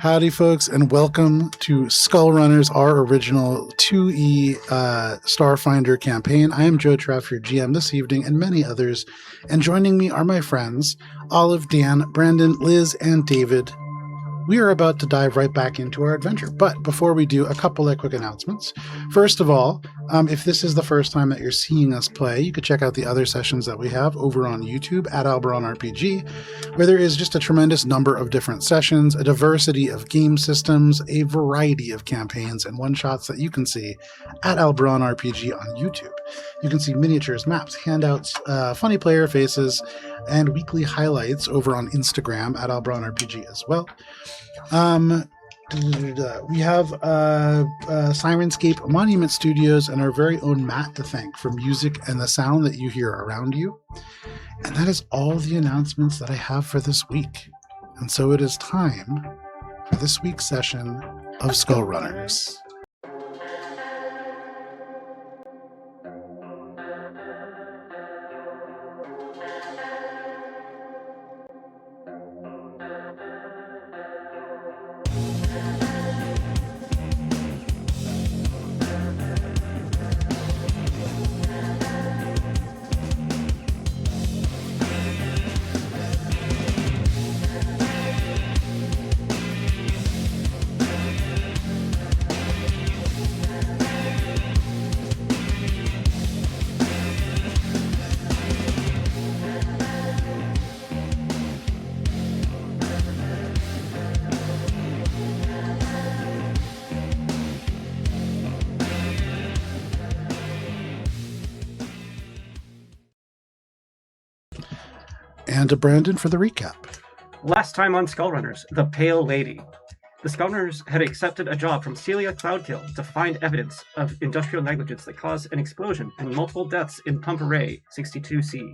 Howdy, folks, and welcome to Skullrunners, our original 2E Starfinder campaign. I am Joe Treff, your GM this evening, and many others. And joining me are my friends, Olive, Dan, Brandon, Liz, and David. We are about to dive right back into our adventure. But before we do, a couple of quick announcements. First of all, if this is the first time that you're seeing us play, you could check out the other sessions that we have over on YouTube at Alberon RPG, where there is just a tremendous number of different sessions, a diversity of game systems, a variety of campaigns, and one-shots that you can see at Alberon RPG on YouTube. You can see miniatures, maps, handouts, funny player faces, and weekly highlights over on Instagram at Alberon RPG as well. We have Sirenscape Monument Studios and our very own Matt to thank for music and the sound that you hear around you. And that is all the announcements that I have for this week. And so it is time for this week's session of Skullrunners. And to Brandon for the recap. Last time on Skullrunners, the Pale Lady. The Skullrunners had accepted a job from Celia Cloudkill to find evidence of industrial negligence that caused an explosion and multiple deaths in Pump Array 62C.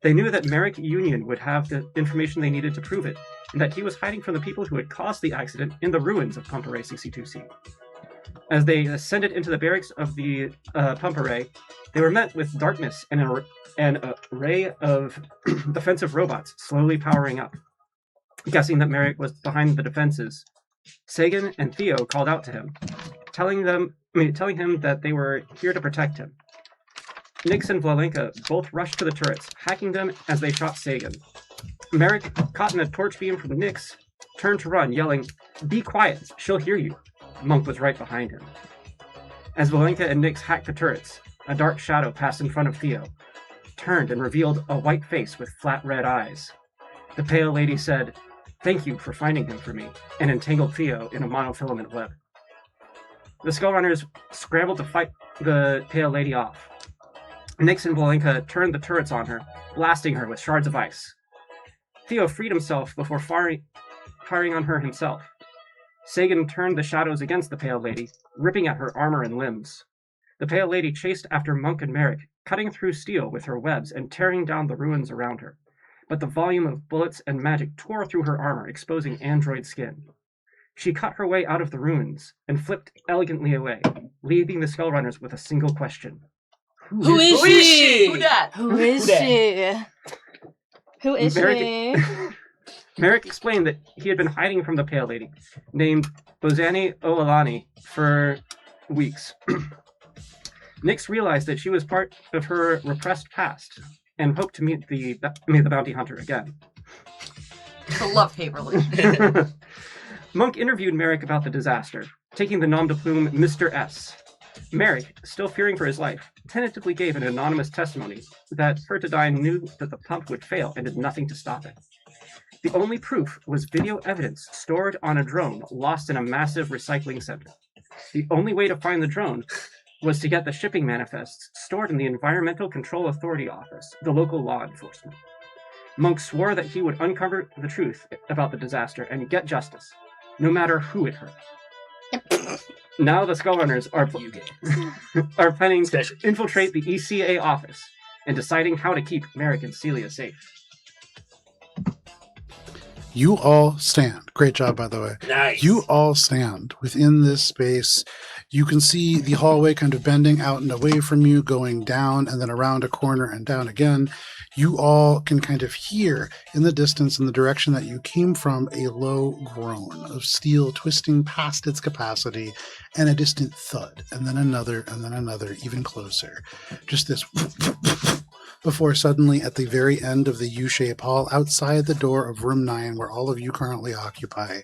They knew that Merrick Union would have the information they needed to prove it, and that he was hiding from the people who had caused the accident in the ruins of Pump Array 62C. As they ascended into the barracks of the Pump Array, they were met with darkness and an array of defensive robots slowly powering up. Guessing that Merrick was behind the defenses, Sagan and Theo called out to him, telling him that they were here to protect him. Nix and Vlalenka both rushed to the turrets, hacking them as they shot Sagan. Merrick, caught in a torch beam from Nix, turned to run, yelling, "Be quiet, she'll hear you." Monk was right behind him. As Vlalenka and Nix hacked the turrets, a dark shadow passed in front of Theo, turned and revealed a white face with flat red eyes. The Pale Lady said, "Thank you for finding him for me," and entangled Theo in a monofilament web. The Skullrunners scrambled to fight the Pale Lady off. Nix and Vlalenka turned the turrets on her, blasting her with shards of ice. Theo freed himself before firing on her himself. Sagan turned the shadows against the Pale Lady, ripping at her armor and limbs. The Pale Lady chased after Monk and Merrick, cutting through steel with her webs and tearing down the ruins around her. But the volume of bullets and magic tore through her armor, exposing android skin. She cut her way out of the ruins and flipped elegantly away, leaving the Skullrunners with a single question. Who is she? Who dat? Who is she? Who is she? Merrick explained that he had been hiding from the Pale Lady, named Ozani Ao'ailani, for weeks. Nix realized that she was part of her repressed past and hoped to meet the bounty hunter again. It's a love-hate relationship. Monk interviewed Merrick about the disaster, taking the nom de plume Mr. S. Merrick, still fearing for his life, tentatively gave an anonymous testimony that Fertidine knew that the pump would fail and did nothing to stop it. The only proof was video evidence stored on a drone lost in a massive recycling center. The only way to find the drone was to get the shipping manifests stored in the Environmental Control Authority office, the local law enforcement. Monk swore that he would uncover the truth about the disaster and get justice, no matter who it hurt. Now the Skullrunners are planning to infiltrate the ECA office and deciding how to keep Merrick and Celia safe. You all stand. Great job, by the way. Nice. You all stand within this space. You can see the hallway kind of bending out and away from you, going down and then around a corner and down again. You all can kind of hear in the distance, in the direction that you came from, a low groan of steel twisting past its capacity and a distant thud, and then another, even closer. Just this before suddenly, at the very end of the U-shaped hall, outside the door of room 9, where all of you currently occupy,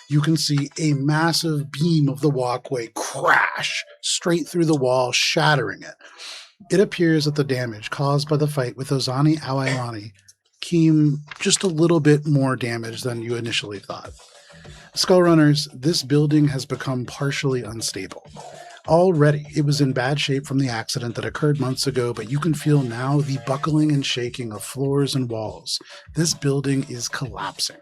you can see a massive beam of the walkway crash straight through the wall, shattering it. It appears that the damage caused by the fight with Ozani Ao'ailani came just a little bit more damage than you initially thought. Skullrunners, this building has become partially unstable. Already, it was in bad shape from the accident that occurred months ago, but you can feel now the buckling and shaking of floors and walls. This building is collapsing.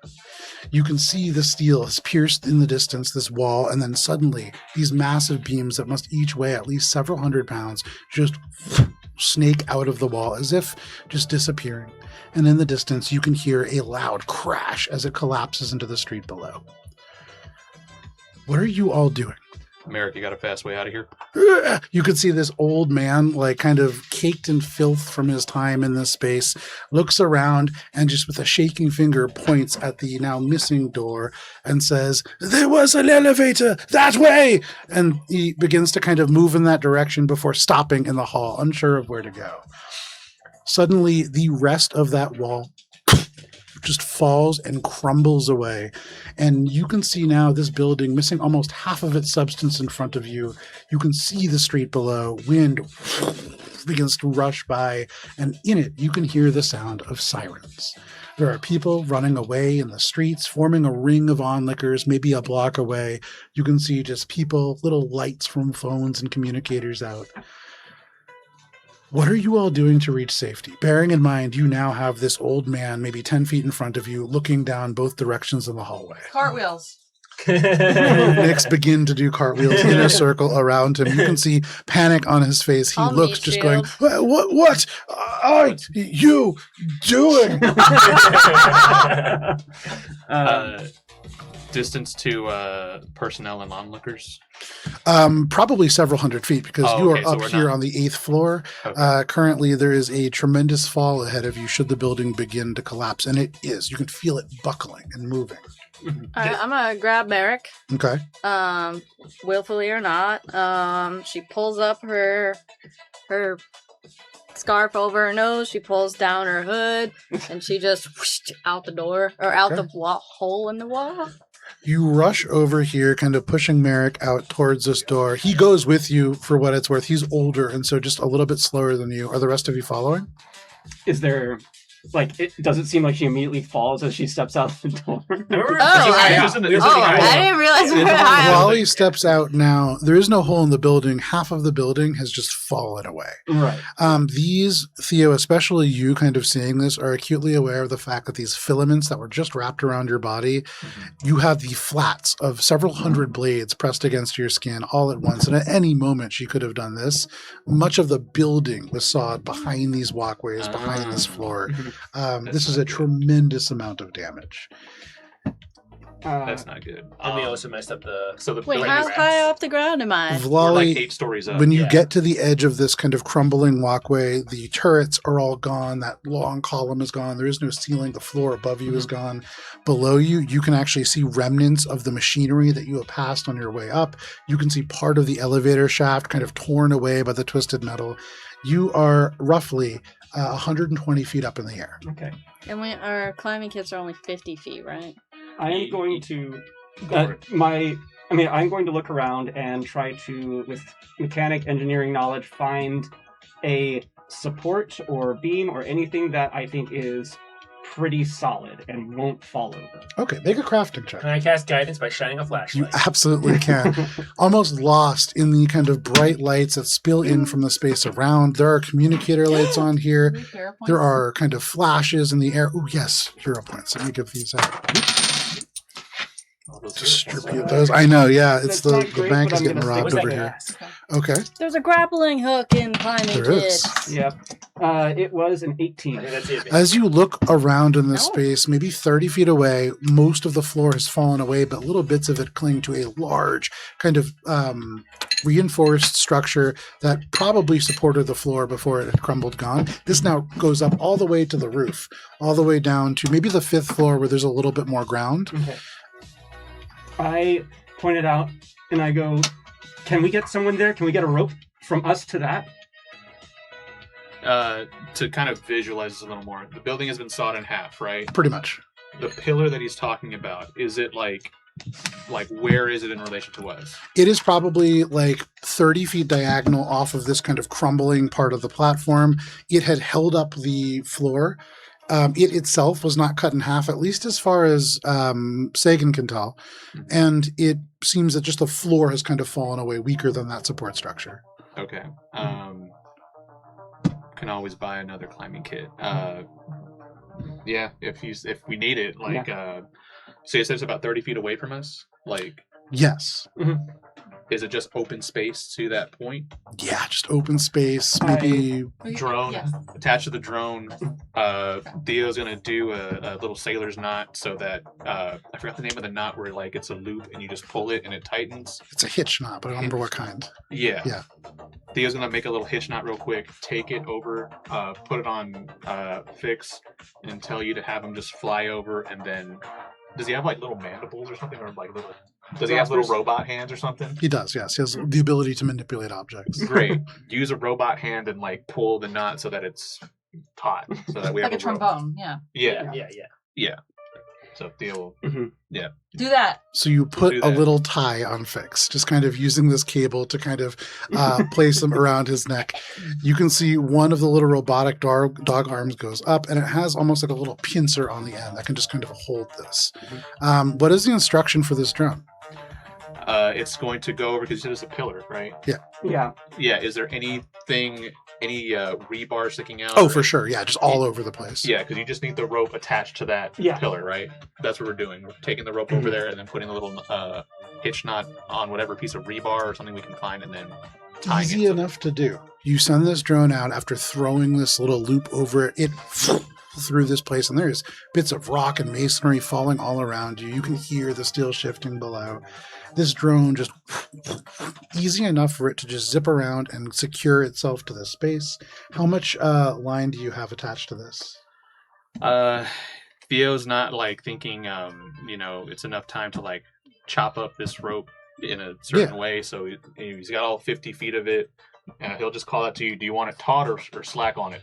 You can see the steel has pierced in the distance, this wall, and then suddenly these massive beams that must each weigh at least several hundred pounds just snake out of the wall as if just disappearing. And in the distance, you can hear a loud crash as it collapses into the street below. What are you all doing? Merrick, you got a fast way out of here? You could see this old man, like kind of caked in filth from his time in this space, looks around and just with a shaking finger points at the now missing door and says, "There was an elevator that way!" And he begins to kind of move in that direction before stopping in the hall, unsure of where to go. Suddenly, the rest of that wall just falls and crumbles away. And you can see now this building missing almost half of its substance in front of you. You can see the street below. Wind begins to rush by, and in it you can hear the sound of sirens. There are people running away in the streets, forming a ring of onlookers, maybe a block away. You can see just people, little lights from phones and communicators out. What are you all doing to reach safety? Bearing in mind you now have this old man maybe 10 feet in front of you looking down both directions in the hallway. Cartwheels. Nick's begin to do cartwheels in a circle around him. You can see panic on his face. He I'll looks meet just you. going, what are you doing? Distance to personnel and onlookers? Probably several hundred feet because you are up here on the 8th floor. Okay. Currently, there is a tremendous fall ahead of you should the building begin to collapse. And it is. You can feel it buckling and moving. All right, I'm gonna grab Merrick. Okay. Willfully or not. She pulls up her scarf over her nose. She pulls down her hood, and she just whooshed out the door or out Okay. the hole in the wall. You rush over here, kind of pushing Merrick out towards this door. He goes with you for what it's worth. He's older, and so just a little bit slower than you. Are the rest of you following? Is there, does it seem like she immediately falls as she steps out the door? I didn't realize we were high. While he steps out now, there is no hole in the building. Half of the building has just fallen away. Right. These, Theo, especially you kind of seeing this, are acutely aware of the fact that these filaments that were just wrapped around your body, you have the flats of several hundred blades pressed against your skin all at once. And at any moment she could have done this. Much of the building was sawed behind these walkways, behind this floor. This is a tremendous amount of damage. That's not good. And we also messed up the... So the Wait, building how is high off the ground am I? we're Vlali, like 8 stories up. when you Yeah. get to the edge of this kind of crumbling walkway, the turrets are all gone. That long column is gone. There is no ceiling. The floor above you is gone. Below you, you can actually see remnants of the machinery that you have passed on your way up. You can see part of the elevator shaft kind of torn away by the twisted metal. You are roughly 120 feet up in the air. Okay. And our climbing kits are only 50 feet, right? I am going to Go for it. I'm going to look around and try to, with mechanic engineering knowledge, find a support or beam or anything that I think is pretty solid and won't fall over. Okay, make a crafting check. Can I cast guidance by shining a You flashlight? absolutely can. Almost lost in the kind of bright lights that spill in from the space around. There are communicator lights on here. There are kind of flashes in the air. Oh, yes, hero points. Let me give these out. All those Distribute those. I know, yeah. It's That's not the great, bank but is I'm getting gonna robbed stick over with here. that. Okay. There's a grappling hook in climbing There is. kits. Yep. It was an 18. I think that's it. As you look around in this No. space, maybe 30 feet away, most of the floor has fallen away, but little bits of it cling to a large kind of reinforced structure that probably supported the floor before it had crumbled gone. This now goes up all the way to the roof, all the way down to maybe the 5th floor where there's a little bit more ground. Okay. I point it out and I go, can we get someone there? Can we get a rope from us to that? To kind of visualize this a little more, the building has been sawed in half, right? Pretty much. The pillar that he's talking about, is it like where is it in relation to us? It is probably like 30 feet diagonal off of this kind of crumbling part of the platform. It had held up the floor. It itself was not cut in half, at least as far as Sagan can tell. And it seems that just the floor has kind of fallen away weaker than that support structure. Okay. Can always buy another climbing kit. Yeah, if we need it, like so you said it's about 30 feet away from us? Like, Yes. is it just open space to that point? Yeah, just open space, maybe. Drone Yes. attached to the drone. Theo's gonna do a little sailor's knot so that I forgot the name of the knot where like it's a loop and you just pull it and it tightens. It's a hitch knot, but I don't remember what kind. Yeah. Yeah. Theo's gonna make a little hitch knot real quick, take it over, put it on fix, and tell you to have him just fly over. And then, does he have like little mandibles or something, or like little? Does he have little robot hands or something? He does, yes. He has the ability to manipulate objects. Great. Use a robot hand and like pull the knot so that it's taut, so that we Like have a rope. trombone, yeah. Yeah. Yeah. So Theo will. Do that. So you put do a that. little tie on Fix, just kind of using this cable to kind of place them around his neck. You can see one of the little robotic dog arms goes up, and it has almost like a little pincer on the end that can just kind of hold this. What is the instruction for this drone? It's going to go over because you said it's a pillar, right? Yeah. Yeah. Is there anything, any rebar sticking out? Oh, or- for sure. Yeah, just all over the place. Yeah, because you just need the rope attached to that Yeah. pillar, right? That's what we're doing. We're taking the rope over there and then putting a little hitch knot on whatever piece of rebar or something we can find, and then tying Easy it. enough to do. You send this drone out after throwing this little loop over it. It through this place, and there's bits of rock and masonry falling all around you. You can hear the steel shifting below. This drone just easy enough for it to just zip around and secure itself to this space. How much line do you have attached to this? Theo's not like thinking, it's enough time to like chop up this rope in a certain way. So he's got all 50 feet of it. He'll just call out to you. Do you want it taut or slack on it?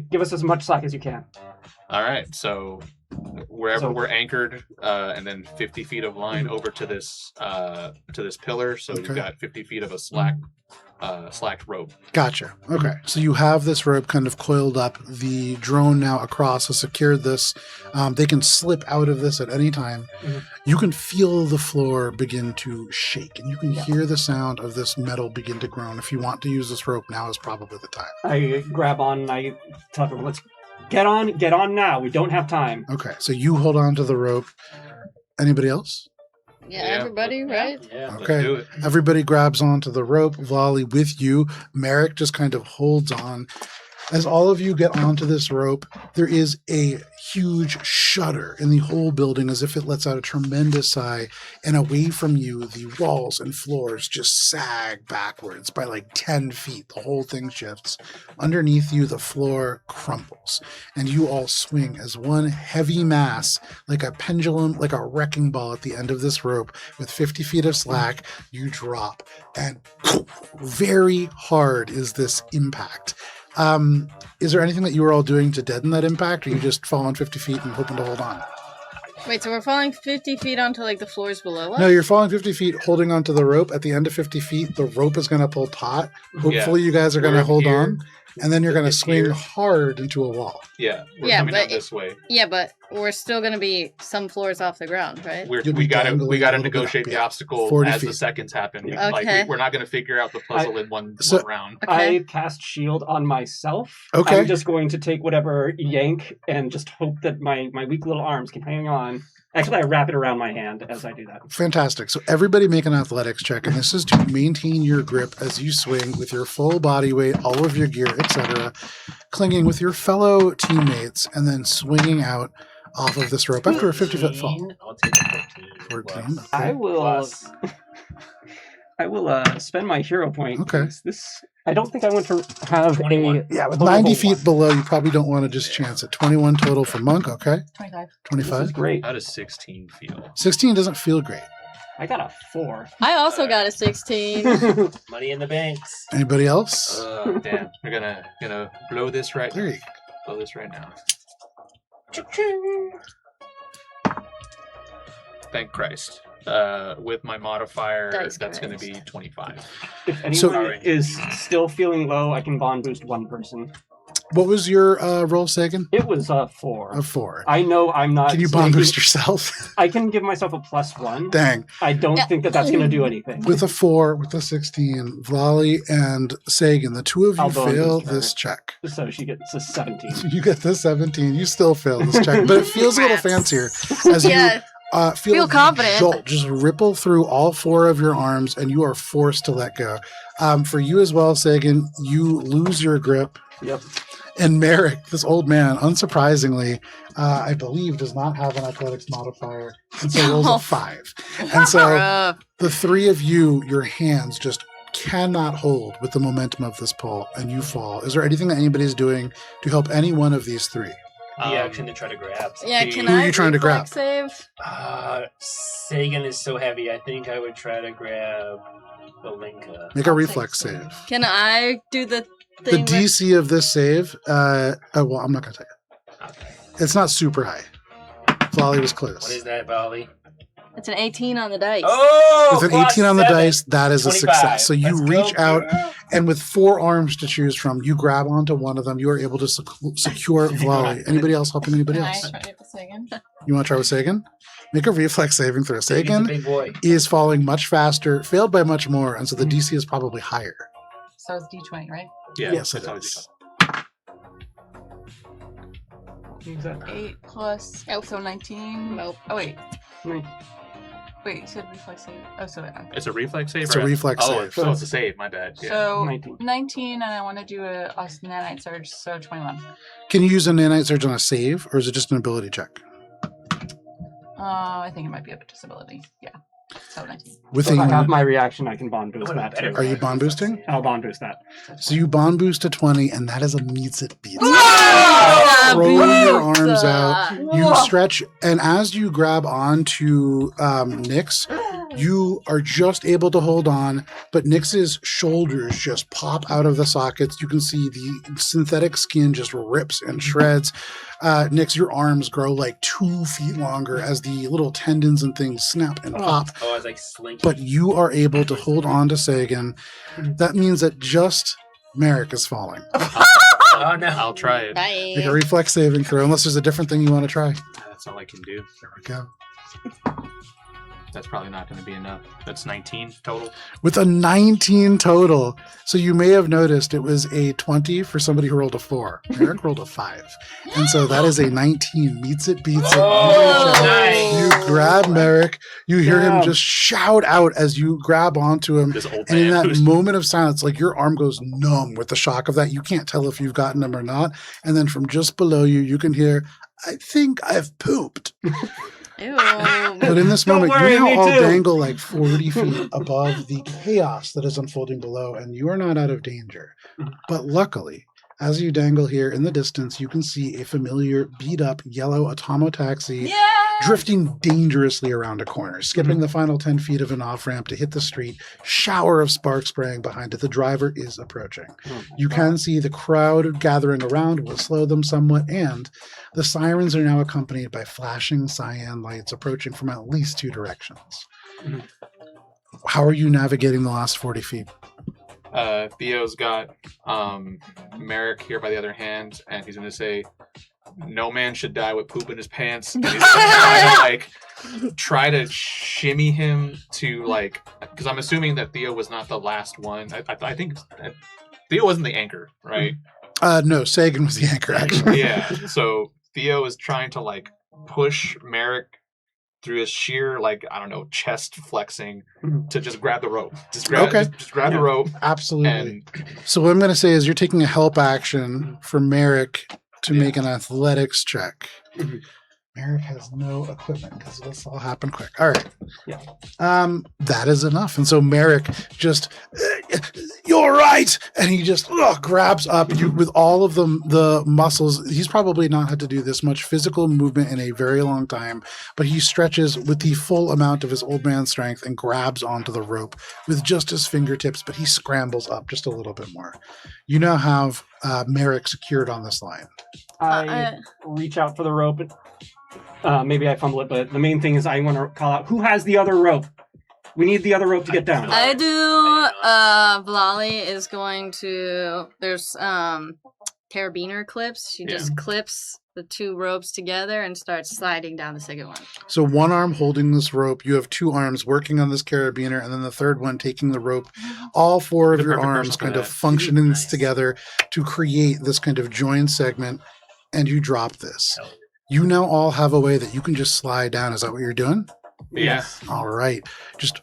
Give us as much slack as you can. All right. So wherever So- we're anchored, and then 50 feet of line over to this pillar. So Okay. you've got 50 feet of a slacked rope. Gotcha. Okay. So you have this rope kind of coiled up. The drone now across has secured this. They can slip out of this at any time. Mhm. You can feel the floor begin to shake, and you can hear the sound of this metal begin to groan. If you want to use this rope, now is probably the time. I grab on and I tell everyone, let's get on now. We don't have time. Okay. So you hold on to the rope. Anybody else? Yeah, Yeah. everybody, right? Yeah. Let's Okay. do it. Everybody grabs onto the rope. Volley with you. Merrick just kind of holds on. As all of you get onto this rope, there is a huge shudder in the whole building as if it lets out a tremendous sigh. And away from you, the walls and floors just sag backwards by like 10 feet. The whole thing shifts. Underneath you, the floor crumbles. And you all swing as one heavy mass, like a pendulum, like a wrecking ball at the end of this rope with 50 feet of slack. You drop. And very hard is this impact. Is there anything that you were all doing to deaden that impact, or you just falling 50 feet and hoping to hold on? Wait, so we're falling 50 feet onto like the floors below us? No, you're falling 50 feet holding onto the rope. At the end of 50 feet, the rope is going to pull taut. Hopefully you guys are going to We're hold here. on, and then you're going to It's swing here. hard into a wall. Yeah. We're Yeah, coming but out this way. Yeah, but we're still gonna be some floors off the ground, right? You'll We be got dangling to a little bit negotiate up, the yeah. obstacle 40 as the feet. seconds happen. Okay. Like we're not going to figure out the puzzle in one round. Okay. I cast shield on myself. Okay. I'm just going to take whatever yank and just hope that my weak little arms can hang on. Actually, I wrap it around my hand as I do that. Fantastic. So everybody make an athletics check, and this is to maintain your grip as you swing with your full body weight, all of your gear, etc., clinging with your fellow teammates, and then swinging out off of this rope after a 50-foot fall. I'll take a 14. 14. Plus. I will. Plus. I will spend my hero point. Okay. This. I don't think I want to have 21. Yeah, with Oh, 90 oh, feet below, you probably don't want to just chance it. 21 total for Monk, okay? 25. This is 25. great. How does 16 feel? 16 doesn't feel great. I got a 4. I also got a 16. Money in the banks. Anybody else? Damn, we're gonna blow this right. There you go. Blow this right now. Thank Christ. With my modifier, Dice that's going to Christ. be 25. If anyone So- is still feeling low, I can bond boost one person. What was your roll, Sagan? It was a 4. A 4. I know I'm not. Can you bond taking- boost yourself? I can give myself a +1. Dang. I don't think that that's going to do anything. With a 4, with a 16, Vlali and Sagan, the two of you I'll bond fail boost her. this check. So she gets a 17. You get the 17. You still fail this check, but it feels a little Rats. fancier as Yeah. you feel Feel confident. jolt just ripple through all 4 of your arms, and you are forced to let go. For you as well, Sagan, you lose your grip. Yep. And Merrick, this old man, unsurprisingly, I believe does not have an athletics modifier, and so rolls a 5. And so Bruh. the three of you, your hands just cannot hold with the momentum of this pull, and you fall. Is there anything that anybody's doing to help any one of these three? The action to try to grab. Yeah, can Who are I you trying to grab? reflex save? Sagan is so heavy. I think I would try to grab Belinka. Make a reflex save. Can I do the The thing? DC of this save, well, I'm not going to tell you. Okay. It's not super high. Flolly was close. What is that, Bali? It's an 18 on the dice. Oh! With an plus 18 on the 7. dice, that is a 25. success. So you Let's reach go, out, girl. and with 4 arms to choose from, you grab onto one of them. You are able to secure Vlali. Anybody else helping anybody Can I else? try it with Sagan? You want to try with Sagan? Make a reflex saving throw. He's a Sagan big boy. is falling much faster, failed by much more, and so the Mm-hmm. DC is probably higher. So it's D20, right? Yeah, Yes, it that's always is. Exactly. 8 plus. Oh, so 19. Nope. Oh, wait. Nice. Wait, you said reflex save. Oh, so It's a reflex save? It's or a reflex oh, save. so it's a save. My bad. Yeah. So 19. 19, and I want to do a nanite surge, so 21. Can you use a nanite surge on a save, or is it just an ability check? I think it might be a disability. Yeah. So 19. With So if I have a, my reaction, I can bond boost that too. Are you bond boosting? I'll bond boost that. so you bond boost to 20, and that is a meets it beats. Ah, Throw your pizza. arms out. You stretch, and as you grab onto Nyx, you are just able to hold on, but Nyx's shoulders just pop out of the sockets. You can see the synthetic skin just rips and shreds. Nyx, your arms grow like 2 feet longer as the little tendons and things snap and pop. Oh, I was like slinky. But you are able to hold on to Sagan. That means that just Merrick is falling. Oh no. I'll try it. Make a Bye. reflex saving throw, unless there's a different thing you want to try. That's all I can do. There we go. That's probably not going to be enough. That's 19 total. With a 19 total. So you may have noticed it was a 20 for somebody who rolled a 4. Merrick rolled a 5. And so that is a 19. Meets it, beats it. Oh, You reach out, nice. You grab Merrick. You hear him Damn. just shout out as you grab onto him. This old And in man that who's moment of silence, like your arm goes numb with the shock of that. You can't tell if you've gotten him or not. And then from just below you, you can hear, I think I've pooped. Ew. But in this Don't moment, worry, you now me all too. dangle like 40 feet above the chaos that is unfolding below, and you are not out of danger. But luckily, as you dangle here in the distance, you can see a familiar beat-up yellow Automotaxi Yeah! drifting dangerously around a corner, skipping the final 10 feet of an off-ramp to hit the street, shower of sparks spraying behind it. The driver is approaching. You can see the crowd gathering around will slow them somewhat, and the sirens are now accompanied by flashing cyan lights approaching from at least 2 directions. Mhm. How are you navigating the last 40 feet? Theo's got Merrick here by the other hand, and he's going to say, no man should die with poop in his pants. And he's trying to try to shimmy him to because I'm assuming that Theo was not the last one. I think Theo wasn't the anchor, right? No, Sagan was the anchor, actually. Yeah. So Theo is trying to push Merrick through his sheer chest flexing to just grab the rope. Just grab the rope. Absolutely. So what I'm going to say is you're taking a help action for Merrick to make an athletics check. Merrick has no equipment because this all happened quick. All right. Yeah. That is enough. And so Merrick just, you're right. And he just grabs up you with all of the muscles. He's probably not had to do this much physical movement in a very long time, but he stretches with the full amount of his old man strength and grabs onto the rope with just his fingertips, but he scrambles up just a little bit more. You now have Merrick secured on this line. I reach out for the rope. Maybe I fumble it, but the main thing is I want to call out, who has the other rope? We need the other rope to get down. I do. Vlali is going to. There's carabiner clips. She just clips the two ropes together and starts sliding down the second one. So one arm holding this rope, you have two arms working on this carabiner, and then the third one taking the rope. All four of your arms kind of functioning together to create this kind of joined segment, and you drop this. You now all have a way that you can just slide down. Is that what you're doing? Yeah. All right. Just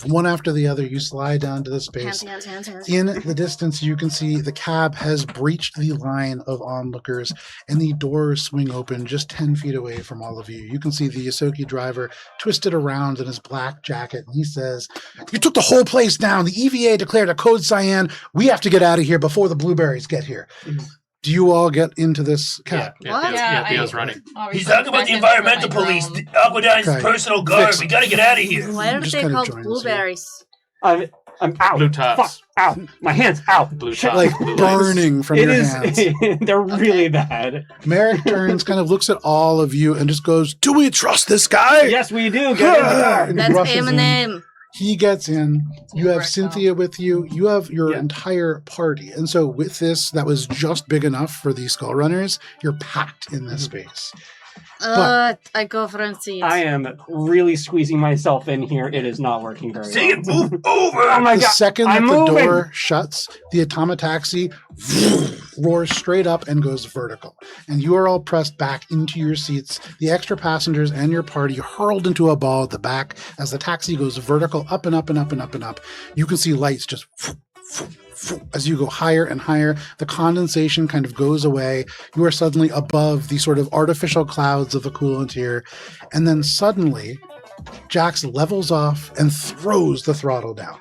one after the other, you slide down to the space. Hands. In the distance, you can see the cab has breached the line of onlookers, and the doors swing open just 10 feet away from all of you. You can see the Yosoki driver twisted around in his black jacket, and he says, "You took the whole place down. The EVA declared a code cyan. We have to get out of here before the blueberries get here." Do you all get into this cab? Theo's running. He's talking about the environmental police, Aquadine's personal guard. We gotta get out of here. Why don't they call blueberries? I'm out. Blue tops. Fuck, out. My hands out. Blue tops. Like burning from your hands. They're really bad. Merrick turns, kind of looks at all of you, and just goes, "Do we trust this guy?" Yes, we do. Get in the car. And That's rushes in. Eminem. He gets in. You have Seethe with you. You have your entire party. And so with this, that was just big enough for the Skullrunners. You're packed in this space. I go for a seat. I am really squeezing myself in here. It is not working very well. Move over! Oh my The god. second that I'm the moving. door shuts, the Atomataxi roars straight up and goes vertical. And you are all pressed back into your seats. The extra passengers and your party hurled into a ball at the back as the taxi goes vertical up and up and up and up and up. You can see lights just as you go higher and higher. The condensation kind of goes away. You are suddenly above the sort of artificial clouds of the coolant here. And then suddenly, Jax levels off and throws the throttle down.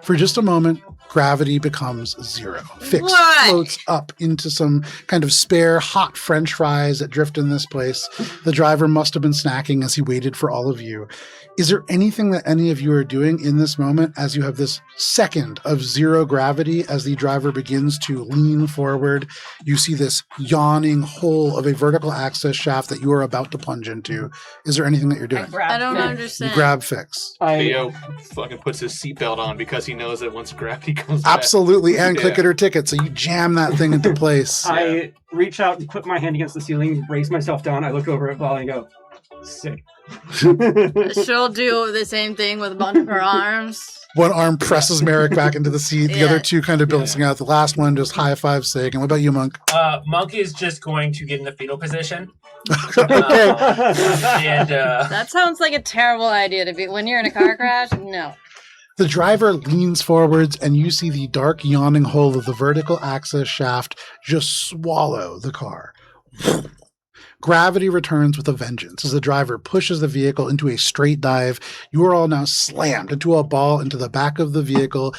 For just a moment, gravity becomes zero. Fix floats up into some kind of spare hot French fries that drift in this place. The driver must have been snacking as he waited for all of you. Is there anything that any of you are doing in this moment as you have this second of zero gravity as the driver begins to lean forward? You see this yawning hole of a vertical access shaft that you are about to plunge into. Is there anything that you're doing? I don't You understand. grab Fix. Theo fucking puts his seatbelt on because he knows that once gravity comes back. Absolutely, and click it or ticket. So you jam that thing into place. I reach out and put my hand against the ceiling, raise myself down. I look over at Volley and go, sick. She'll do the same thing with one of her arms. One arm presses Merrick back into the seat. The other two kind of balancing out. The last one just high five Sagan. What about you, Monk? Monk is just going to get in the fetal position. Okay. And That sounds like a terrible idea to be when you're in a car crash. No. The driver leans forwards, and you see the dark, yawning hole of the vertical access shaft just swallow the car. Gravity returns with a vengeance as the driver pushes the vehicle into a straight dive. You are all now slammed into a ball into the back of the vehicle,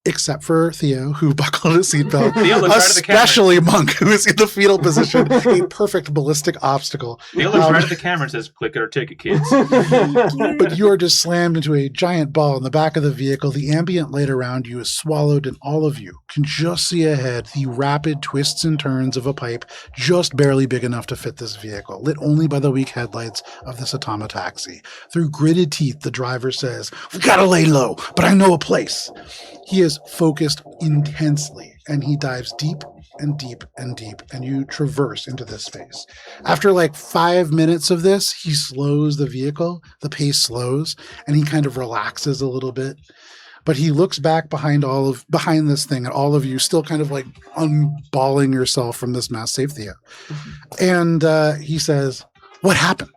except for Theo, who buckled his seatbelt. Theo looks right at the camera. Especially Monk, who is in the fetal position, a perfect ballistic obstacle. Theo looks right at the camera and says, "Click it or ticket, kids." But you are just slammed into a giant ball in the back of the vehicle. The ambient light around you is swallowed, and all of you can just see ahead the rapid twists and turns of a pipe just barely big enough to fit this vehicle, lit only by the weak headlights of this Atomataxi. Through gritted teeth, the driver says, "We gotta lay low, but I know a place." He is focused intensely, and he dives deep and deep and deep, and you traverse into this space. After like 5 minutes of this, he slows the vehicle, the pace slows, and he kind of relaxes a little bit. But he looks back behind this thing at all of you, still kind of like unballing yourself from this mass Seethe. And he says, "What happened?"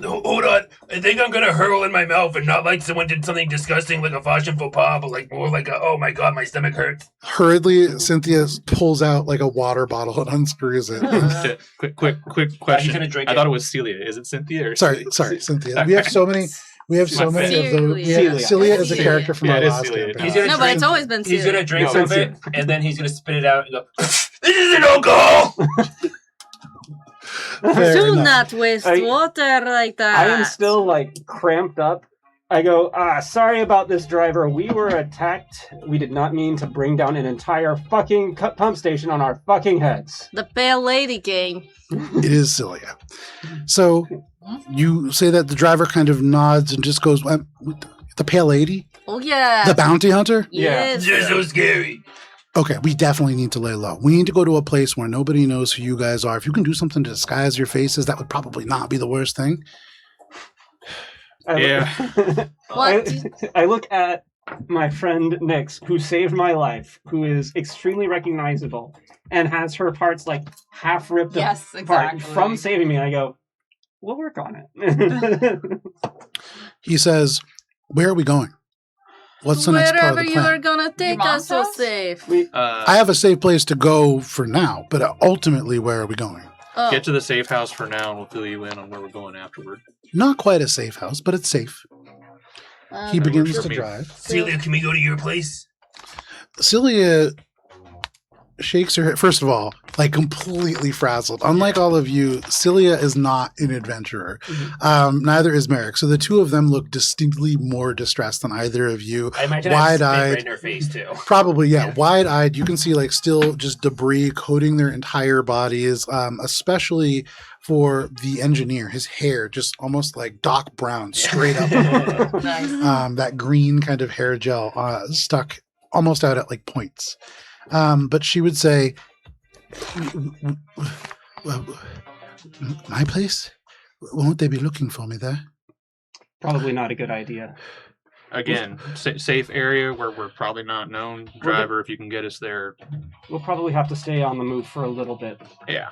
No, hold on. I think I'm gonna hurl in my mouth, and not like someone did something disgusting like a fashion faux pas, but like more like a, oh my god, my stomach hurts. Hurriedly, Cynthia pulls out like a water bottle and unscrews it. Quick He's question. gonna drink I it. thought it was Celia. Is it Cynthia or Sorry, Cynthia. We have so many. We have so many of those. Celia. Celia is a Celia. character from Yeah, our it is last Celia. campaign. He's gonna No, but drink, it's always been he's Celia. gonna drink No, some of Celia. it, and then he's gonna spit it out and go, this isn't alcohol! Fair Do enough. not waste water like that. I am still like cramped up. I go, sorry about this, driver. We were attacked. We did not mean to bring down an entire fucking pump station on our fucking heads. The pale lady game. It is Celia. So you say that the driver kind of nods and just goes, "The pale lady? Oh yeah. The bounty hunter? Yes. You're so scary. Okay, we definitely need to lay low. We need to go to a place where nobody knows who you guys are. If you can do something to disguise your faces, that would probably not be the worst thing." I look at my friend Nyx, who saved my life, who is extremely recognizable, and has her parts like half ripped Yes, apart exactly. from saving me. And I go, we'll work on it. He says, "Where are we going? What's the next part of Wherever the you are plan?" gonna take mom's us, so house? safe. I have a safe place to go for now, but ultimately, where are we going? Oh. Get to the safe house for now, and we'll fill you in on where we're going afterward. Not quite a safe house, but it's safe. He Um, begins works to for me. drive. Celia, can we go to your place? Celia shakes her head. First of all, like completely frazzled. Unlike all of you, Celia is not an adventurer. Neither is Merrick. So the two of them look distinctly more distressed than either of you. I imagine I spit Wide-eyed. right in her face too. Probably, yeah. Wide-eyed. You can see like still just debris coating their entire bodies, especially for the engineer. His hair just almost like Doc Brown, straight up. Nice. That green kind of hair gel stuck almost out at like points. But she would say, "My place? Won't they be looking for me there?" Probably not a good idea. Again, safe area where we're probably not known. Driver, if you can get us there. We'll probably have to stay on the move for a little bit. Yeah.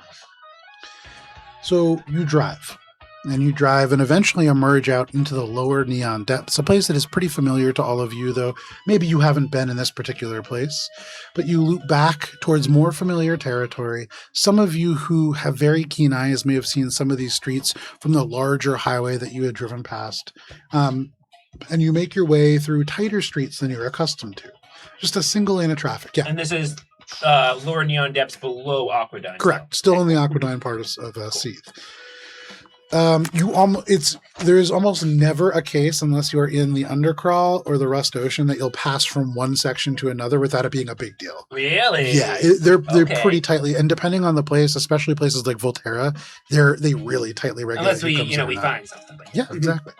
So you drive. And you drive and eventually emerge out into the lower neon depths, a place that is pretty familiar to all of you, though maybe you haven't been in this particular place. But you loop back towards more familiar territory. Some of you who have very keen eyes may have seen some of these streets from the larger highway that you had driven past. And you make your way through tighter streets than you're accustomed to. Just a single lane of traffic. Yeah, And this is lower neon depths below Aquadine. correct. Still in the Aquadine part of Seethe. There is almost never a case, unless you're in the Undercrawl or the Rust Ocean, that you'll pass from one section to another without it being a big deal. Really? Yeah, they're Okay. pretty tightly, and depending on the place, especially places like Volterra, they really tightly regulate. Unless who we, comes in we and out. find something. Yeah, exactly.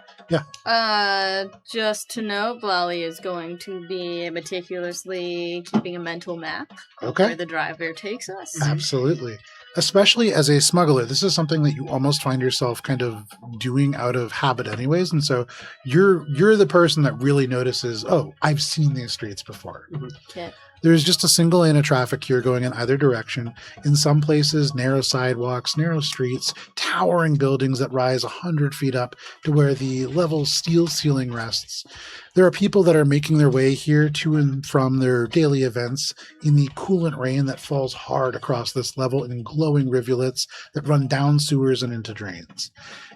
Just to note, Blolly is going to be meticulously keeping a mental map of Okay. where the driver takes us. Absolutely. Especially as a smuggler, this is something that you almost find yourself kind of doing out of habit anyways. And so you're the person that really notices, oh, I've seen these streets before. Okay. There's just a single lane of traffic here going in either direction. In some places, narrow sidewalks, narrow streets, towering buildings that rise 100 feet up to where the level steel ceiling rests. There are people that are making their way here to and from their daily events in the coolant rain that falls hard across this level in glowing rivulets that run down sewers and into drains.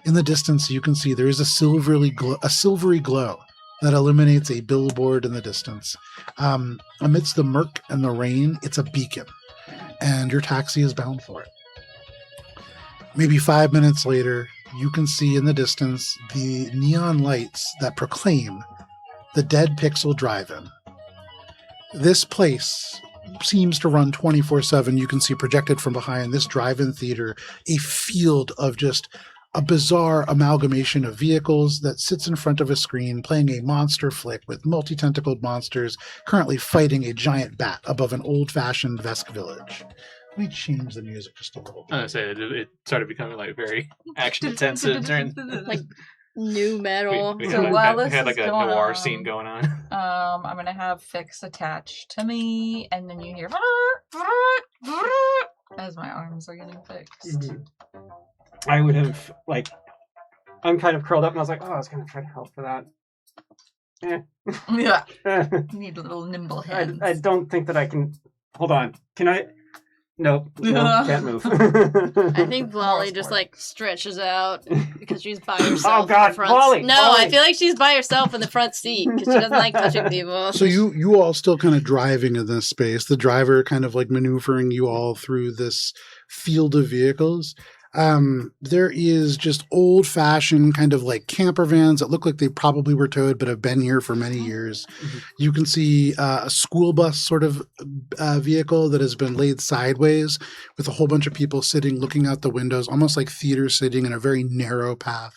In the distance, you can see there is a silvery glow that illuminates a billboard in the distance. Amidst the murk and the rain, it's a beacon, and your taxi is bound for it. Maybe 5 minutes later, you can see in the distance the neon lights that proclaim the Dead Pixel Drive-In. This place seems to run 24/7. You can see projected from behind this drive-in theater a field of just a bizarre amalgamation of vehicles that sits in front of a screen playing a monster flick with multi-tentacled monsters currently fighting a giant bat above an old-fashioned Vesk village. Let me change the music just a little bit. I was gonna say it started becoming like very action intensive. Like new metal. We So had, while we this had like is a going noir on, scene going on. I'm gonna have Fix attached to me, and then you hear as my arms are getting fixed. I would have, like, I'm kind of curled up, and I was like, oh, I was going to try to help for that. Yeah, Eh. you need little nimble hands. I don't think that I can. Hold on. Can I? Nope. No, can't move. I think Blolly More just sport. like stretches out because she's by herself. Oh, God, in the front Blolly, No, Blolly. I feel like she's by herself in the front seat because she doesn't like touching people. So you all still kind of driving in this space. The driver kind of like maneuvering you all through this field of vehicles. There is just old-fashioned kind of like camper vans that look like they probably were towed but have been here for many years. You can see a school bus sort of vehicle that has been laid sideways with a whole bunch of people sitting looking out the windows, almost like theater sitting in a very narrow path.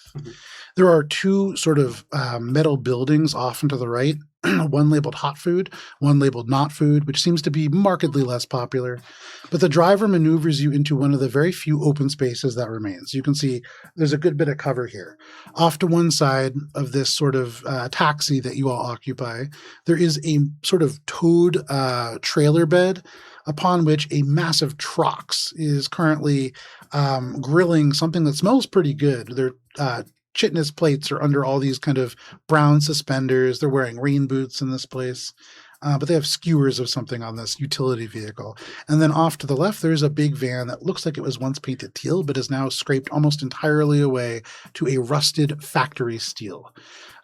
There are two sort of metal buildings off and to the right, one labeled hot food, one labeled not food, which seems to be markedly less popular. But the driver maneuvers you into one of the very few open spaces that remains. You can see there's a good bit of cover here. Off to one side of this sort of taxi that you all occupy, there is a sort of towed trailer bed upon which a massive Trox is currently grilling something that smells pretty good. They're chitness plates are under all these kind of brown suspenders. They're wearing rain boots in this place. But they have skewers of something on this utility vehicle. And then off to the left, there's a big van that looks like it was once painted teal, but is now scraped almost entirely away to a rusted factory steel.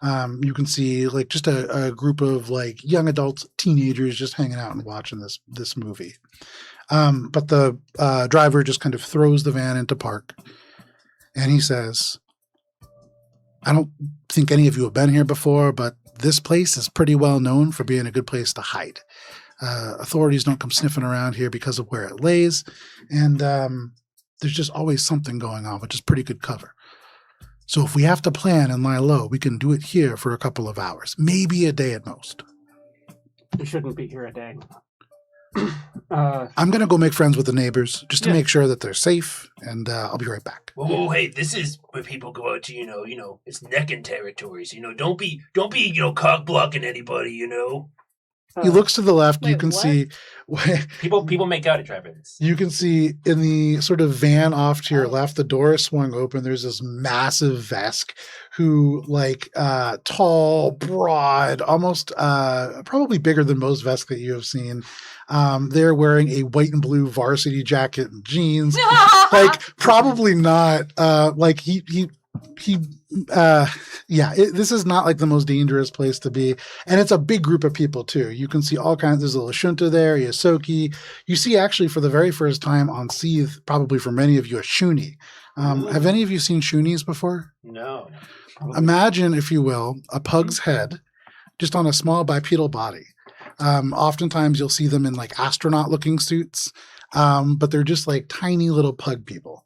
You can see like just a group of like young adult teenagers just hanging out and watching this movie. But the driver just kind of throws the van into park. And he says, I don't think any of you have been here before, but this place is pretty well known for being a good place to hide. Authorities don't come sniffing around here because of where it lays, and there's just always something going on, which is pretty good cover. So if we have to plan and lie low, we can do it here for a couple of hours, maybe a day at most. You shouldn't be here a day. I'm going to go make friends with the neighbors just to Yeah. make sure that they're safe, and I'll be right back. Whoa, hey, this is where people go out to, you know, it's necking territories. Don't be, cock blocking anybody. He looks to the left. You Wait, can what? see People make out at drive-ins. you can see in the sort of van off to your left, the door is swung open. There's this massive Vesk who like tall, broad, almost probably bigger than most Vesk that you have seen. They're wearing a white and blue varsity jacket and jeans. Like probably not like this is not like the most dangerous place to be, and it's a big group of people too. You can see all kinds. There's a Lashunta there, Yasoki. You see actually for the very first time on Seethe, probably for many of you, a Shuni. Have any of you seen Shunis before? No. Imagine, if you will, a pug's head just on a small bipedal body. Oftentimes you'll see them in like astronaut-looking suits, but they're just like tiny little pug people.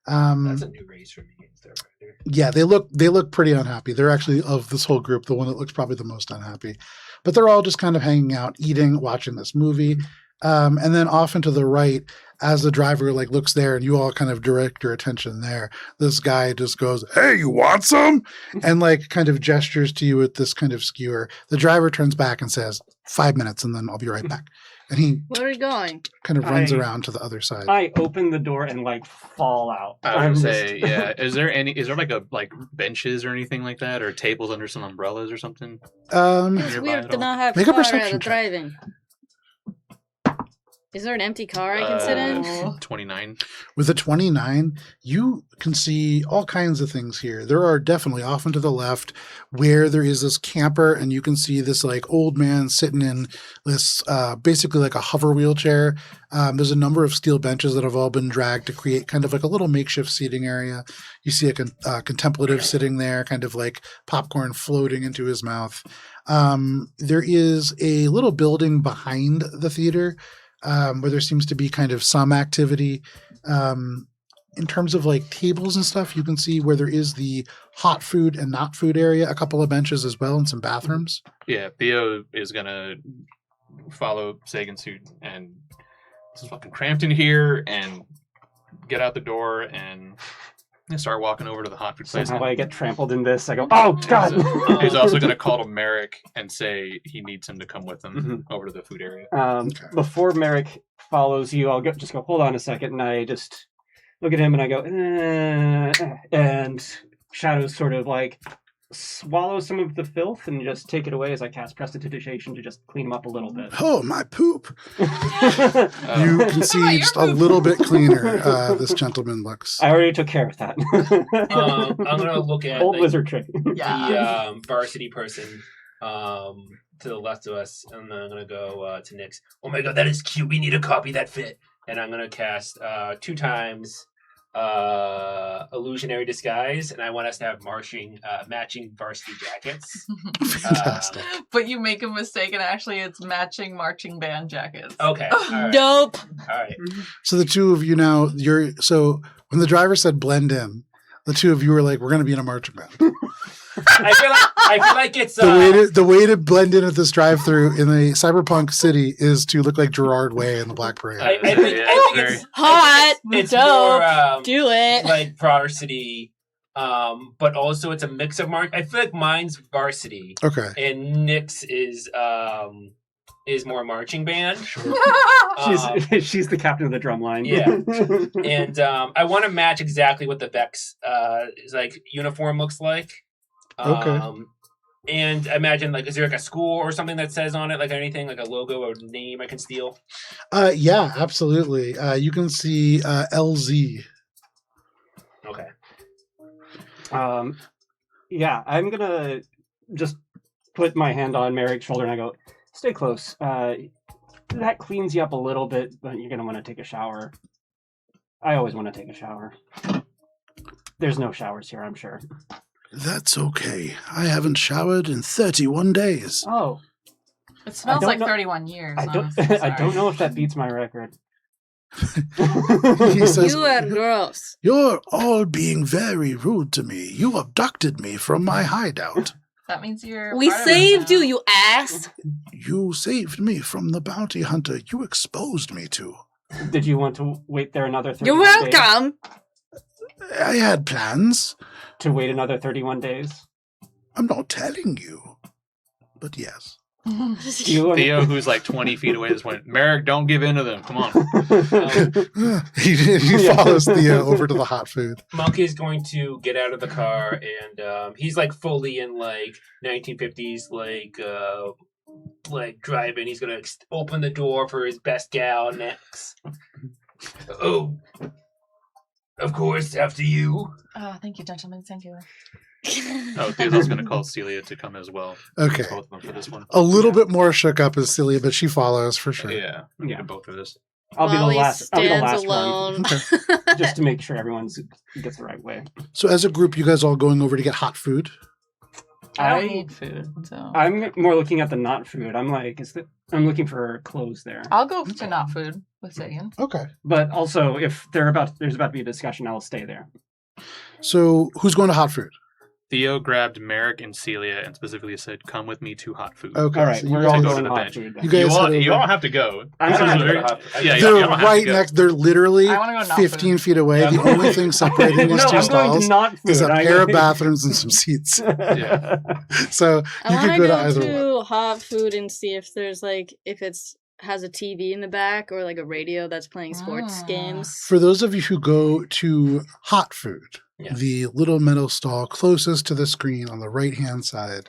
That's a new race for me. Starfinder. Yeah, they look pretty unhappy. They're actually, of this whole group, the one that looks probably the most unhappy. But they're all just kind of hanging out, eating, watching this movie. And then off and to the right, as the driver like looks there and you all kind of direct your attention there, this guy just goes, "Hey, you want some?" and like kind of gestures to you with this kind of skewer. The driver turns back and says, 5 minutes and then I'll be right back. And he Where are you going? kind of runs I- around to the other side. I open the door and like fall out. I I'm would just- say, yeah. Is there like benches or anything like that, or tables under some umbrellas or something? It's Nearby weird at to all? not have Make a car at perception the check. drive-in. Is there an empty car I can sit in? 29. With a 29, you can see all kinds of things here. There are definitely off and to the left where there is this camper, and you can see this like old man sitting in this basically like a hover wheelchair. There's a number of steel benches that have all been dragged to create kind of like a little makeshift seating area. You see a contemplative sitting there, kind of like popcorn floating into his mouth. There is a little building behind the theater where there seems to be kind of some activity. in terms of like tables and stuff, you can see where there is the hot food and not food area, a couple of benches as well, and some bathrooms. Yeah, Theo is gonna follow Sagan's suit, and it's fucking cramped in here, and get out the door and start walking over to the hot food place. Somehow I get trampled in this. I go, oh god! He's also going to call to Merrick and say he needs him to come with him over to the food area. Before Merrick follows you, I'll just go, hold on a second, and I just look at him and I go, and Shadows sort of like swallow some of the filth and just take it away as I cast Prestidigitation to just clean him up a little bit. Oh, my poop! You can see just a little bit cleaner. This gentleman looks. I already took care of that. I'm gonna look at Old wizard trick. the varsity person to the left of us, and then I'm gonna go to Nyx. Oh my god, that is cute. We need a copy that fit. And I'm gonna cast 2 times illusionary disguise, and I want us to have matching varsity jackets. Fantastic. But you make a mistake, and actually it's matching marching band jackets. Okay. All right. Dope. All right. So the two of you now, so when the driver said blend in, the two of you were like, we're going to be in a marching band. I feel like it's the way to blend in at this drive-through in a cyberpunk city is to look like Gerard Way in the Black Parade. I think it's Hot. it's Dope. more Do it. like varsity, but also it's a mix of I feel like mine's varsity, Okay. and Nyx is more marching band. Sure. She's the captain of the drum line. Yeah. And I want to match exactly what the Vex uniform looks like. Okay. And imagine, is there a school or something that says on it, anything, a logo or name I can steal? Yeah, absolutely. You can see LZ. Okay. Yeah, I'm gonna just put my hand on Merrick's shoulder and I go, stay close. That cleans you up a little bit, but you're gonna want to take a shower. I always want to take a shower. There's no showers here, I'm sure. That's okay. I haven't showered in 31 days. Oh. It smells don't like know- 31 years. I don't honestly, I don't sorry. know if that beats my record. He says, You are gross. you're all being very rude to me. You abducted me from my hideout. That means you're. We part of it saved now. you, you ass. You saved me from the bounty hunter you exposed me to. Did you want to wait there another 31 You're days? welcome. I had plans. To wait another 31 days? I'm not telling you. But yes. You Theo, who's 20 feet away, just went, Merrick, don't give in to them. Come on. He follows Theo over to the hot food. Monkey's going to get out of the car, and he's fully in 1950s driving. He's gonna open the door for his best gal Nyx. Oh, of course, after you. Oh, thank you, gentlemen. Thank you. Oh, Theo's also going to call Celia to come as well. Okay. Both of them for this one. A little bit more shook up is Celia, but she follows for sure. Yeah. We Yeah. need both for this. I'll be the Lolly last. I'll be the stands last one, alone. just to make sure everyone gets the right way. So as a group, you guys all going over to get hot food? I don't I- need food, so I'm more looking at the not food. I'm I'm looking for clothes there. I'll go to not food with Sagan. Okay. But also, if there's about to be a discussion, I'll stay there. So who's going to hot food? Theo grabbed Merrick and Celia and specifically said, come with me to hot food. Okay. All right, so you we're guys- all go to going the to hot bench. food. then. You guys head You over. don't have to go. I'm I gonna don't do have it. to go. Yeah, you They're don't have to right go. next. They're literally I wanna go not 15 food. feet away. Yeah. The only thing separating No, these two I'm going to stalls not food. is a I- pair of bathrooms and some seats. Yeah. So I you want could to go to go either one. to hot food and see if there's if it's has a TV in the back or a radio that's playing sports Ah. games. For those of you who go to hot food, Yeah. the little metal stall closest to the screen on the right-hand side,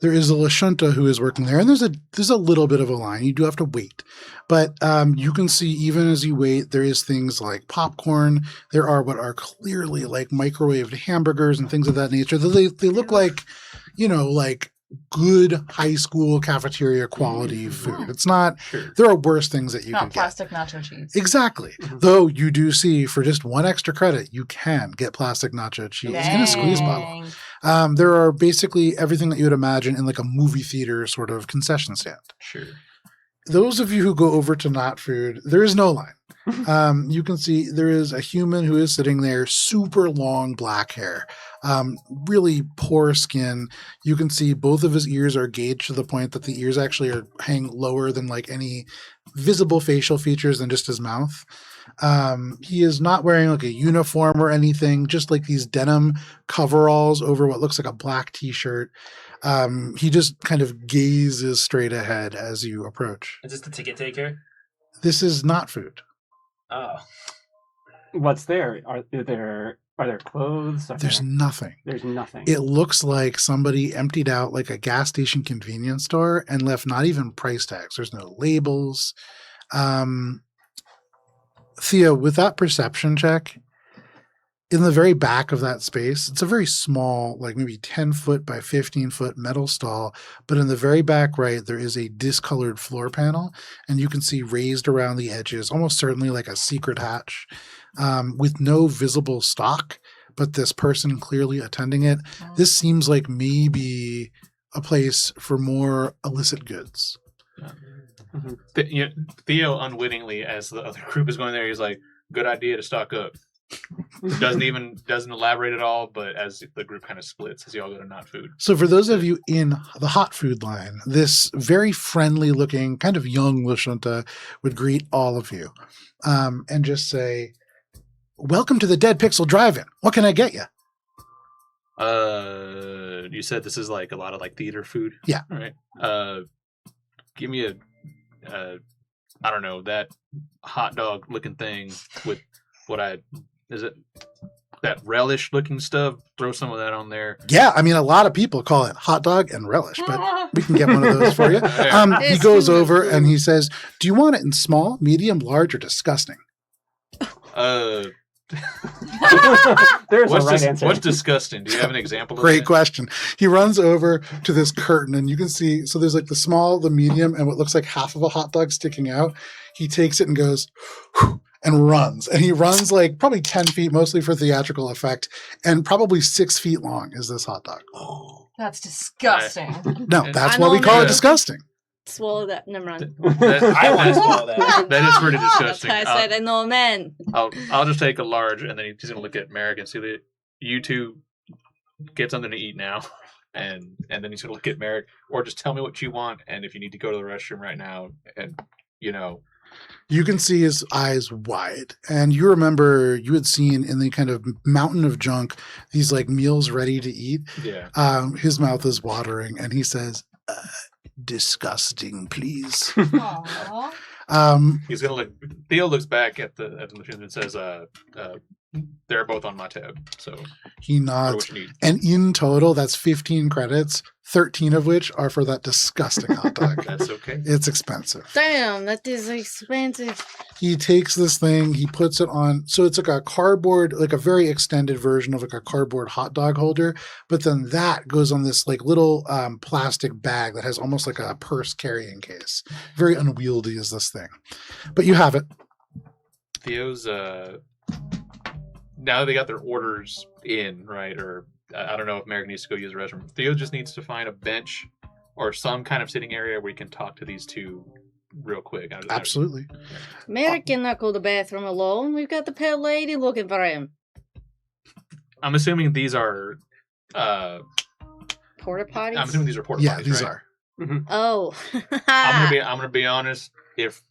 there is a Lashunta who is working there, and there's a little bit of a line. You do have to wait, but you can see even as you wait, there is things like popcorn. There are what are clearly microwaved hamburgers and things of that nature. They look like, good high school cafeteria quality food. It's not. Sure. There are worse things that you can Not get. plastic nacho cheese. Exactly. Though you do see for just one extra credit, you can get plastic nacho cheese in a squeeze bottle. Dang. There are basically everything that you would imagine in a movie theater sort of concession stand. Sure. those of you who go over to Not Food, there is no line. You can see there is a human who is sitting there, super long black hair, really poor skin. You can see both of his ears are gauged to the point that the ears actually are hang lower than like any visible facial features than just his mouth. He is not wearing like a uniform or anything, just like these denim coveralls over what looks like a black t-shirt. He just kind of gazes straight ahead as you approach. Is this the ticket taker? This is Not Food. Oh. What's there? Are there clothes? There's nothing. There's nothing. It looks like somebody emptied out like a gas station convenience store and left not even price tags. There's no labels. Theo, with that perception check, in the very back of that space, it's a very small, like maybe 10 foot by 15 foot metal stall. But in the very back right, there is a discolored floor panel, and you can see raised around the edges, almost certainly like a secret hatch, with no visible stock, but this person clearly attending it. This seems like maybe a place for more illicit goods. Theo unwittingly, as the other group is going there, he's like, good idea to stock up. Doesn't elaborate at all, but as the group kind of splits as you all go to Not Food. So for those of you in the hot food line, this very friendly looking, kind of young Lashunta would greet all of you and just say, welcome to the Dead Pixel Drive-In. What can I get you? You said this is like a lot of like theater food? Yeah. All right. Give me I don't know, that hot dog looking thing with is it that relish looking stuff? Throw some of that on there. Yeah, I mean, a lot of people call it hot dog and relish, but we can get one of those for you. He goes over and he says, do you want it in small, medium, large, or disgusting? There's a right answer. What's disgusting? Do you have an example of Great question. He runs over to this curtain and you can see, so there's like the small, the medium, and what looks like half of a hot dog sticking out. He takes it and goes, whew, and runs. And he runs like probably 10 feet, mostly for theatrical effect, and probably 6 feet long is this hot dog. Oh, that's disgusting. No, that's why we call it disgusting. Swallow that. Never mind. I want to swallow that. That is pretty disgusting. That's why I said I know men. I'll just take a large, and then he's going to look at Merrick and see that you two get something to eat now. And then he's going to look at Merrick, or just tell me what you want, and if you need to go to the restroom right now, and you can see his eyes wide. And you remember you had seen in the kind of mountain of junk, these like meals ready to eat. Yeah. His mouth is watering and he says, disgusting, please. He's going to look, Theo looks back at the machine and says, they're both on my tab. So he nods. And in total, that's 15 credits, 13 of which are for that disgusting hot dog. That's okay. It's expensive. Damn, that is expensive. He takes this thing, he puts it on. So it's like a cardboard, like a very extended version of like a cardboard hot dog holder. But then that goes on this like little plastic bag that has almost like a purse carrying case. Very unwieldy is this thing. But you have it. Theo's, now they got their orders in, right? Or I don't know if Merrick needs to go use the restroom. Theo just needs to find a bench or some kind of sitting area where he can talk to these two real quick. Absolutely. Merrick cannot go to the bathroom alone. We've got the pale lady looking for him. I'm assuming these are porta potties. I'm assuming these are porta potties. Yeah, these right? are. Mm-hmm. Oh. I'm gonna be honest. If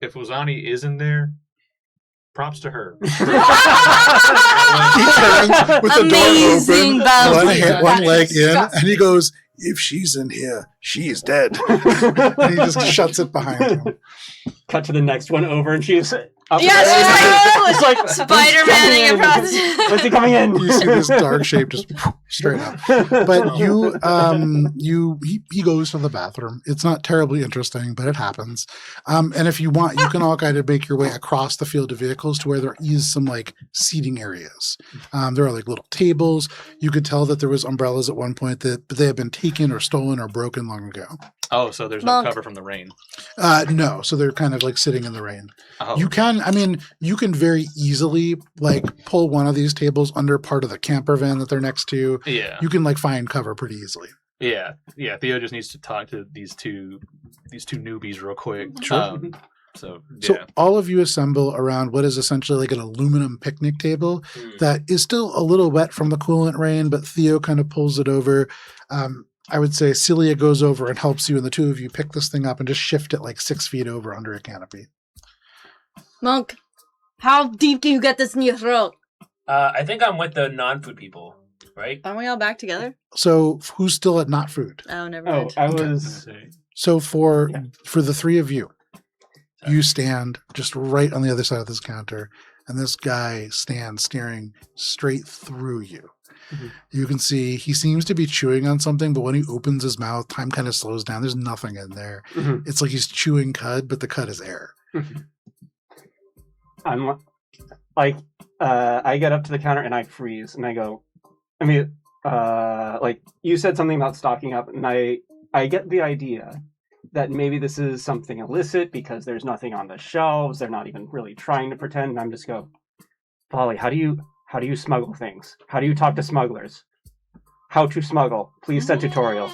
Ozani is in there, props to her. He turns with the Amazing door open, one leg in, and he goes, if she's in here, she's dead. And he just shuts it behind him. Cut to the next one over, and she's up. Yeah, she's like Spider-Man across. When's he coming in? You see this dark shape just straight up. But he goes to the bathroom. It's not terribly interesting, but it happens. And if you want, you can all kind of make your way across the field of vehicles to where there is some like seating areas. There are like little tables. You could tell that there was umbrellas at one point that they had been taken or stolen or broken long ago. Oh, so there's no cover from the rain. No, so they're kind of like sitting in the rain. Oh. You can very easily like pull one of these tables under part of the camper van that they're next to. Yeah. You can like find cover pretty easily. Yeah. Theo just needs to talk to these two newbies real quick. Sure. So So yeah. all of you assemble around what is essentially like an aluminum picnic table that is still a little wet from the coolant rain, but Theo kind of pulls it over. I would say Celia goes over and helps you, and the two of you pick this thing up and just shift it like 6 feet over under a canopy. Monk, how deep do you get this in your throat? I think I'm with the non-food people, right? Aren't we all back together? So who's still at not food? Oh, never Oh, mind. I was. So for Yeah. the three of you, you stand just right on the other side of this counter, and this guy stands staring straight through you. Mhm. You can see he seems to be chewing on something, but when he opens his mouth, time kind of slows down. There's nothing in there. Mhm. It's like he's chewing cud, but the cud is air. I'm like, I get up to the counter and I freeze and I go, like you said something about stocking up, and I get the idea that maybe this is something illicit because there's nothing on the shelves. They're not even really trying to pretend. And I'm just go, Polly, how do you smuggle things? How do you talk to smugglers? How to smuggle? Please send tutorial.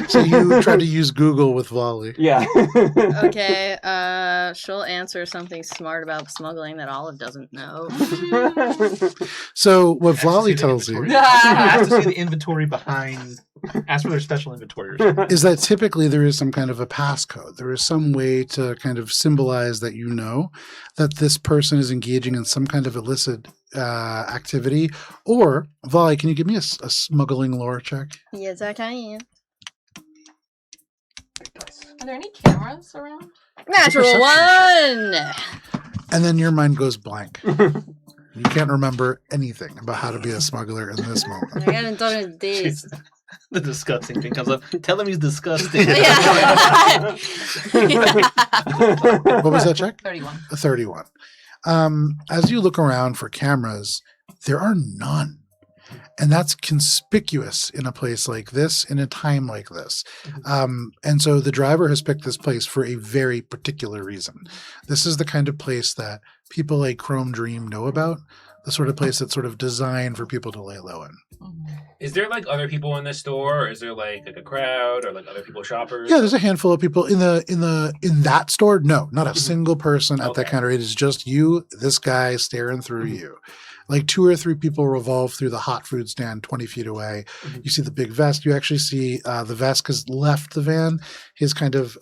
So you try to use Google with Volley. Yeah. Okay, she'll answer something smart about smuggling that Olive doesn't know. So what Ask to Volley see the tells you inventory. Ask to see the inventory behind. Ask for their special inventory or something. is that typically there is some kind of a passcode. There is some way to kind of symbolize that you know that this person is engaging in some kind of illicit activity. Or, Volley, can you give me a smuggling lore check? Yes, I can. Are there any cameras around? Natural perception one! And then your mind goes blank. You can't remember anything about how to be a smuggler in this moment. I haven't done it days. The disgusting thing comes up. Tell him he's disgusting. Yeah. What was that check? 31. A 31. As you look around for cameras, there are none. And that's conspicuous in a place like this, in a time like this. And so the driver has picked this place for a very particular reason. This is the kind of place that people like Chrome Dream know about, the sort of place that's sort of designed for people to lay low in. Is there like other people in the store, or is there like a crowd, or like other people shoppers? Yeah, there's a handful of people in that store. No, not a single person at that Okay. counter. It is just you, this guy staring through you. Like 2 or 3 people revolve through the hot food stand 20 feet away. You see the big vest. You actually see the vest has left the van. His kind of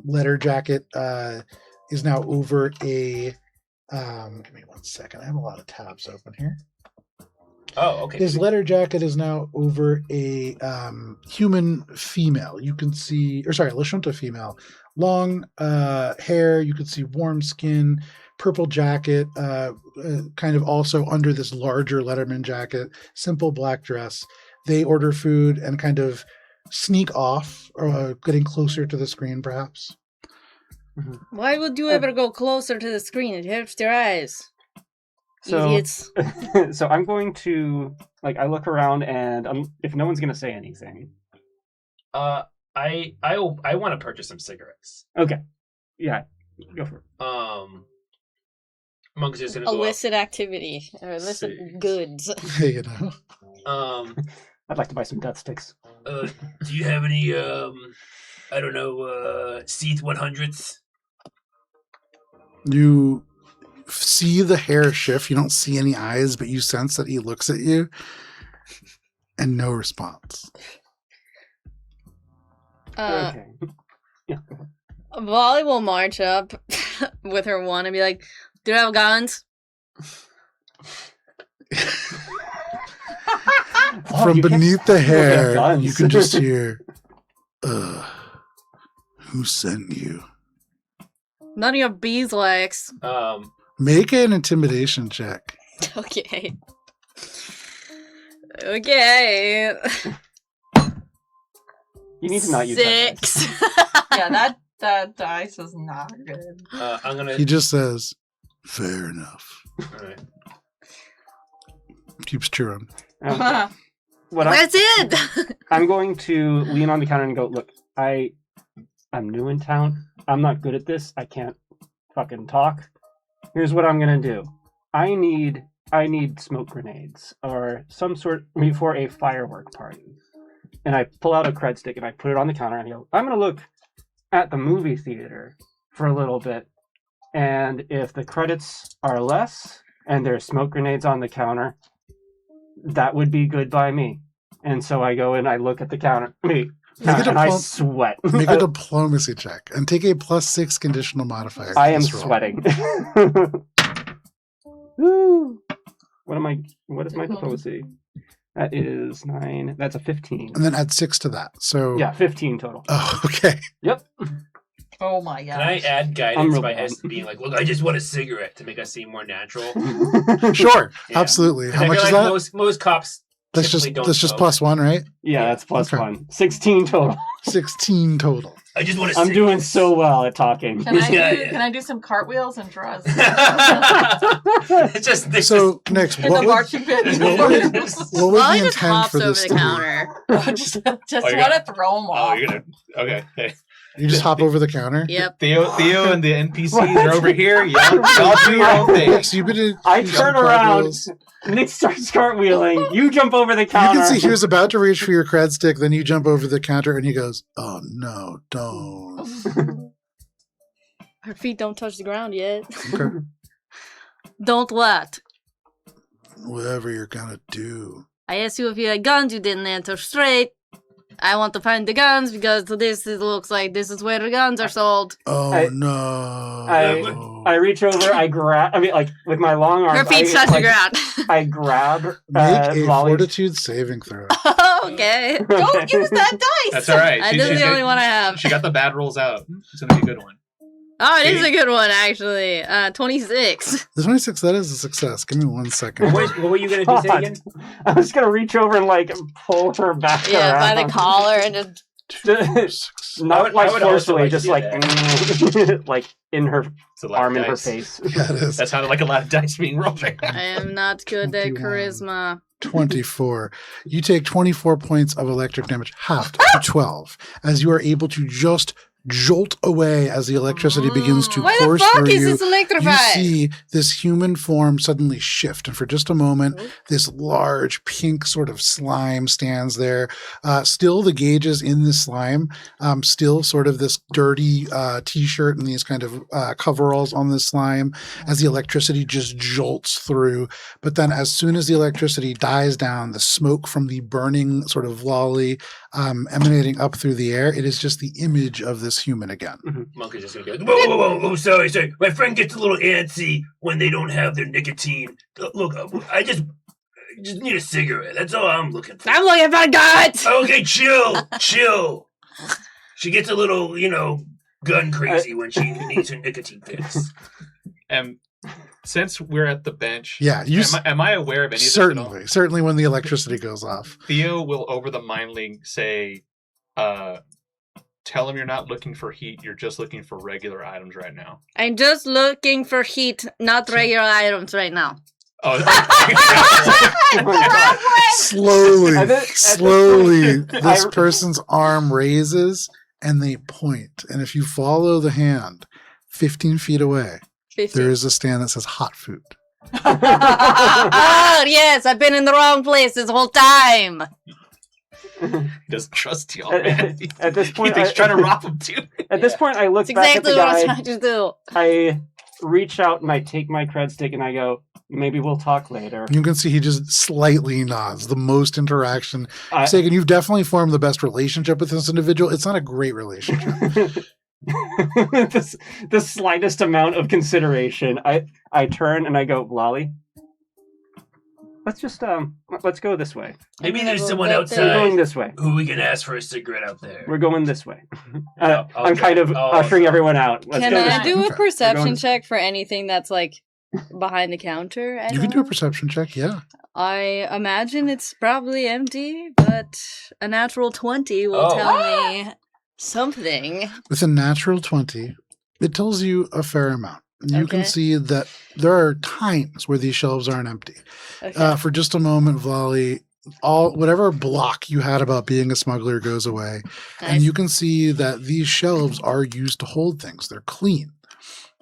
letter jacket is now over a. Give me 1 second. I have a lot of tabs open here. Oh, okay. His letter jacket is now over a human female. You can see, or sorry, Lashunta female. Long hair. You can see warm skin, purple jacket, kind of also under this larger Letterman jacket, simple black dress. They order food and kind of sneak off, getting closer to the screen, perhaps. Why would you ever go closer to the screen? It hurts your eyes. So, Idiots. so I'm going to I look around, and if no one's going to say anything, I want to purchase some cigarettes. okay, yeah, go for it. Monk's just gonna go Illicit activity or illicit See. goods. You know. up. I'd like to buy some death sticks. Do you have any I don't know, Seethe 100s? You see the hair shift. You don't see any eyes, but you sense that he looks at you and no response. Okay. Yeah. Volley will march up with her wand and be like, "Do you have guns?" From you can't- beneath the you have hair, guns. you can just hear, who sent you? None of your beeswax. Make an intimidation check. Okay. Okay. You need to not use that dice. 6. Yeah, that dice is not good. I'm gonna. He just says, fair enough. Alright. Keeps chewing. What That's it. I'm going to lean on the counter and go, look, I'm new in town. I'm not good at this. I can't fucking talk. Here's what I'm gonna do. I need smoke grenades or some sort for a firework party. and I pull out a cred stick and I put it on the counter and I go, I'm going to look at the movie theater for a little bit. And if the credits are less and there's smoke grenades on the counter, that would be good by me. And so I go and I look at the counter. And I sweat. Make a diplomacy check and take a +6 conditional modifier. I am sweating. Woo! What is my diplomacy? That is 9. That's a 15. And then add 6 to that. So yeah, 15 total. Oh, okay. Yep. Oh my god. Can I add guidance by being like, look, I just want a cigarette to make us seem more natural? Sure. Yeah. Absolutely. How I much feel is like that? Most cops That's just +1, right? Yeah, that's plus Okay. 1. 16 total. 16 total. I just want to I'm doing so well at talking. Can I, Yeah, do, yeah. can I do some cartwheels and draws? It's just So next, In the what would marching bit. what would the Wally just intent hops for over this the to be? counter. just Oh, you're want to throw them Oh, off. you're gonna. Okay. Hey. You just hop over the counter? Yep. Theo and the NPCs are over here. Y'all do your own thing. Yes, you could I do some turn around. cartwheels. Nick starts cartwheeling. You jump over the You counter. can see he was about to reach for your cred stick, then you jump over the counter and he goes, "Oh no, don't." Her feet don't touch the ground yet. Okay. Don't what? Whatever you're gonna do. I asked you if you had guns, you didn't answer straight. I want to find the guns because looks like this is where the guns are sold. Oh I- no. I reach over, I grab, with my long arms. Her feet touch the ground. I grab Make a Lolly's. fortitude saving throw. Okay. Don't use that dice! That's all right. This is the only one I have. She got the bad rolls out. It's gonna be a good one. Oh, it is a good one, actually. 26. The 26, that is a success. Give me 1 second. What were you going to do? Say God. again? I was going to reach over and, pull her back Yeah, by around. the collar and just... Not I would also forcefully, like to just do in her It's a lot of arm in her dice. face. Yeah, it is. That sounded like a lot of dice being rolled right now. I am not good at 21. charisma. 24. You take 24 points of electric damage, halved to 12, as you are able to just jolt away as the electricity begins to Why the course fuck through is you. this You electrified? see this human form suddenly shift, and for just a moment, this large pink sort of slime stands there. Still, the gauges in this slime, still sort of this dirty t-shirt and these kind of coveralls on this slime as the electricity just jolts through. But then as soon as the electricity dies down, the smoke from the burning sort of lolly emanating up through the air, it is just the image of this human again. Monk is just going to go, whoa, sorry. My friend gets a little antsy when they don't have their nicotine. Look, I just need a cigarette. That's all I'm looking for. I'm looking for guns! Okay, chill. She gets a little, gun crazy when she needs her nicotine fix. And since we're at the bench, Yeah, you am I aware of any of this at all? certainly when the electricity goes off. Theo will, over the mind link, say, tell him you're not looking for heat, you're just looking for regular items right now. I'm just looking for heat, not regular items right now. Oh, Slowly, At this slowly, point, this person's arm raises and they point. And if you follow the hand 15 feet away, 50. there is a stand that says hot food. Oh, yes, I've been in the wrong place this whole time. he doesn't trust y'all, man. At this He point, thinks trying to rob him too. At this point, I look That's back at the exactly what I'm guy. trying to do. I reach out and I take my cred stick and I go, maybe we'll talk later. You can see he just slightly nods. The most interaction. I- Sagan, you've definitely formed the best relationship with this individual. It's not a great relationship. the slightest amount of consideration. I turn and I go, Lolly, let's just let's go this way. Maybe there's We'll someone go We're going outside this way. who we can ask for a cigarette out there. We're going this way. I'll I'm go. kind of Oh, ushering okay. everyone out. Let's Can go I this do way. a Okay. perception We're going- check for anything that's behind the counter? You can do a perception check, yeah. I imagine it's probably empty, but a natural 20 will Oh. tell me something. With a natural 20, it tells you a fair amount. You can Okay. see that there are times where these shelves aren't empty. Okay. For just a moment, Volley, whatever block you had about being a smuggler goes away. Nice. And you can see that these shelves are used to hold things. They're clean.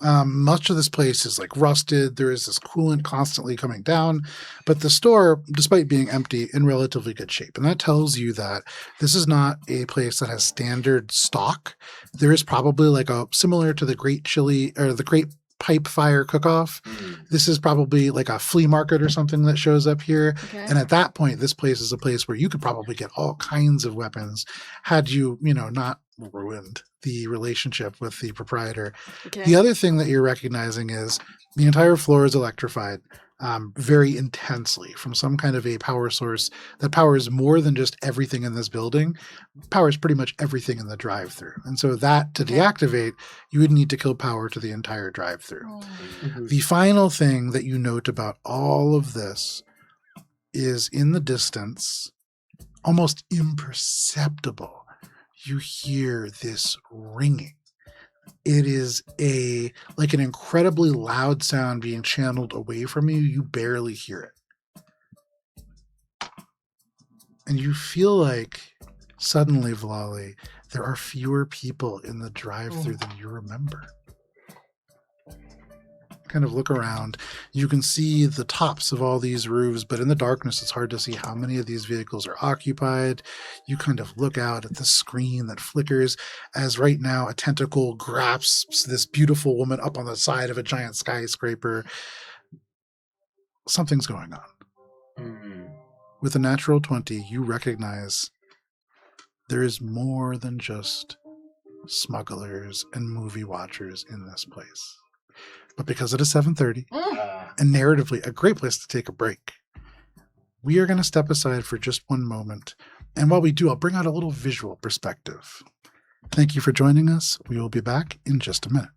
Much of this place is like rusted. There is this coolant constantly coming down, but the store, despite being empty, in relatively good shape. And that tells you that this is not a place that has standard stock. There is probably like a similar to the Great Chili or the Great Pipe Fire Cook-Off. This is probably like a flea market or something that shows up here. Okay. And at that point, this place is a place where you could probably get all kinds of weapons had you, not ruined the relationship with the proprietor. Okay. The other thing that you're recognizing is the entire floor is electrified very intensely from some kind of a power source that powers more than just everything in this building, powers pretty much everything in the drive-through. And so that to deactivate, you would need to kill power to the entire drive-through. Mhm. The final thing that you note about all of this is in the distance, almost imperceptible, you hear this ringing. It is like an incredibly loud sound being channeled away from you. You barely hear it. And you feel like suddenly, Vlali, there are fewer people in the drive-thru than you remember. Kind of look around. You can see the tops of all these roofs, but in the darkness, it's hard to see how many of these vehicles are occupied. You kind of look out at the screen that flickers as right now a tentacle grasps this beautiful woman up on the side of a giant skyscraper. Something's going on. With a natural 20, you recognize there is more than just smugglers and movie watchers in this place. But because it is 7:30 and narratively a great place to take a break, we are going to step aside for just one moment. And while we do, I'll bring out a little visual perspective. Thank you for joining us. We will be back in just a minute.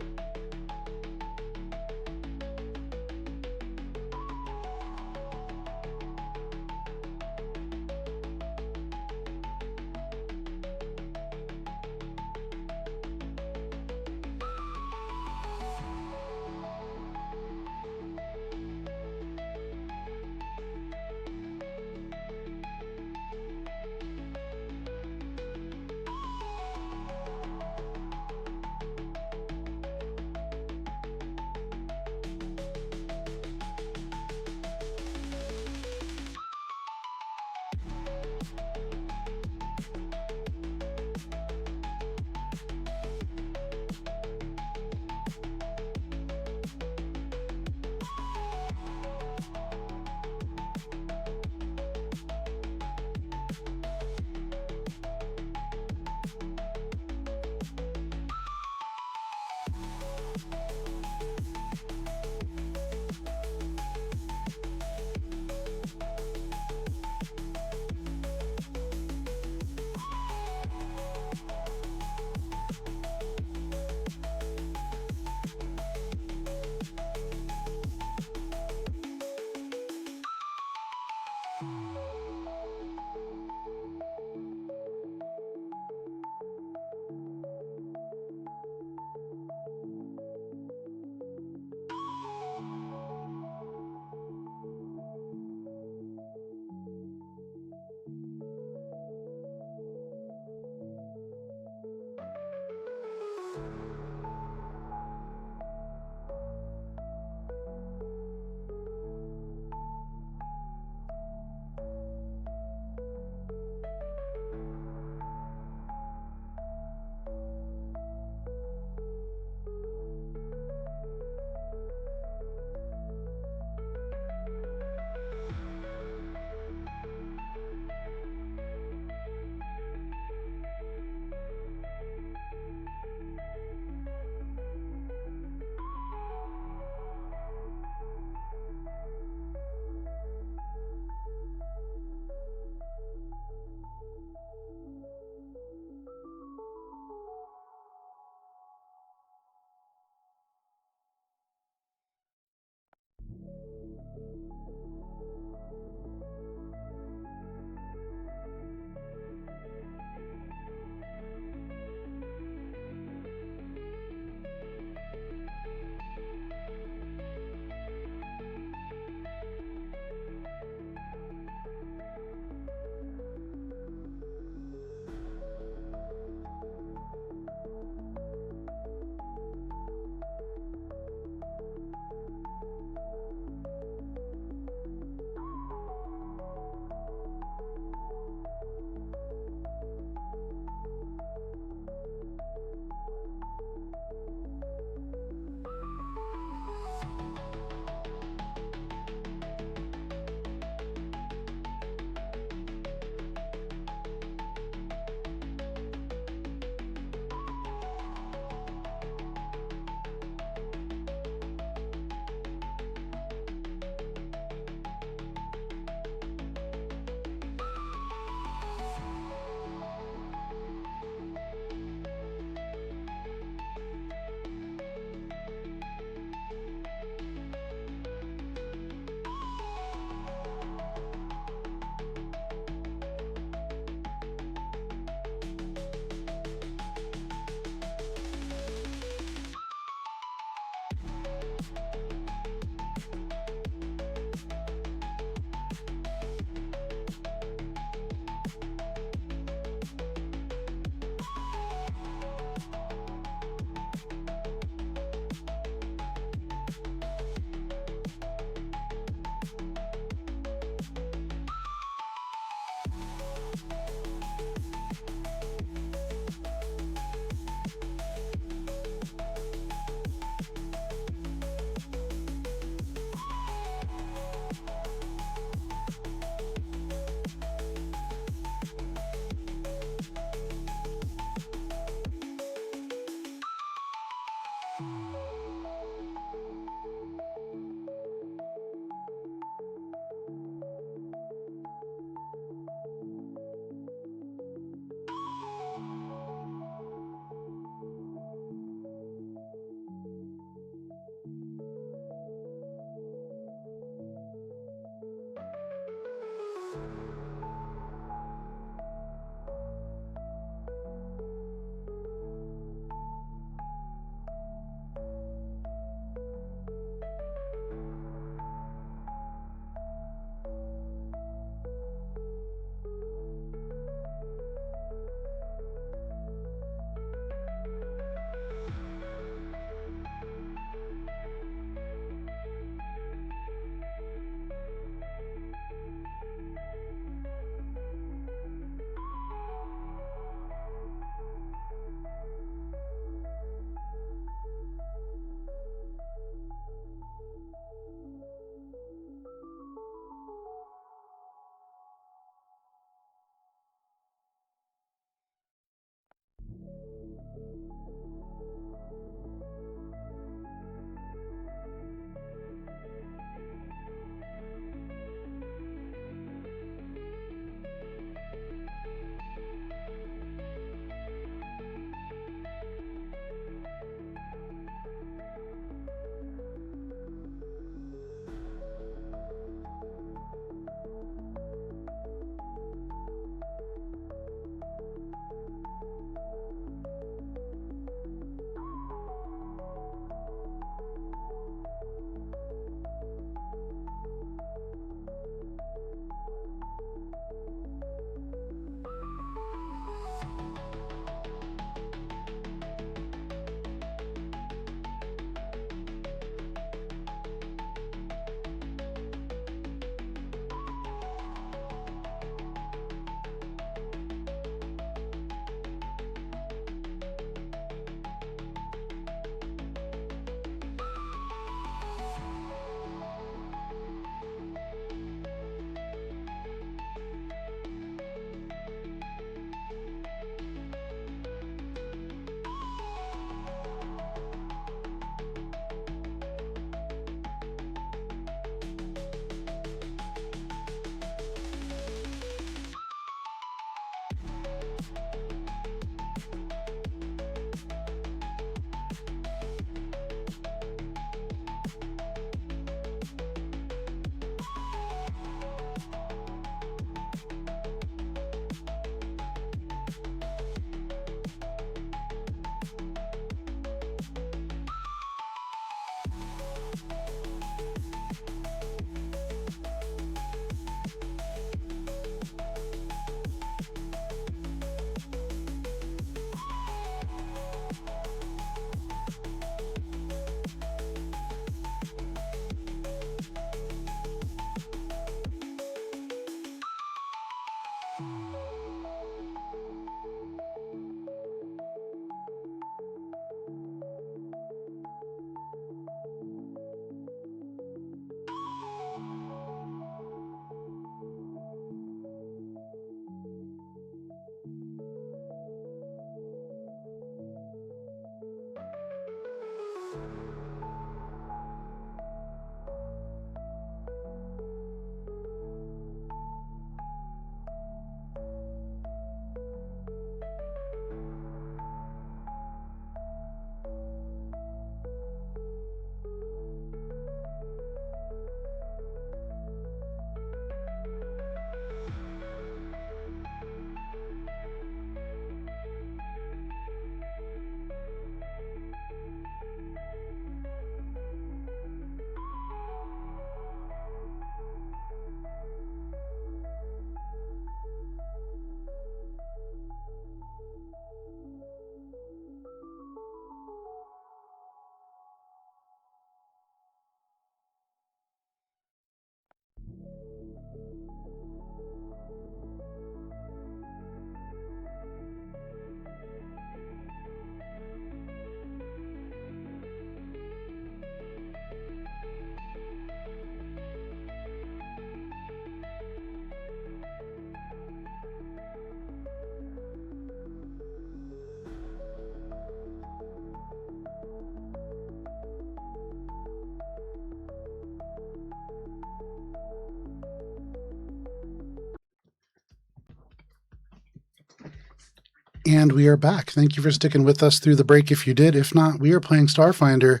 And we are back. Thank you for sticking with us through the break if you did. If not, we are playing Starfinder,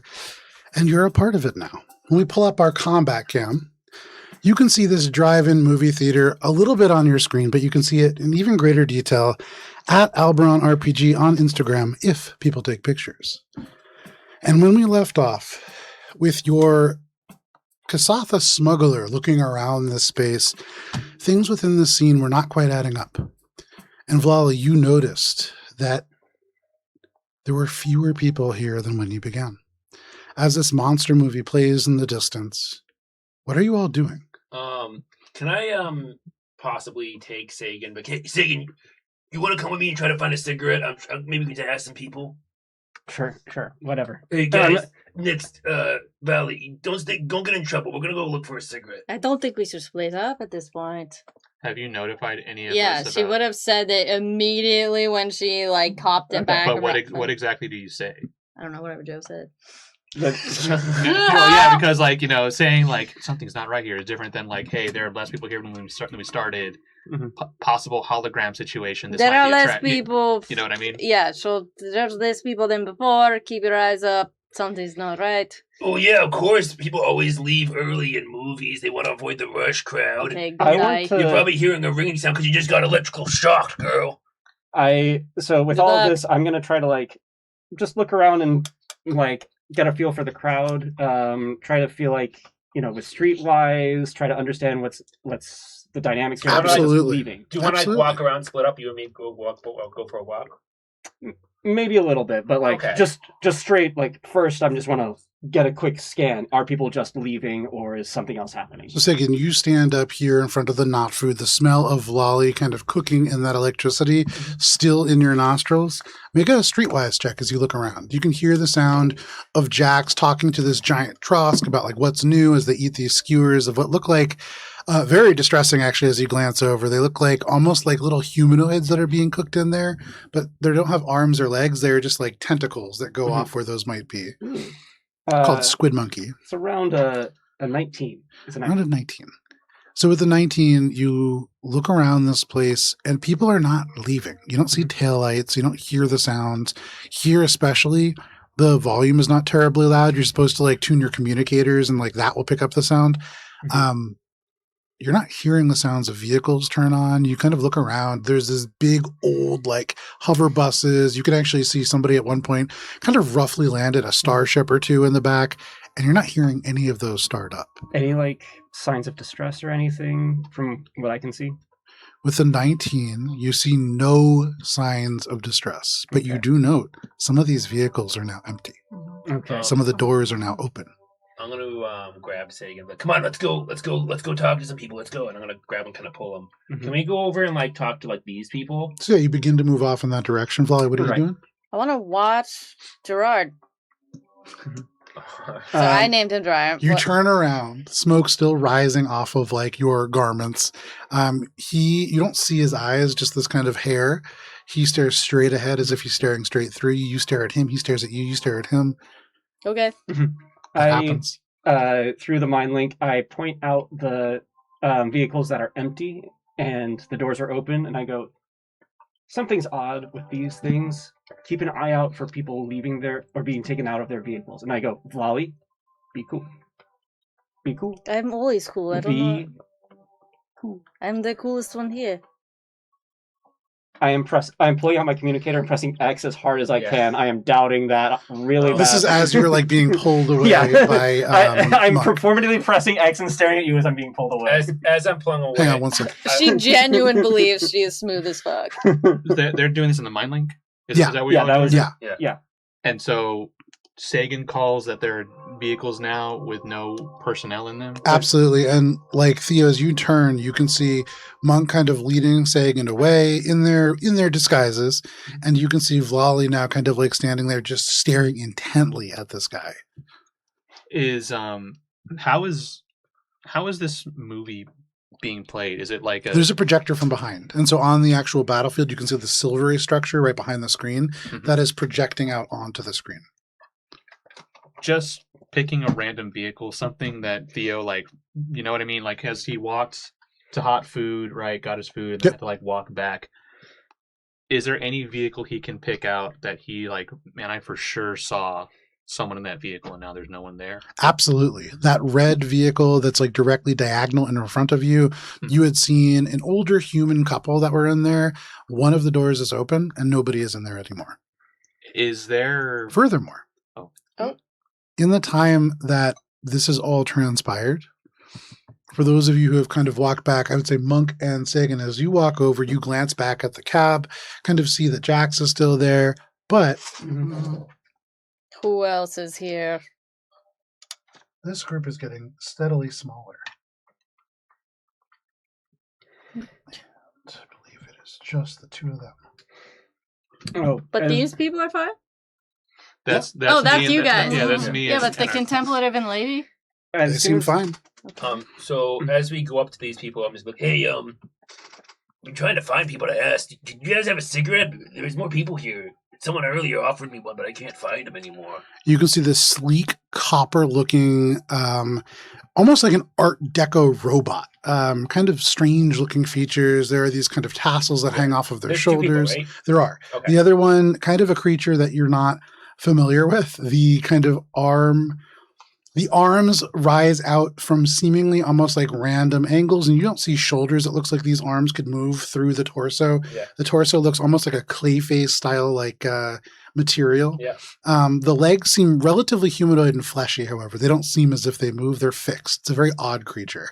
and you're a part of it now. When we pull up our combat cam, you can see this drive-in movie theater a little bit on your screen, but you can see it in even greater detail at Alberon RPG on Instagram if people take pictures. And when we left off with your Kasatha smuggler looking around this space, things within the scene were not quite adding up. And Vlali, you noticed that there were fewer people here than when you began. As this monster movie plays in the distance, what are you all doing? Can I possibly take Sagan? But Sagan, you want to come with me and try to find a cigarette? Maybe we can ask some people. Sure, whatever. Hey guys, next Valley, don't get in trouble. We're gonna go look for a cigarette. I don't think we should split up at this point. Have you notified any of Yeah, us she about... would have said it immediately when she copped it back. But what exactly do you say? I don't know, whatever Joe said. Well, yeah, because saying something's not right here is different than hey, there are less people here than when we started. Mm-hmm. Possible hologram situation. There are less people. You know what I mean? Yeah, so there's less people than before. Keep your eyes up. Something's not right. Oh yeah, of course. People always leave early in movies. They want to avoid the rush crowd. Okay, good I want night. to- You're probably hearing a ringing sound because you just got electrical shocked, girl. So with Good all luck. of this, I'm gonna try to just look around and get a feel for the crowd. Try to feel with streetwise. Try to understand what's the dynamics here. Absolutely. Leaving. Do you want to Absolutely. walk around, split up? You and me go for a walk. Maybe a little bit, but Okay. just straight. First, I just want to get a quick scan. Are people just leaving, or is something else happening? So Sagan, you stand up here in front of the not food, the smell of Vlali kind of cooking in that electricity still in your nostrils. Make a streetwise check as you look around. You can hear the sound of Jax talking to this giant Trosk about what's new as they eat these skewers of what look like very distressing actually as you glance over. They look almost like little humanoids that are being cooked in there, but they don't have arms or legs. They're just tentacles that go off where those might be. Called Squid Monkey. It's around a 19. It's a 19. Around a 19. So with the 19, you look around this place and people are not leaving. You don't see taillights. You don't hear the sounds. Here especially, the volume is not terribly loud. You're supposed to tune your communicators and that will pick up the sound. You're not hearing the sounds of vehicles turn on. You kind of look around. There's this big old hover buses. You can actually see somebody at one point kind of roughly landed a starship or two in the back, and you're not hearing any of those start up. Any signs of distress or anything from what I can see? With the 19, you see no signs of distress, but you Okay. do note some of these vehicles are now empty. Okay. Some of the doors are now open. I'm gonna grab Sagan. Come on, let's go talk to some people. Let's go. And I'm gonna grab and kind of pull them. Mhm. Can we go over and talk to these people? So yeah, you begin to move off in that direction. Vlali, what are Right. you doing? I want to watch Gerard. So Um, I named him Gerard. You What- turn around, smoke still rising off of your garments. You don't see his eyes, just this kind of hair. He stares straight ahead as if he's staring straight through you. You stare at him, he stares at you, you stare at him. Okay. What happens? Through the mind link, I point out the vehicles that are empty and the doors are open, and I go, something's odd with these things. Keep an eye out for people leaving there or being taken out of their vehicles. And I go, Vlali, be cool. Be cool. I'm always cool. I don't Be know. cool. I'm the coolest one here. I'm pulling out my communicator and pressing X as hard as I Yeah. can. I am doubting that really bad. This is as you're being pulled away Yeah. by I'm Monk. performatively pressing X and staring at you as I'm being pulled away. As I'm pulling away. Hang on one second. She genuinely believes she is smooth as fuck. They're doing this in the mind link? Is Yeah. that what Yeah, you're that doing? was Yeah. And so Sagan calls that there are vehicles now with no personnel in them? Absolutely. And Theo, as you turn, you can see Monk kind of leading Sagan away in their disguises. And you can see Vlali now kind of standing there just staring intently at this guy. Is how is this movie being played? Is it There's a projector from behind. And so on the actual battlefield, you can see the silvery structure right behind the screen Mhm. that is projecting out onto the screen. just picking a random vehicle, something that Theo you know what I mean? As he walked to hot food, right, got his food, and Yep. had to walk back. Is there any vehicle he can pick out that he like? Man, I for sure saw someone in that vehicle, and now there's no one there. Absolutely. That red vehicle that's like directly diagonal in front of you, you had seen an older human couple that were in there. One of the doors is open and nobody is in there anymore. Is there? Furthermore, Oh. in the time that this has all transpired, for those of you who have kind of walked back, I would say Monk and Sagan, as you walk over, you glance back at the cab, kind of see that Jax is still there, but Who else is here? this group is getting steadily smaller. And I believe it is just the two of them. Oh, But and- these people are fine? That's Oh, me that's and- you guys. Yeah, that's me. Yeah, and but the Tanner. contemplative and lady? They as seem soon- fine. So as we go up to these people, I'm just like, hey, I'm trying to find people to ask. Did you guys have a cigarette? There's more people here. Someone earlier offered me one, but I can't find them anymore. You can see this sleek, copper-looking, almost like an Art Deco robot. Kind of strange-looking features. There are these kind of tassels that hang off of their There's two people, shoulders. right? There are. Okay. The other one, kind of a creature that you're not familiar with. The kind of the arms rise out from seemingly almost like random angles, and you don't see shoulders. It looks like these arms could move through the torso. Yeah. The torso looks almost like a clay face style like material. Yeah. The legs seem relatively humanoid and fleshy, however. They don't seem as if they move. They're fixed. It's a very odd creature.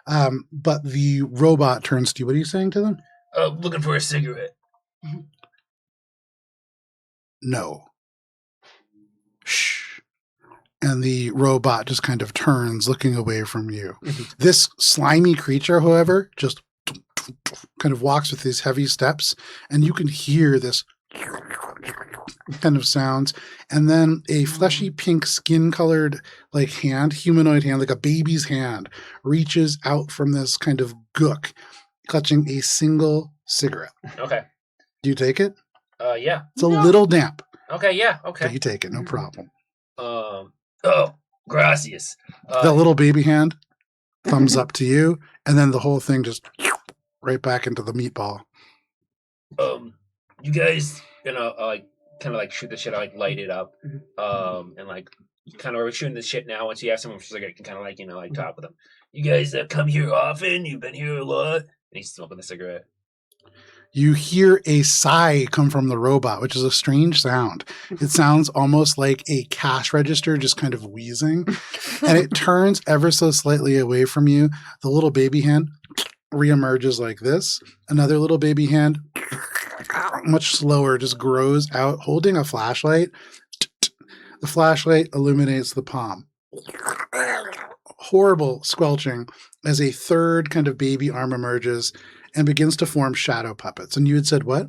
But the robot turns to you. What are you saying to them? Looking for a cigarette. No. Shh. And the robot just kind of turns, looking away from you. This slimy creature, however, just kind of walks with these heavy steps, and you can hear this kind of sounds. And then a fleshy pink skin-colored like hand, humanoid hand, like a baby's hand, reaches out from this kind of gook, clutching a single cigarette. Okay. Do you take it? Yeah. It's a little damp. Okay, yeah, But okay. you take it, no problem. Gracias. The little baby hand, thumbs up to you, and then the whole thing just right back into the meatball. You guys, like, kind of like shoot the shit, like light it up, and like, kind of we're shooting this shit now. Once you have someone who's like, I can kind of like, like talk with them. You guys come here often? You've been here a lot? And he's smoking the cigarette. You hear a sigh come from the robot, which is a strange sound. It sounds almost like a cash register just kind of wheezing. And it turns ever so slightly away from you. The little baby hand reemerges like this. Another little baby hand, much slower, just grows out, holding a flashlight. The flashlight illuminates the palm. Horrible squelching as a third kind of baby arm emerges and begins to form shadow puppets. And you had said what?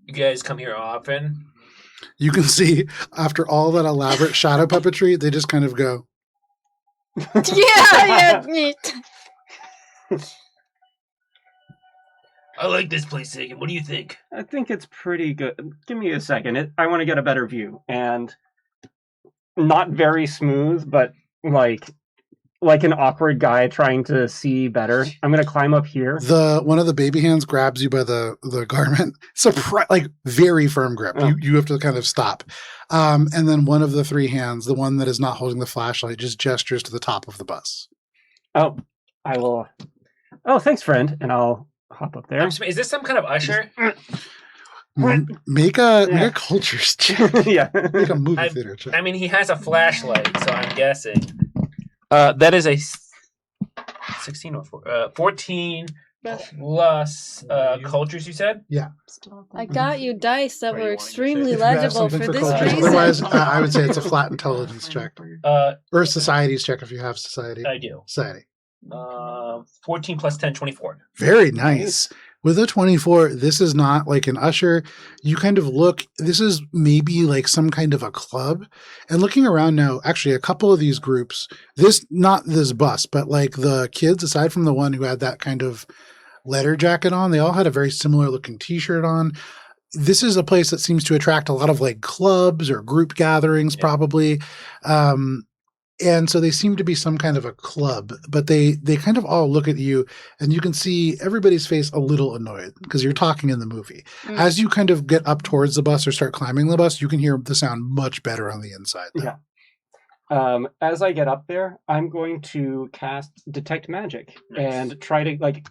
You guys come here often? You can see after all that elaborate shadow puppetry, they just kind of go. Yeah, neat. I like this place, Sagan. What do you think? I think it's pretty good. Give me a second. I want to get a better view. And not very smooth, but like an awkward guy trying to see better. I'm going to climb up here. One of the baby hands grabs you by the garment. Like very firm grip. Oh. You have to kind of stop. And then one of the three hands, the one that is not holding the flashlight, just gestures to the top of the bus. Oh, I will. Oh, thanks, friend. And I'll hop up there. Is this some kind of usher? Make a culture check. Yeah. Make a movie theater check. I mean, he has a flashlight, so I'm guessing. That is a 16 or 14 plus cultures, you said? I got you dice that Right, were you wanted to extremely say- If you have legible something for this cultures. reason. Otherwise, I would say it's a flat intelligence check. Or Or society's check if you have society. I do. Society. 14 plus 10, 24. Very nice. With a 24, this is not like an usher. You kind of look, this is maybe like some kind of a club. And looking around now, actually, a couple of these groups, not this bus, but like the kids, aside from the one who had that kind of leather jacket on, they all had a very similar looking t-shirt on. This is a place that seems to attract a lot of like clubs or group gatherings, probably. And so they seem to be some kind of a club, but they kind of all look at you, and you can see everybody's face a little annoyed because you're talking in the movie. As you kind of get up towards the bus or start climbing the bus, you can hear the sound much better on the inside. Though. Yeah. As I get up there, I'm going to cast Detect Magic and try to, like,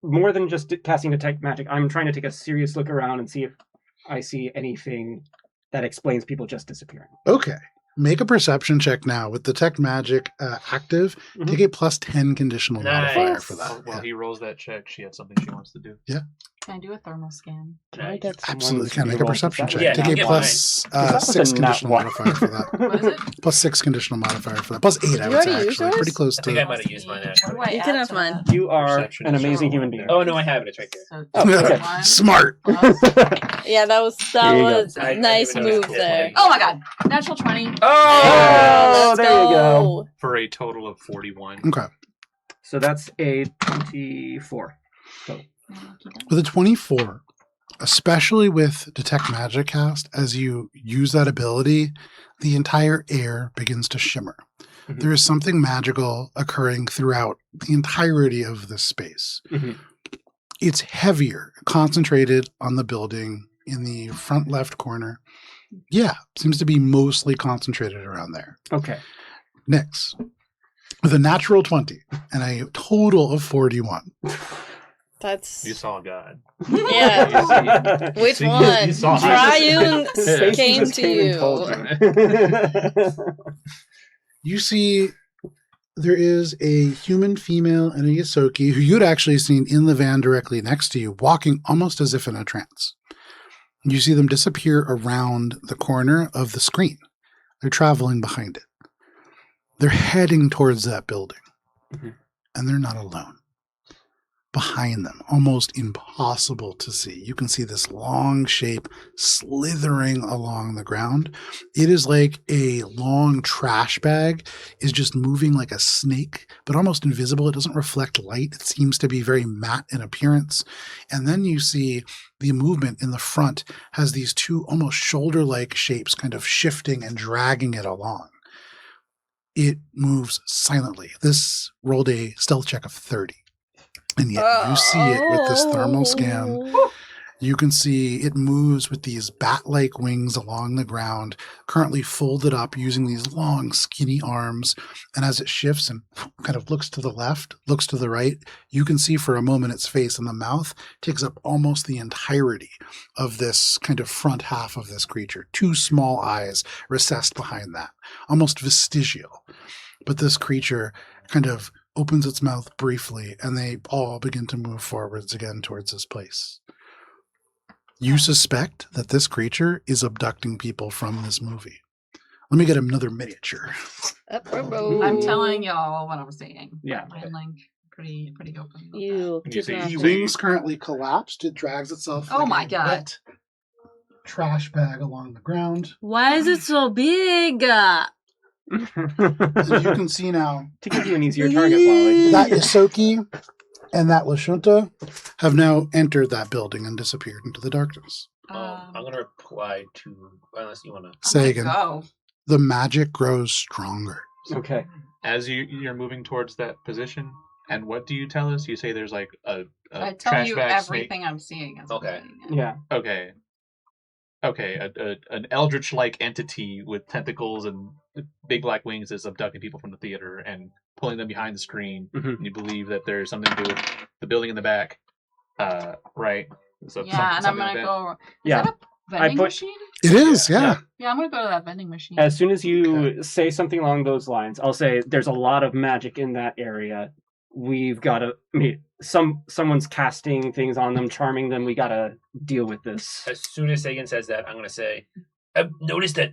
more than just casting Detect Magic, I'm trying to take a serious look around and see if I see anything that explains people just disappearing. Okay. Make a perception check now with Detect Magic active. Take a +10 conditional modifier for that. While he rolls that check, she has something she wants to do. Yeah. Can I do a thermal scan? Absolutely can. Make a perception check. Yeah, Take a +6 a conditional nat modifier for that. What is it? +6 conditional modifier for that. +8, I You would already say, used actually. yours? Pretty close I think I to might have used mine What actually. do I You add can have to mine. that? You are Perception an is amazing your human one being. there. Oh no, I have it. It's right there. So okay. one Smart. plus- Yeah, that There you go. was I nice didn't even move notice. there. Oh my god. Natural 20. Oh, Let's there you go. go. For a total of 41. Okay. So that's a 24. So With a 24, especially with Detect Magic cast, as you use that ability, the entire air begins to shimmer. Mhm. There is something magical occurring throughout the entirety of this space. Mhm. It's heavier, concentrated on the building in the front left corner. Yeah, seems to be mostly concentrated around there. okay. Next, with a natural 20 and a total of 41. That's You saw God. yeah. Which See, you one? saw Triune Space came just to came and told you. You see there is a human female and a Yosoki who you'd actually seen in the van directly next to you, walking almost as if in a trance. You see them disappear around the corner of the screen. They're traveling behind it. They're heading towards that building. Mhm. And they're not alone. Behind them, almost impossible to see. You can see this long shape slithering along the ground. It is like a long trash bag is just moving like a snake, but almost invisible. It doesn't reflect light. It seems to be very matte in appearance. And then you see the movement in the front has these two almost shoulder-like shapes kind of shifting and dragging it along. It moves silently. This rolled a stealth check of 30. And yet you see it with this thermal scan. You can see it moves with these bat-like wings along the ground, currently folded up using these long, skinny arms. And as it shifts and kind of looks to the left, looks to the right, you can see for a moment its face, and the mouth takes up almost the entirety of this kind of front half of this creature. Two small eyes recessed behind that, almost vestigial. But this creature kind of opens its mouth briefly, and they all begin to move forwards again towards this place. You suspect that this creature is abducting people from this movie. Let me get another miniature. I'm telling y'all what I'm seeing. Yeah. I'm like pretty open. about You You did see- not you win. Wings currently collapsed. It drags itself Oh like my a God. wet trash bag along the ground. Why is it so big? And you can see now To give you an easier target, Wally. that Yosoki and that Lashunta have now entered that building and disappeared into the darkness. that. I'm gonna reply to unless you wanna. Say I'm gonna again. go. The magic grows stronger. Okay. As you're moving towards that position, and what do you tell us? You say there's like a I tell trash you bag everything snake. I'm seeing. As I'm Okay. seeing it. Yeah. Okay, an eldritch-like entity with tentacles and big black wings is abducting people from the theater and pulling them behind the screen. Mhm. And you believe that there's something to do with the building in the back, right? So Yeah, and I'm gonna go. Is Yeah. that a vending put- machine? It is, yeah. Yeah, I'm gonna go to that vending machine. As soon as you say something along those lines, I'll say there's a lot of magic in that area. We've got to. I mean, someone's casting things on them, charming them. We got to deal with this. As soon as Sagan says that, I'm gonna say, I've noticed that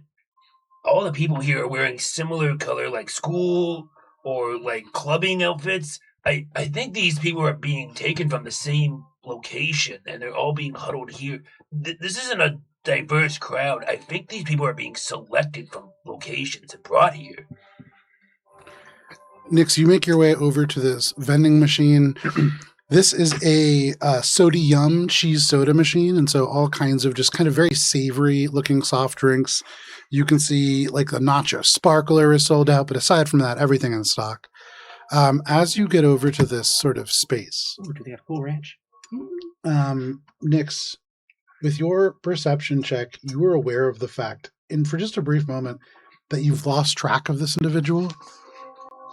all the people here are wearing similar color, like school or like clubbing outfits. I think these people are being taken from the same location, and they're all being huddled here. This isn't a diverse crowd. I think these people are being selected from locations and brought here. Nix, you make your way over to this vending machine. This is a soda yum cheese soda machine, and so all kinds of just kind of very savory looking soft drinks. You can see like the nacho sparkler is sold out, but aside from that, everything in stock. As you get over to this sort of space, Ooh, do they have Cool Ranch? Nyx, with your perception check, you are aware of the fact, and for just a brief moment, that you've lost track of this individual,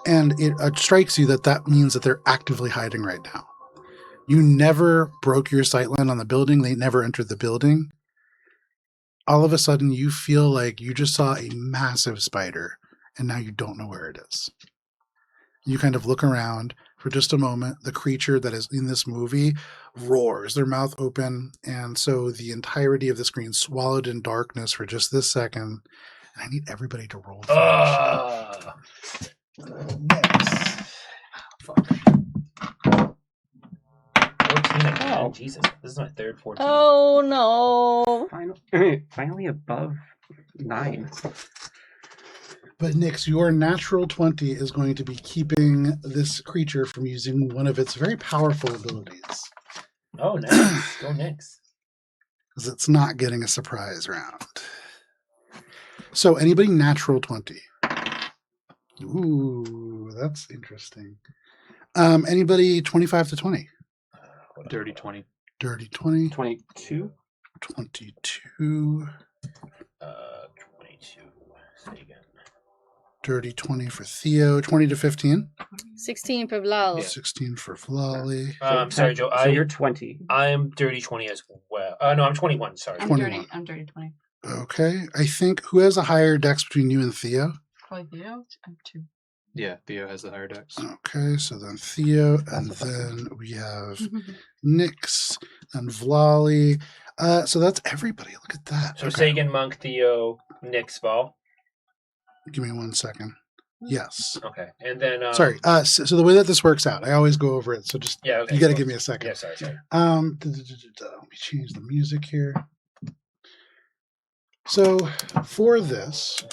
and it strikes you that that means that they're actively hiding right now. You never broke your sightline on the building. They never entered the building. All of a sudden, you feel like you just saw a massive spider, and now you don't know where it is. You kind of look around for just a moment. The creature that is in this movie roars, their mouth open, and so the entirety of the screen swallowed in darkness for just this second. And I need everybody to roll. Fuck. 14 again. Oh. Jesus, this is my third 14. Oh no. Finally above 9. But Nyx, your natural 20 is going to be keeping this creature from using one of its very powerful abilities. Oh, nice. Go next. Because it's not getting a surprise round. So anybody natural 20? Ooh, that's interesting. Anybody 25 to 20? Dirty 20. Dirty 20. 22. 22. 22. Say again. Dirty 20 for Theo. 20 to 15. 16 for Vlal. 16 for Flawley. Sorry, Joe. So you're 20. I'm dirty 20 as well. No, I'm 21. Sorry. I'm 21. dirty. I'm dirty 20. Okay. I think who has a higher dex between you and Theo? Probably Theo. I'm 2. Yeah, Theo has the higher dex. Okay, so then Theo, and then we have Nyx and Vlali. So that's everybody. Look at that. So Okay. Sagan, Monk, Theo, Nick's Val. Give me 1 second. Yes. Okay, and then Sorry. So the way that this works out, I always go over it. So just Yeah, okay. you got to give me a second. Yeah, sorry. Let me change the music here. So for this,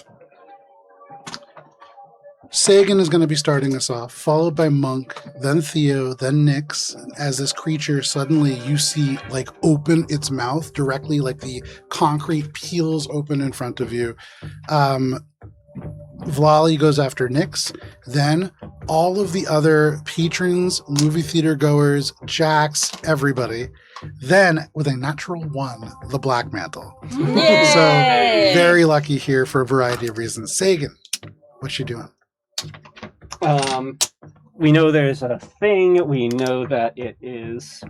Sagan is going to be starting us off, followed by Monk, then Theo, then Nyx. As this creature suddenly you see like open its mouth directly, like the concrete peels open in front of you. Vlali goes after Nyx. Then all of the other patrons, movie theater goers, Jacks, everybody. Then with a natural 1, the Black Mantle. Yay! So very lucky here for a variety of reasons. Sagan, what you doing? We know there's a thing. We know that it is.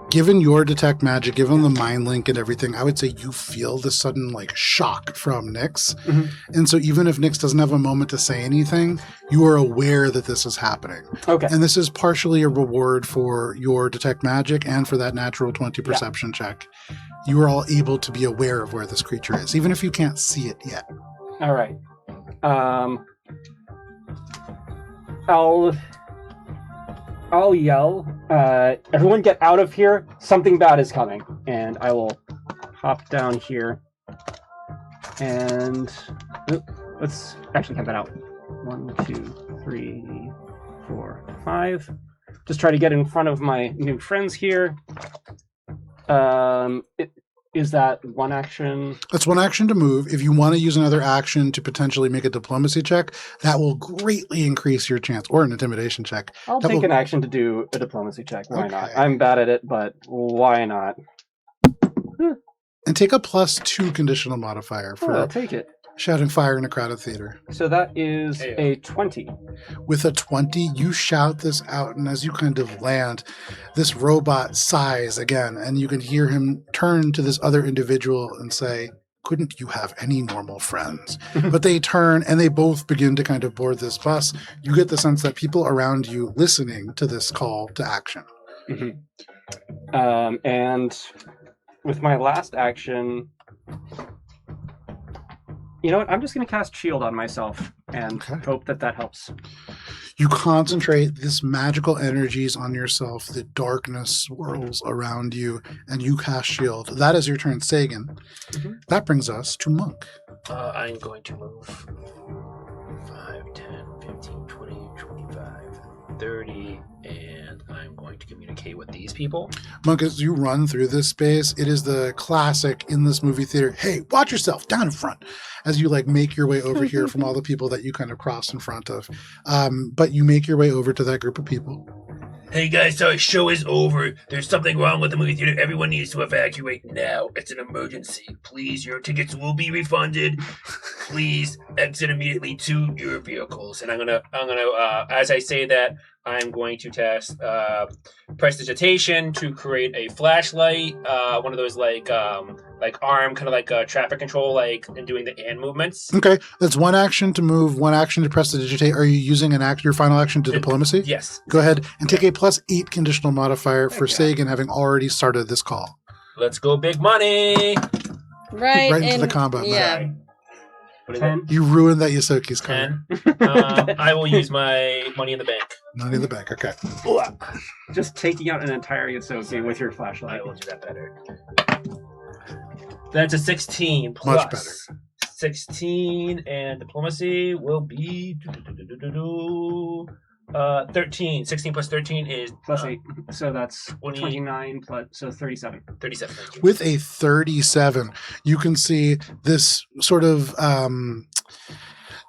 Given your detect magic, given the mind link and everything, I would say you feel the sudden like shock from Nyx. Mhm. And so even if Nyx doesn't have a moment to say anything, you are aware that this is happening. Okay. And this is partially a reward for your detect magic and for that natural 20 perception check. You are all able to be aware of where this creature is, even if you can't see it yet. All right. I'll yell, everyone get out of here. Something bad is coming. And I will hop down here. And let's actually count that out. 1, 2, 3, 4, 5. Just try to get in front of my new friends here. Is that one action? That's one action to move. If you want to use another action to potentially make a diplomacy check, that will greatly increase your chance, or an intimidation check. I'll That take will- an action to do a diplomacy check. Why not? Okay. I'm bad at it, but why not? And take a +2 conditional modifier for I'll take it. shouting fire in a crowded theater. So that is Hey. a 20. With a 20, you shout this out, and as you kind of land, this robot sighs again, and you can hear him turn to this other individual and say, "Couldn't you have any normal friends?" But they turn, and they both begin to kind of board this bus. You get the sense that people around you listening to this call to action. And with my last action, you know what? I'm just going to cast Shield on myself and Okay. hope that that helps. You concentrate this magical energies on yourself. The darkness swirls around you, and you cast shield. That is your turn, Sagan. That brings us to Monk. I'm going to move 5, 10, 15, 20, 25, 30, and to communicate with these people. Monk, as you run through this space, it is the classic in this movie theater, hey, watch yourself down in front, as you like make your way over here from all the people that you kind of cross in front of. But you make your way over to that group of people. Hey guys, our show is over. There's something wrong with the movie theater. Everyone needs to evacuate now. It's an emergency. Please, your tickets will be refunded. Please exit immediately to your vehicles. And I'm gonna, as I say that, I'm going to test prestidigitation to create a flashlight. One of those like arm, kind of like traffic control, like and doing the hand movements. Okay, that's one action to move, one action to prestidigitate. Are you using your final action to diplomacy? Yes. Go ahead and take a +8 conditional modifier for Sagan having already started this call. Let's go, big money. Right into the combat. Yeah. What is 10. You ruined that Yosoki's card. 10. I will use my money in the bank. Money in the bank. Okay. Just taking out an entire Yosoki with your I flashlight. will do that better. That's a 16 plus. Much better. 16 and diplomacy will be 13. 16 plus 13 is Plus 8. So that's 20. 29 plus, so 37. 37. Thank you. With a 37, you can see this sort of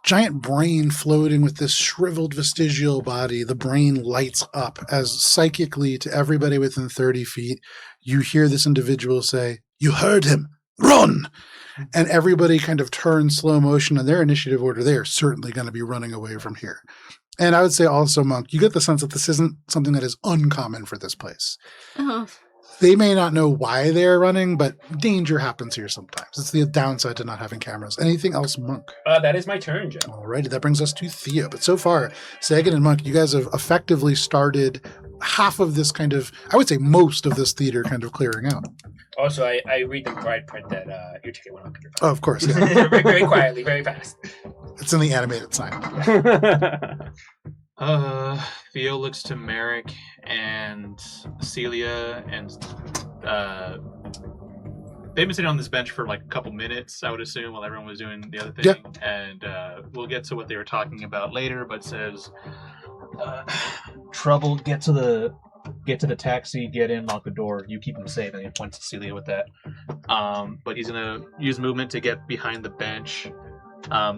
giant brain floating with this shriveled vestigial body. The brain lights up as psychically to everybody within 30 feet, you hear this individual say, "You heard him. Run!" And everybody kind of turns slow motion in their initiative order. They are certainly going to be running away from here. And I would say also, Monk, you get the sense that this isn't something that is uncommon for this place. Oh. They may not know why they're running, but danger happens here sometimes. It's the downside to not having cameras. Anything else, Monk? That is my turn, Joe. Alrighty, that brings us to Theo. But so far, Sagan and Monk, you guys have effectively started half of this kind of, I would say most of this theater kind of clearing out. Also, I read the fine print that your ticket went on. Oh, of course, yeah. very, very quietly, very fast. It's in the animated sign. Theo looks to Merrick and Celia, and they've been sitting on this bench for like a couple minutes, I would assume, while everyone was doing the other thing. Yeah. And we'll get to what they were talking about later, but says, "Trouble, get to the taxi, get in, lock the door, you keep him safe," and he points to Celia with that. But he's gonna use movement to get behind the bench.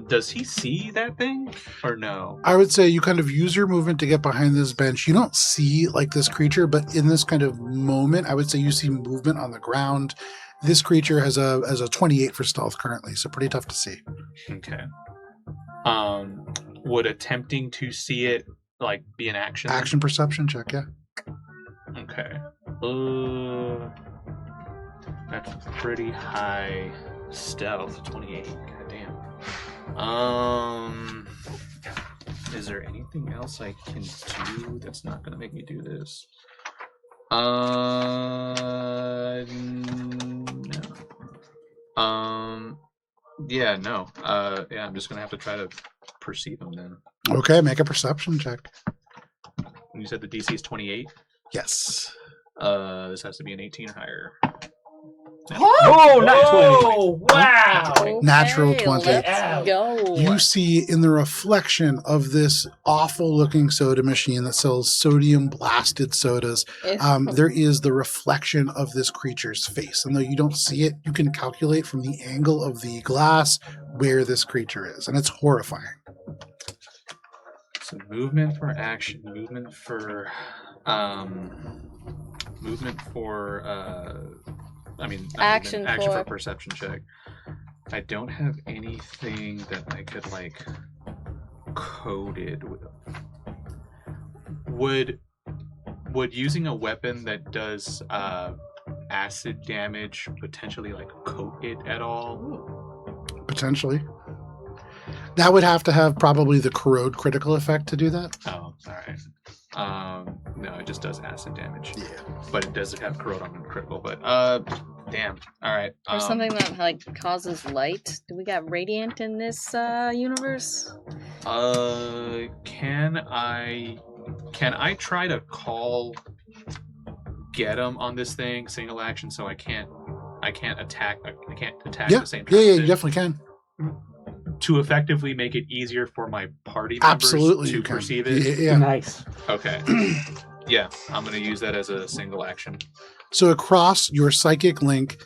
Does he see that thing or no? I would say you kind of use your movement to get behind this bench. You don't see like this creature, but in this kind of moment, I would say you see movement on the ground. This creature has a 28 for stealth currently, so pretty tough to see. Okay. Would attempting to see it like be an action? Action perception check, yeah. Okay. That's pretty high stealth. 28. God damn. Is there anything else I can do that's not gonna make me do this? No. Yeah, no. Yeah, I'm just gonna have to try to perceive him then. Okay, make a perception check. You said the DC is 28. Yes. This has to be an 18 or higher. Oh, not 20. Oh, wow. Natural 20. Let's go. You see in the reflection of this awful looking soda machine that sells sodium blasted sodas, there is the reflection of this creature's face. And though you don't see it, you can calculate from the angle of the glass where this creature is. And it's horrifying. So movement for action, movement for Action for for- a perception check. I don't have anything that I could like coded with. Would using a weapon that does acid damage potentially like coat it at all? Potentially. That would have to have probably the corrode critical effect to do that. Oh, all right. No, it just does acid damage. Yeah. But it does have corrode on critical. But damn. All right. Or something that like causes light. Do we got radiant in this universe? Can I try to get him on this thing single action so I can't attack at the same time? Yeah, you definitely can. To effectively make it easier for my party members Absolutely, to you can. perceive it. Yeah. Nice. Okay. Yeah, I'm going to use that as a single action. So across your psychic link,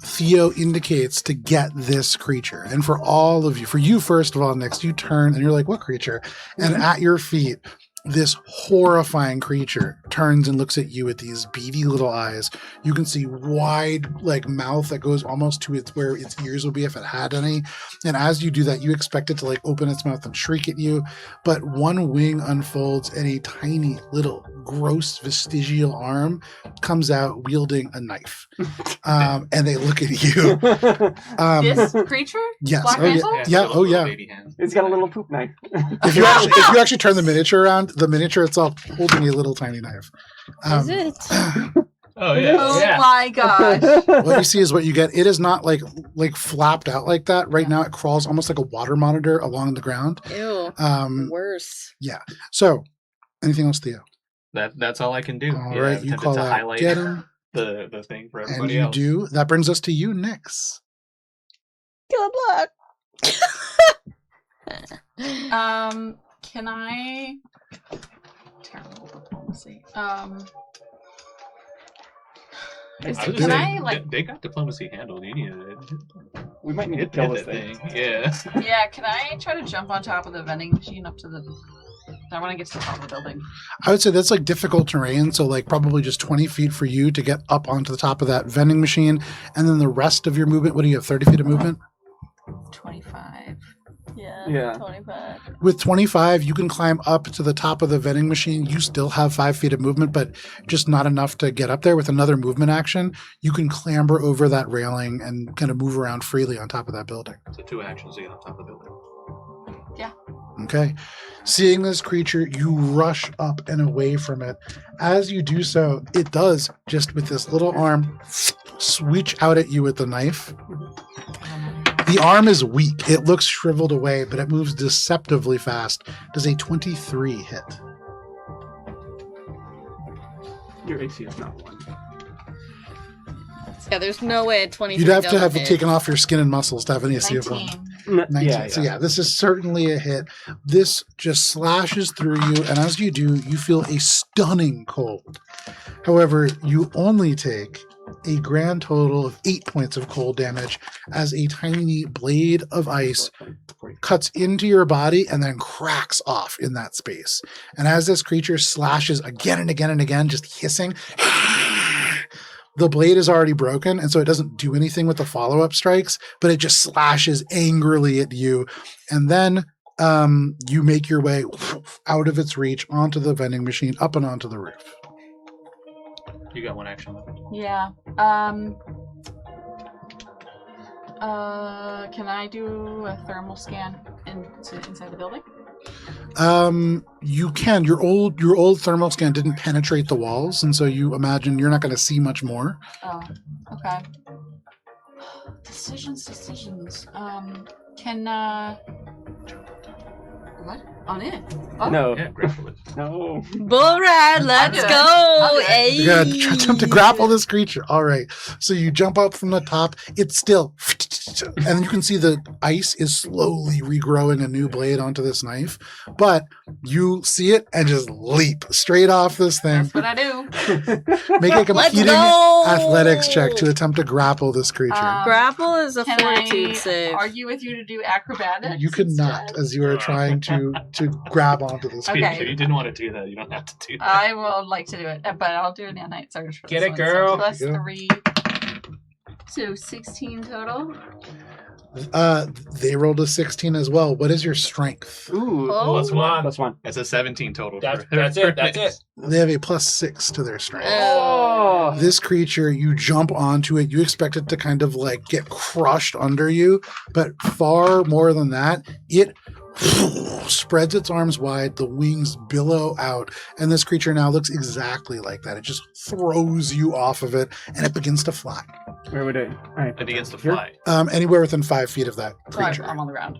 Theo indicates to get this creature. And for all of you, for you first of all, next you turn and you're like, what creature? And at your feet, this horrifying creature turns and looks at you with these beady little eyes. You can see wide like mouth that goes almost to its where its ears will be if it had any. And as you do that, you expect it to like open its mouth and shriek at you. But one wing unfolds and a tiny little gross vestigial arm comes out wielding a knife. And they look at you. This creature? Yes. Black Oh, yeah. Mantle? Yeah. Oh, yeah. Baby hands. It's got a little poop knife. If you actually turn the miniature around, the miniature itself holding a little tiny knife. Is it? Oh, yeah. Oh Yeah. my gosh. What you see is what you get. It is not like flapped out like that. Right now it crawls almost like a water monitor along the ground. Ew. Um, Worse. so anything else, Theo? That's all I can do. All Yeah, right, I've you attempted call to out, highlight get him, the thing for and everybody you else. do. That brings us to you, Nyx. Good luck. Can I? Terrible diplomacy. Can I like? They got diplomacy handled. You need to We might need to hit kill that this thing. Yeah. Yeah. Can I try to jump on top of the vending machine up to the? I want to get to the top of the building. I would say that's like difficult terrain. So like probably just 20 feet for you to get up onto the top of that vending machine. And then the rest of your movement, what do you have, 30 feet of movement? 25. Yeah. 25. With 25, you can climb up to the top of the vending machine. You still have 5 feet of movement, but just not enough to get up there. With another movement action, you can clamber over that railing and kind of move around freely on top of that building. So 2 actions to get on top of the building. Okay. Seeing this creature, you rush up and away from it. As you do so, it does, just with this little arm, switch out at you with the knife. The arm is weak. It looks shriveled away, but it moves deceptively fast. Does a 23 hit? Your AC is not 1. Yeah, there's no way a 23 You'd have to have hit. taken off your skin and muscles to have any AC of 1. 19. Yeah, So yeah, this is certainly a hit. This just slashes through you, and as you do, you feel a stunning cold. However, you only take a grand total of 8 points of cold damage as a tiny blade of ice cuts into your body and then cracks off in that space. And as this creature slashes again and again and again, just hissing, the blade is already broken, and so it doesn't do anything with the follow-up strikes, but it just slashes angrily at you. And then you make your way out of its reach onto the vending machine, up and onto the roof. You got 1 action left. Yeah. Can I do a thermal scan inside the building? You can. Your old thermal scan didn't penetrate the walls, and so you imagine you're not going to see much more. Oh, okay. Decisions. Can what? On it? Oh. No. Yeah, grapple it. No. Bull ride, let's do it. go. I'll do it. Hey. You're going to attempt to grapple this creature. All right. So you jump up from the top. It's still... And you can see the ice is slowly regrowing a new blade onto this knife. But you see it and just leap straight off this thing. That's what I do. Make a Let's competing go. athletics check to attempt to grapple this creature. Grapple is a Can fortitude I save. argue with you to do acrobatics? You could not, as you are trying to grab onto this Okay. creature. If you didn't want to do that, you don't have to do that. I will like to do it, but I'll do a night surge. For Get this it, one, girl. So plus Yeah. 3. So 16 total. They rolled a 16 as well. What is your strength? Ooh. Oh. +1. +1. That's a 17 total. That's for- it. That's it. They have a +6 to their strength. Oh. This creature, you jump onto it, you expect it to kind of like get crushed under you, but far more than that, it spreads its arms wide, the wings billow out, and this creature now looks exactly like that. It just throws you off of it, and it begins to fly. Where would it? All right. It begins to Here? fly. Anywhere within 5 feet of that So creature. I'm on the ground.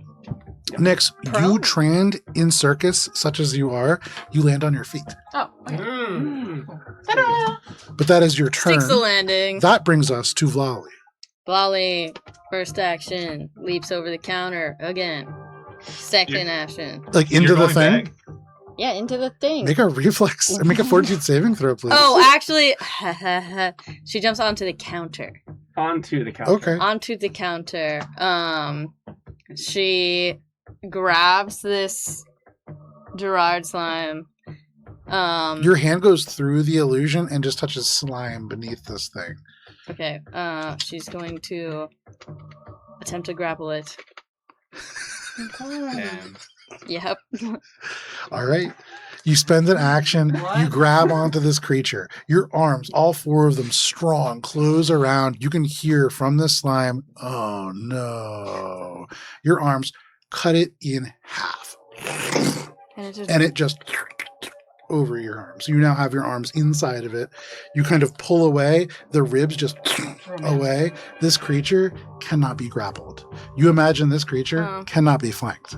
Nyx, you Prone. trained in circus, such as you are, you land on your feet. Oh, okay. Mm. Ta-da! But that is your turn. Sticks the landing. That brings us to Vlali. Blolly, first action, leaps over the counter again. Second action. Like into You're the going thing. back? Yeah, into the thing. Make a fortitude saving throw, please. Oh, actually, she jumps onto the counter. Onto the counter. Okay. Onto the counter. She grabs this Gerard slime. Your hand goes through the illusion and just touches slime beneath this thing. Okay. She's going to attempt to grapple it. And Yep. All right. You spend an action. What? You grab onto this creature. Your arms, all four of them strong, close around. You can hear from the slime, oh no. Your arms cut it in half. And it just over your arms. You now have your arms inside of it. You kind of pull away. The ribs just away. This creature cannot be grappled. You imagine this creature cannot be flanked.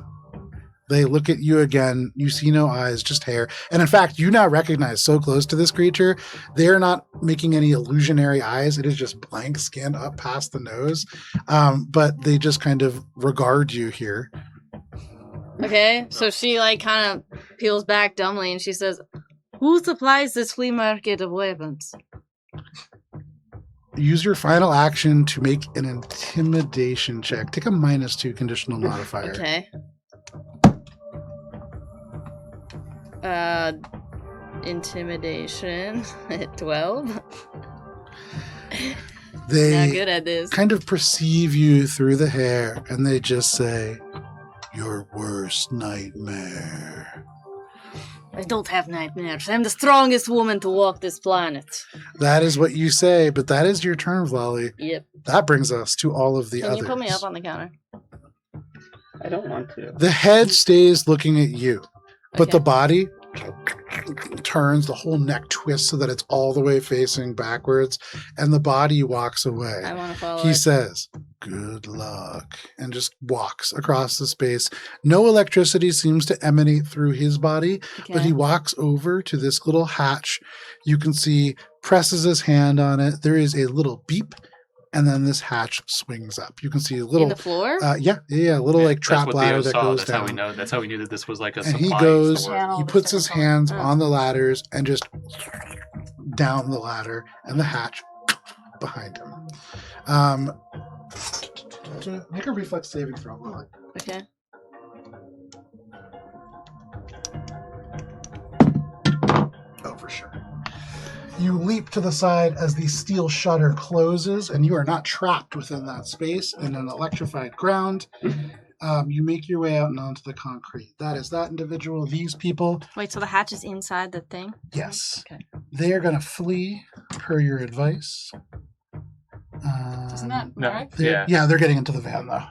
They look at you again. You see no eyes, just hair. And in fact, you now recognize so close to this creature, they're not making any illusionary eyes. It is just blank skin up past the nose. But they just kind of regard you here. Okay, so she like kind of peels back dumbly and she says, "Who supplies this flea market of weapons?" Use your final action to make an intimidation check. Take a -2 conditional modifier. Okay. Intimidation at 12. They Not good at this. kind of perceive you through the hair and they just say, "Your worst nightmare." I don't have nightmares. I'm the strongest woman to walk this planet. That is what you say, but that is your turn, Lolly. Yep. That brings us to all of the Can others. you put me up on the counter? I don't want to. The head stays looking at you, but the Okay. body turns, the whole neck twists so that it's all the way facing backwards, and the body walks away. I want to follow He it. says, "Good luck," and just walks across the space. No electricity seems to emanate through his body, but he walks over to this little hatch. You can see, presses his hand on it. There is a little beep, and then this hatch swings up. You can see a In little, the floor? a little like trap that's what ladder Theo that saw. goes That's down. how we know. That's how we knew that this was like a And he supply goes, store. Channel. he the puts his different hands Oh. on the ladders and just down the ladder and the hatch behind him. Make a reflex saving throw. Lily. Okay. Oh, for sure. You leap to the side as the steel shutter closes, and you are not trapped within that space in an electrified ground. You make your way out and onto the concrete. That is that individual. These people, Wait, so the hatch is inside the thing? yes, Okay. they are going to flee per your advice. Isn't that No. correct? They're getting into the van though.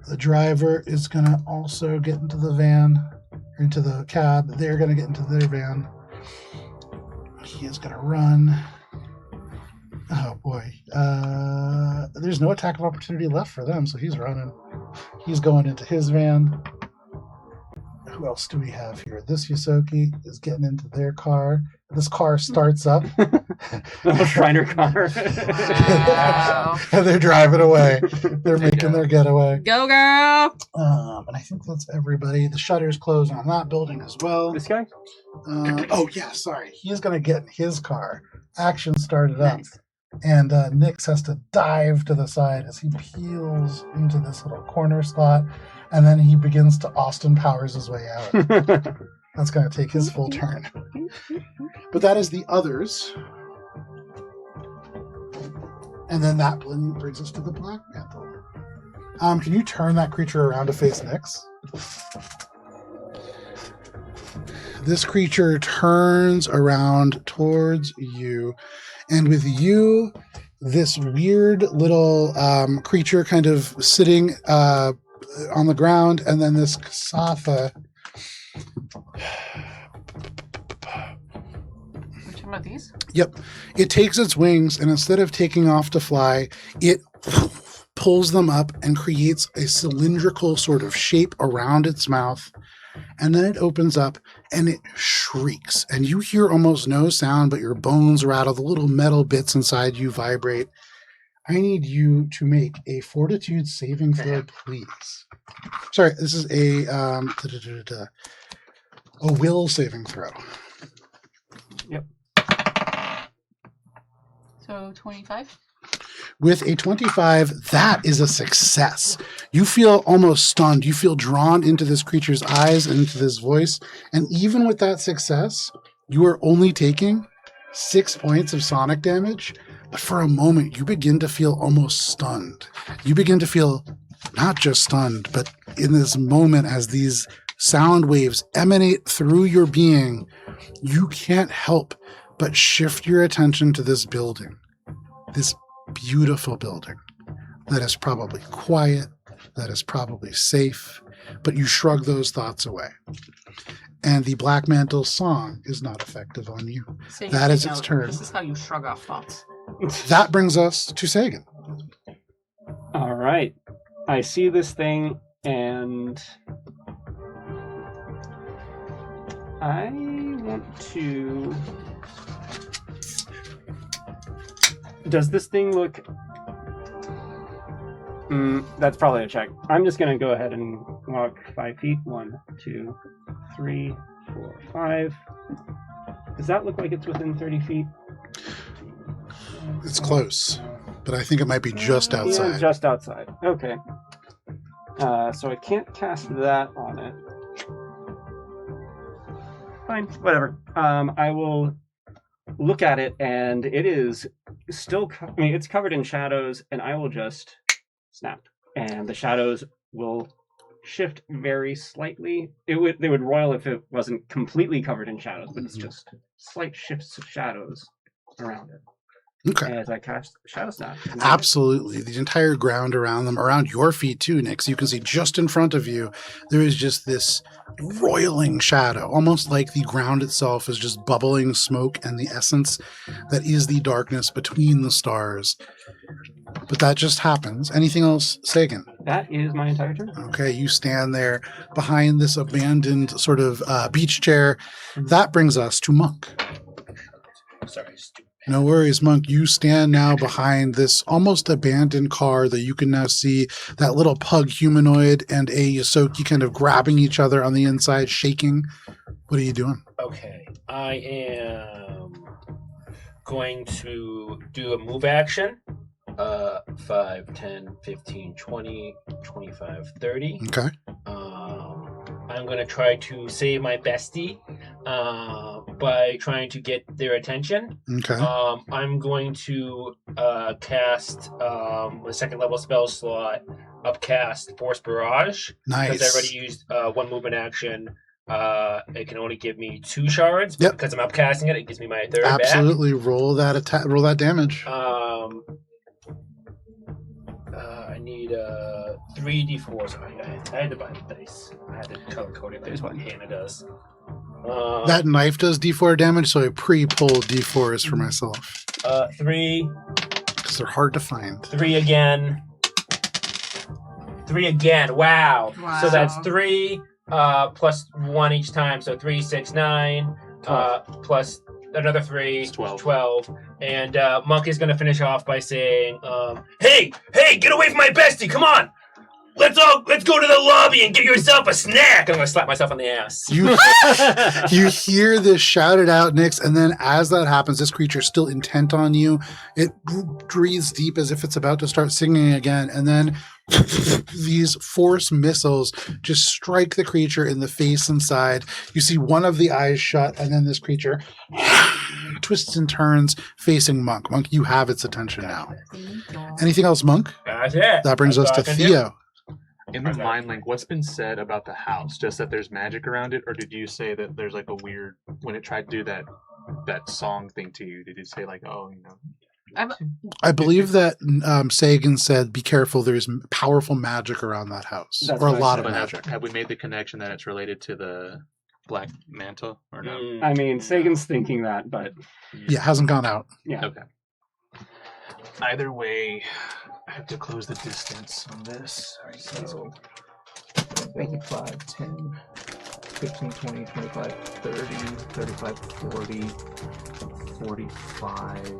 The driver is going to also get into the van, or into the cab. They're going to get into their van. He is going to run. Oh boy. There's no attack of opportunity left for them, so he's running. He's going into his van. Who else do we have here? This Yosoki is getting into their car. This car starts up. The Shriner car. Wow. And they're driving away. They're making their getaway. Go, girl! And I think that's everybody. The shutters close on that building as well. This guy? Oh, yeah, sorry. He's going to get in his car. Action started up. Nice. And Nyx has to dive to the side as he peels into this little corner slot. And then he begins to Austin Powers his way out. That's going to take his full turn. But that is the others. And then that one brings us to the Black Mantle. Can you turn that creature around to face Nyx? This creature turns around towards you. And with you, this weird little creature kind of sitting on the ground, and then this Seethe. We're talking about these? Yep. It takes its wings, and instead of taking off to fly, it pulls them up and creates a cylindrical sort of shape around its mouth. And then it opens up and it shrieks. And you hear almost no sound, but your bones rattle. The little metal bits inside you vibrate. I need you to make a fortitude saving throw, please. Sorry, this is a a will saving throw. Yep. So 25. With a 25, that is a success. You feel almost stunned. You feel drawn into this creature's eyes and into this voice. And even with that success, you are only taking 6 points of sonic damage. But for a moment, you begin to feel almost stunned. You begin to feel not just stunned, but in this moment, as these sound waves emanate through your being, you can't help but shift your attention to this building. This beautiful building that is probably quiet, that is probably safe, but you shrug those thoughts away. And the Black Mantle's song is not effective on you. So That is its turn. This is how you shrug off thoughts. That brings us to Sagan. All right. I see this thing, and I want to... Does this thing look... that's probably a check. I'm just going to go ahead and walk 5 feet. 1, 2, 3, 4, 5. Does that look like it's within 30 feet? It's close, but I think it might be just outside. Yeah, just outside. Okay. So I can't cast that on it. Fine, whatever. I will look at it, and it is still... it's covered in shadows, and I will just snap. And the shadows will shift very slightly. They would roil if it wasn't completely covered in shadows, but it's just slight shifts of shadows around it. Okay. As I cast Shadow Snap. Absolutely. The entire ground around them, around your feet too, Nick. So you can see just in front of you, there is just this roiling shadow, almost like the ground itself is just bubbling smoke and the essence that is the darkness between the stars. But that just happens. Anything else, Sagan? That is my entire turn. Okay, you stand there behind this abandoned sort of beach chair. That brings us to Monk. Sorry, stupid. No worries, Monk. You stand now behind this almost abandoned car that you can now see that little pug humanoid and a Yosoki kind of grabbing each other on the inside, shaking. What are you doing? Okay, I am going to do a move action. 5, 10, 15, 20, 25, 30. Okay. I'm going to try to save my bestie by trying to get their attention. Okay. I'm going to cast a second level spell slot, upcast Force Barrage. Nice. Because I already used one movement action. It can only give me 2 shards. Yep. Because I'm upcasting it, it gives me my 3rd Absolutely. Roll that attack. Roll that damage. back. I need 3d4s. I had to buy the dice. I had to color code it. There's what Hannah does. That knife does d4 damage, so I pre-pulled d4s for myself. 3. Because they're hard to find. 3 again. 3 again. Wow. Wow. So that's 3 plus 1 each time. So 3, 6, 9. Plus another 3. It's 12. 12. And Monk is going to finish off by saying, hey, get away from my bestie. Come on. Let's go to the lobby and get yourself a snack. I'm going to slap myself on the ass. You hear this shouted out, Nix, and then as that happens, this creature is still intent on you. It breathes deep as if it's about to start singing again, and then these force missiles just strike the creature in the face and side. You see one of the eyes shut, and then this creature twists and turns facing Monk. Monk, you have its attention now. Anything else, Monk? That's it. That brings us to That's all I can do. Theo. In the mind link, what's been said about the house? Just that there's magic around it, or did you say that there's like a weird when it tried to do that song thing to you? Did it say like, oh, you know? I believe that Sagan said, "Be careful. There's powerful magic around that house, That's or a what I lot said. of But magic." have we made the connection that it's related to the Black Mantle or no? I mean, Sagan's thinking that, but Yeah, it hasn't gone out. yeah. Okay. Either way, I have to close the distance on this. So 5, 10, 15, 20, 25, 30, 35, 40, 45.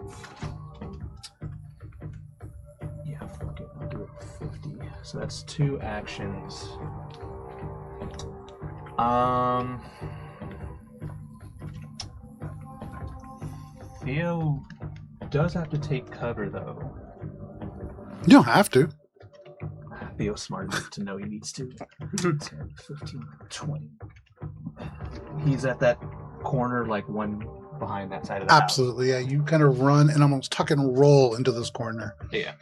Yeah, fuck it. I'll do it 50. So that's 2 actions. Theo does have to take cover, though. You don't have to. Theo's smart enough to know he needs to. 10, 15, 20. He's at that corner, like one behind that side of the Absolutely, yeah. You kind of run and almost tuck and roll into this corner. house. Yeah.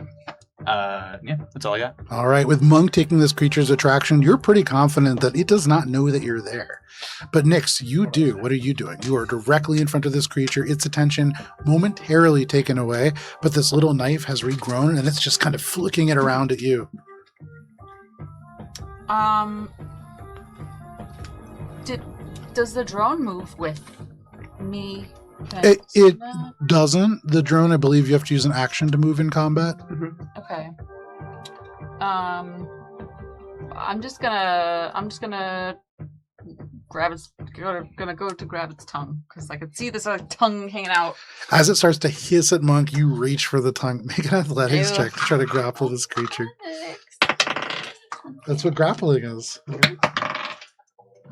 Yeah, that's all I got. All right, with Monk taking this creature's attraction, you're pretty confident that it does not know that you're there. But Nyx, you do. What are you doing? You are directly in front of this creature, its attention momentarily taken away, but this little knife has regrown and it's just kind of flicking it around at you. Does the drone move with me? It doesn't. The drone, I believe you have to use an action to move in combat. Okay. I'm just gonna grab its gonna go to grab its tongue because I could see this tongue hanging out. As it starts to hiss at Monk, you reach for the tongue. Make an athletics Ew. check to try to grapple this creature. That's what grappling is.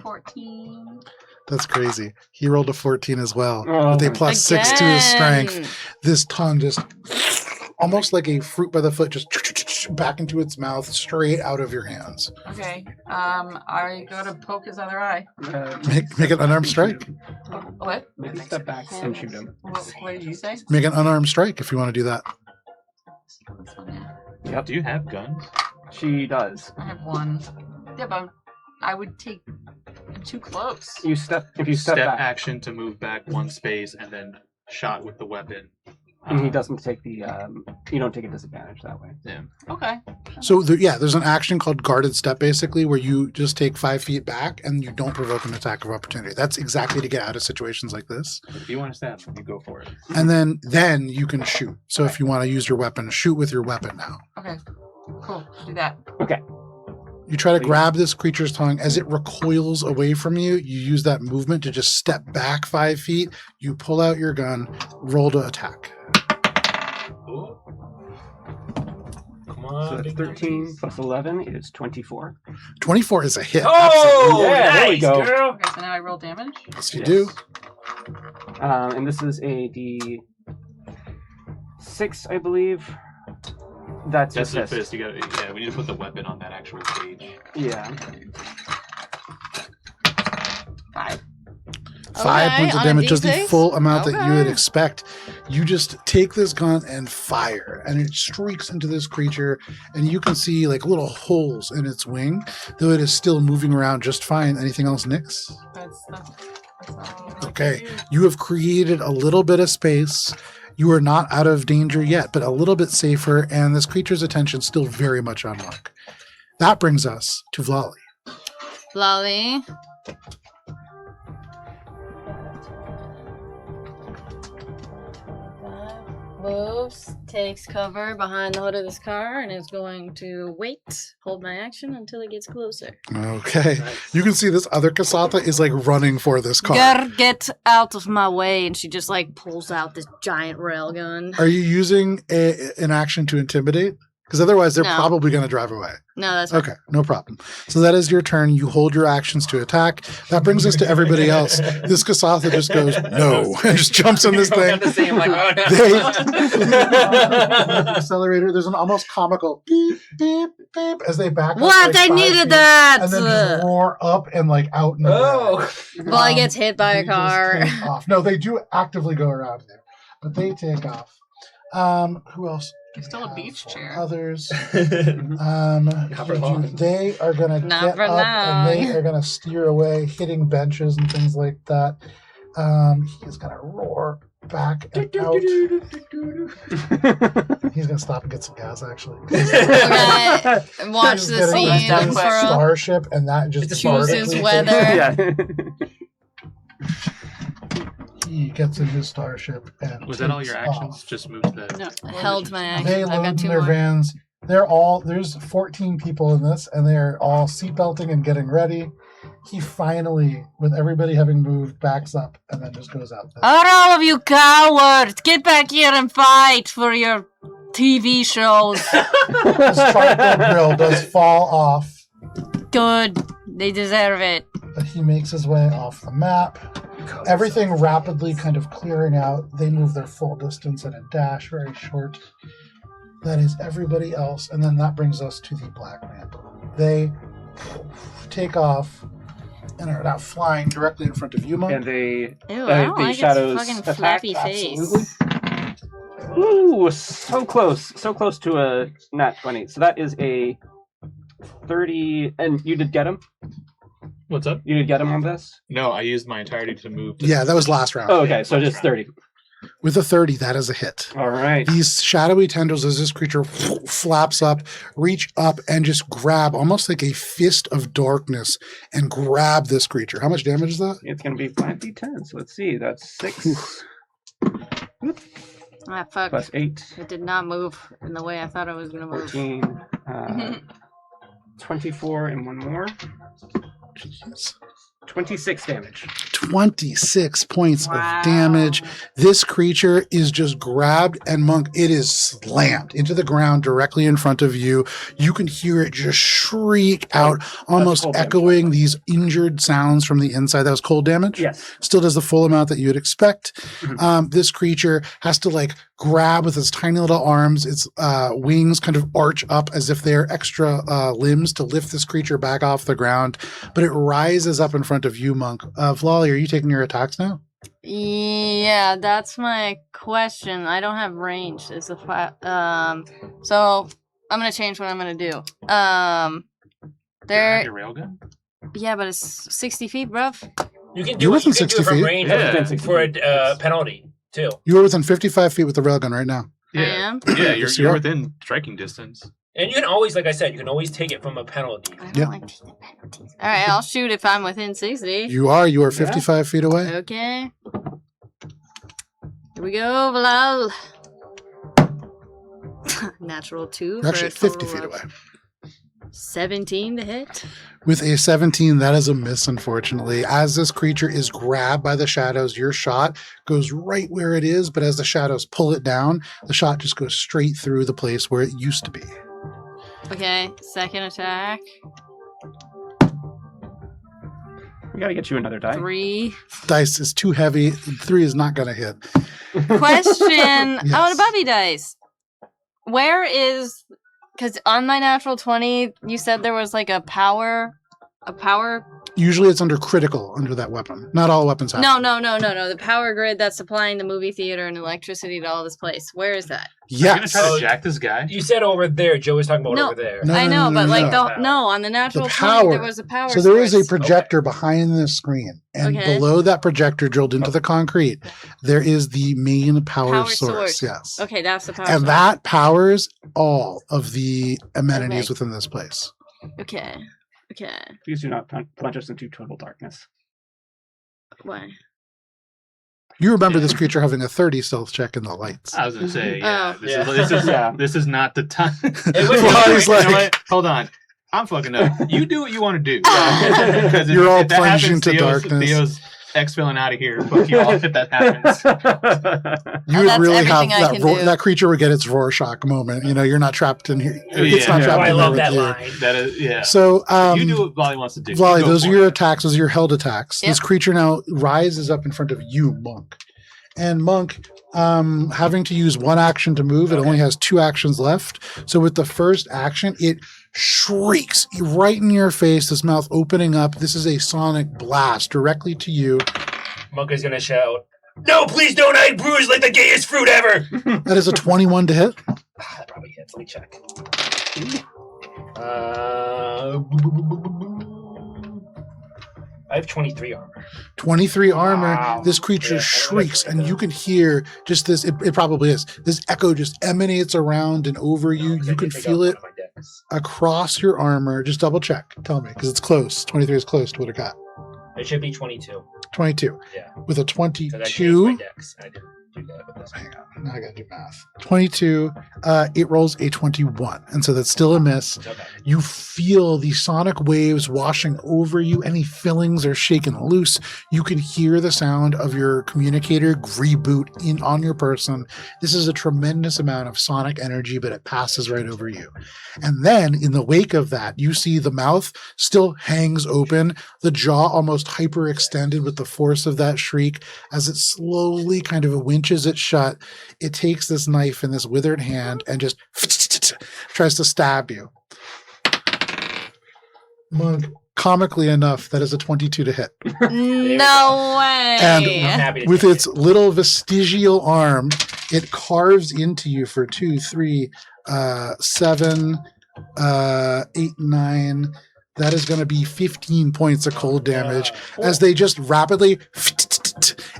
14. That's crazy. He rolled a 14 as well. Oh, With a plus 6 to his strength. Again. This tongue just almost like a fruit by the foot, just back into its mouth, straight out of your hands. Okay. I gotta poke his other eye. Make an unarmed strike. What? Maybe step back and shoot him. What did you say? Make an unarmed strike if you want to do that. This one, yeah. Yep, Do you have guns? she does. I have one. Yeah, but I would take. I'm too close. If you step back, action to move back one space and then shot with the weapon. and he doesn't take the. You don't take a disadvantage that way. Yeah. Okay. So, there's an action called guarded step, basically, where you just take 5 feet back and you don't provoke an attack of opportunity. That's exactly to get out of situations like this. If you want to stab, you go for it. And then you can shoot. So if you want to use your weapon, shoot with your weapon now. Okay. Cool. Do that. Okay. You try to grab this creature's tongue. As it recoils away from you, you use that movement to just step back 5 feet. You pull out your gun, roll to attack. Ooh. Come So on. that's 13 plus 11 is 24. 24 is a hit. Oh, Yeah, nice, there we go. girl. Okay, so now I roll damage. Yes, you do. And this is a D6, I believe. That's That's your the fist. You got. Yeah, we need to put the weapon on that actual page. Yeah. 5. 5 points of on a damage, just the D6? full amount that you would Okay. expect. You just take this gun and fire, and it streaks into this creature, and you can see like little holes in its wing, though it is still moving around just fine. Anything else, Nyx? That's all. Okay, you have created a little bit of space. You are not out of danger yet, but a little bit safer, and this creature's attention still very much on Mark. That brings us to Vlali. Lolly. Moves, takes cover behind the hood of this car, and is going to hold my action until it gets closer. Okay, you can see this other Kasatha is like running for this car. Get out of my way, and she just like pulls out this giant railgun. Are you using an action to intimidate? Because otherwise they're No. probably going to drive away. No, that's Okay, no problem. So that is your turn. You hold your actions to attack. That brings us to everybody else. This Kasatha just goes, no, and just jumps in this thing. The same, like, oh, no. Accelerator. There's an almost comical beep, beep, beep as they back up. What? like I 5 needed feet, that! And then just roar up and like out in the Oh. Well, I gets hit by they a car. just take off. No, they do actively go around there, but they take off. Who else? There's still a beach chair. Others. for long. They are gonna Not get for up and they long. are gonna steer away, hitting benches and things like that. He's gonna roar back and out. He's gonna stop and get some gas. Actually, Okay, watch He's the getting scene into his for a starship, and that just It's a chooses vertically weather. Yeah. He gets in his starship and Was that all your takes actions? off. Just moved the. No. held my action. They I've load got in 2 their more. vans. There's 14 people in this, and they're all seatbelting and getting ready. He finally, with everybody having moved, backs up and then just goes out there. Are all of you cowards? Get back here and fight for your TV shows. His charcoal grill does fall off, Good. They deserve it. but he makes his way off the map. everything rapidly kind of clearing out. They move their full distance at a dash, very short. That is everybody else. And then that brings us to the Black Mantle. They take off and are now flying directly in front of you, Monk. And they Ew, I don't the like shadows its fucking attack. flappy Absolutely. face. Ooh, so close to a nat 20. So that is a 30, and you did get him? What's up? You did get him on this? No, I used my entirety to move. Yeah, that was last round. Oh, okay, so just 30. With a 30, that is a hit. All right. These shadowy tendrils, as this creature flaps up, reach up and just grab, almost like a fist of darkness, and grab this creature. How much damage is that? It's going to be 5d10, so let's see. That's 6 Ah, fuck. plus 8, It did not move in the way I thought it was going to move. 14, 24, and one more. Jeez. 26 damage. 26 points Wow. of damage. This creature is just grabbed, and Monk, it is slammed into the ground directly in front of you. You can hear it just shriek out, almost cold damage. echoing these injured sounds from the inside. That was cold damage? Yes. Still does the full amount that you would expect. Mhm. This creature has to like grab with its tiny little arms. Its wings kind of arch up as if they're extra limbs to lift this creature back off the ground. But it rises up in front of you, Monk. Vlali, are you taking your attacks now? Yeah, that's my question. I don't have range. It's a so I'm gonna change what I'm gonna do. There. Your railgun? Yeah, but it's 60 feet, bruv. You can You're do it. within You can do 60 it from feet. range Yeah. for a penalty too. You are within 55 feet with the railgun right now. I am. Yeah, Yes, you you're are. within striking distance. And you can always, like I said, you can always take it from a penalty. I don't Yeah. like taking penalties. All right, I'll shoot if I'm within 60. You are 55 feet away. Okay. Here we go, Valal. Natural 2. You're for a actually 50 total feet of away. 17 to hit. With a 17, that is a miss, unfortunately. As this creature is grabbed by the shadows, your shot goes right where it is, but as the shadows pull it down, the shot just goes straight through the place where it used to be. Okay, second attack. We gotta get you another die. 3. Dice is too heavy. 3 is not going to hit. Question. Yes. Oh, the puppy dice. Where is... Because on my natural 20, you said there was like a power... Usually it's under critical under that weapon. Not all weapons have. No. The power grid that's supplying the movie theater and electricity to all this place. Where is that? You're gonna Yes. try to jack this guy? You said over there. Joe was talking about No. over there. No, I know, but like on the natural The 20, power. there was a power So there is a source. projector behind the screen, and Okay. below that projector, drilled into the concrete, there is the main power Power source. source. Yes, Okay, that's the power and source. that powers all of the amenities Okay. within this place. Okay. Please do not plunge us into total darkness. Why? You remember this creature having a 30 stealth check in the lights. I was gonna say, yeah. Oh. This is not the time. Well, he's like- You know what? Hold on. I'm fucking up. You do what you want to do. Yeah. Because You're all if that plunging happens, to darkness. Theo's expelling out of here. Fuck you all if that happens. You would that's really have everything I can do. that creature would get its Rorschach moment. You know, you're not trapped in here. It's Yeah. not Yeah. trapped Oh, I in love there that with you. line. That is, yeah. So, You do what Volley wants to do. Vlali, You go those are for your it. attacks. Those are your held attacks. Yep. This creature now rises up in front of you, Monk. And Monk, having to use one action to move, it only has 2 actions left. So with the first action, it shrieks right in your face, this mouth opening up. This is a sonic blast directly to you. Monk is gonna shout, "No, please don't! I bruise like the gayest fruit ever!" That is a 21 to hit. That probably hits. Let me check. I have 23 armor. 23 armor. Wow. This creature Yeah, I shrieks, like and that. you can hear just this. It probably is. This echo just emanates around and over you. You can feel it across your armor. Just double check. Tell me, because it's close. 23 is close to what it got. It should be 22. 22. Yeah. With a Because I changed my 22, decks. I didn't do that. But that's Hang on. Now I gotta do math. 22. It rolls a 21. And so that's still a miss. okay. You feel the sonic waves washing over you. Any fillings are shaken loose. You can hear the sound of your communicator reboot in on your person. This is a tremendous amount of sonic energy, but it passes right over you. And then in the wake of that, you see the mouth still hangs open, the jaw almost hyperextended with the force of that shriek. As it slowly kind of winches it shut, it takes this knife in this withered hand and just tries to stab you. Monk, comically enough, that is a 22 to hit. No way. And I'm happy to with take its little vestigial arm, it carves into you for 2, 3, 7, 8, 9. That is going to be 15 points of cold damage as they just rapidly,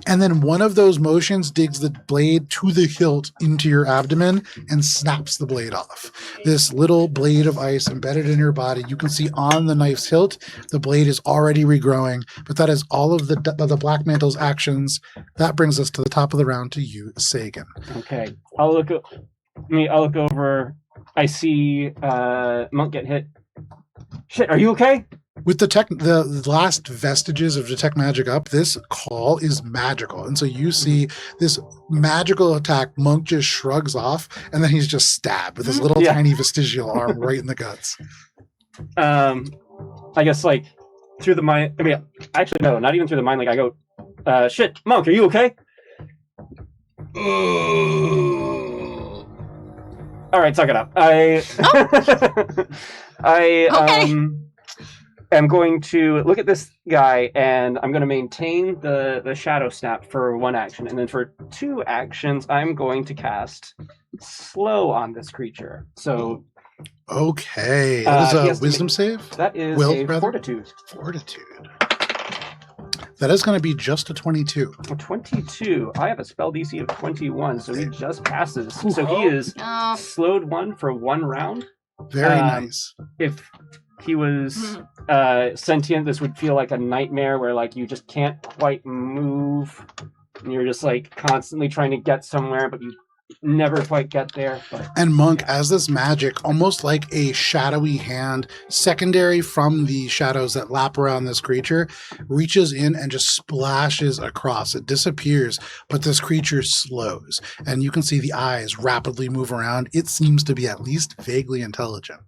and then one of those motions digs the blade to the hilt into your abdomen and snaps the blade off. This little blade of ice embedded in your body. You can see on the knife's hilt, the blade is already regrowing, but that is all of the Black Mantle's actions. That brings us to the top of the round to you, Sagan. Okay. I'll look over. I see Monk get hit. Shit, are you okay? With the last vestiges of Detect Magic up, this call is magical. And so you see this magical attack, Monk just shrugs off, and then he's just stabbed with his little tiny vestigial arm right in the guts. I guess, like, through the mind... I mean, actually, no, not even through the mind. Like, I go, shit, Monk, are you okay? All right, suck it up. I'm going to look at this guy, and I'm going to maintain the shadow snap for one action, and then for 2 actions, I'm going to cast slow on this creature. So, okay, that is a wisdom save. That is fortitude. Fortitude. That is going to be just a 22. A 22. I have a spell DC of 21, so he just passes. So he is slowed 1 for 1 round. Very nice. If he was sentient, this would feel like a nightmare where, like, you just can't quite move, and you're just, like, constantly trying to get somewhere, but you never quite get there. But, and Monk, as this magic, almost like a shadowy hand, secondary from the shadows that lap around this creature, reaches in and just splashes across. It disappears, but this creature slows, and you can see the eyes rapidly move around. It seems to be at least vaguely intelligent.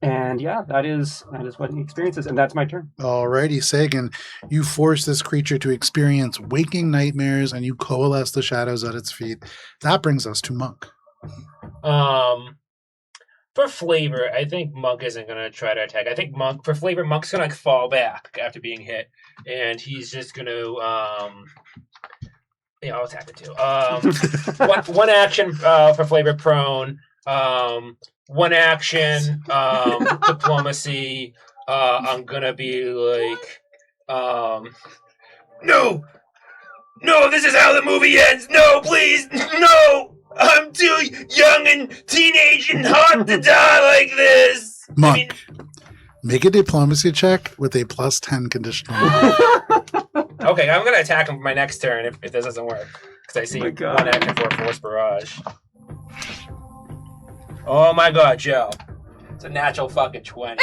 And yeah, that is what he experiences, and that's my turn. Alrighty, Sagan, you force this creature to experience waking nightmares, and you coalesce the shadows at its feet. That brings us to Monk. For flavor, I think Monk isn't going to try to attack. I think Monk's going to like fall back after being hit, and he's just going to I'll attack it too. One action for flavor prone. One action, diplomacy. I'm gonna be like, no, this is how the movie ends. No, please, no. I'm too young and teenage and hot to die like this. Monk, make a diplomacy check with a +10 conditional. Okay, I'm gonna attack him for my next turn if this doesn't work, because I see one action for a force barrage. Oh my god, Joe. It's a natural fucking 20. With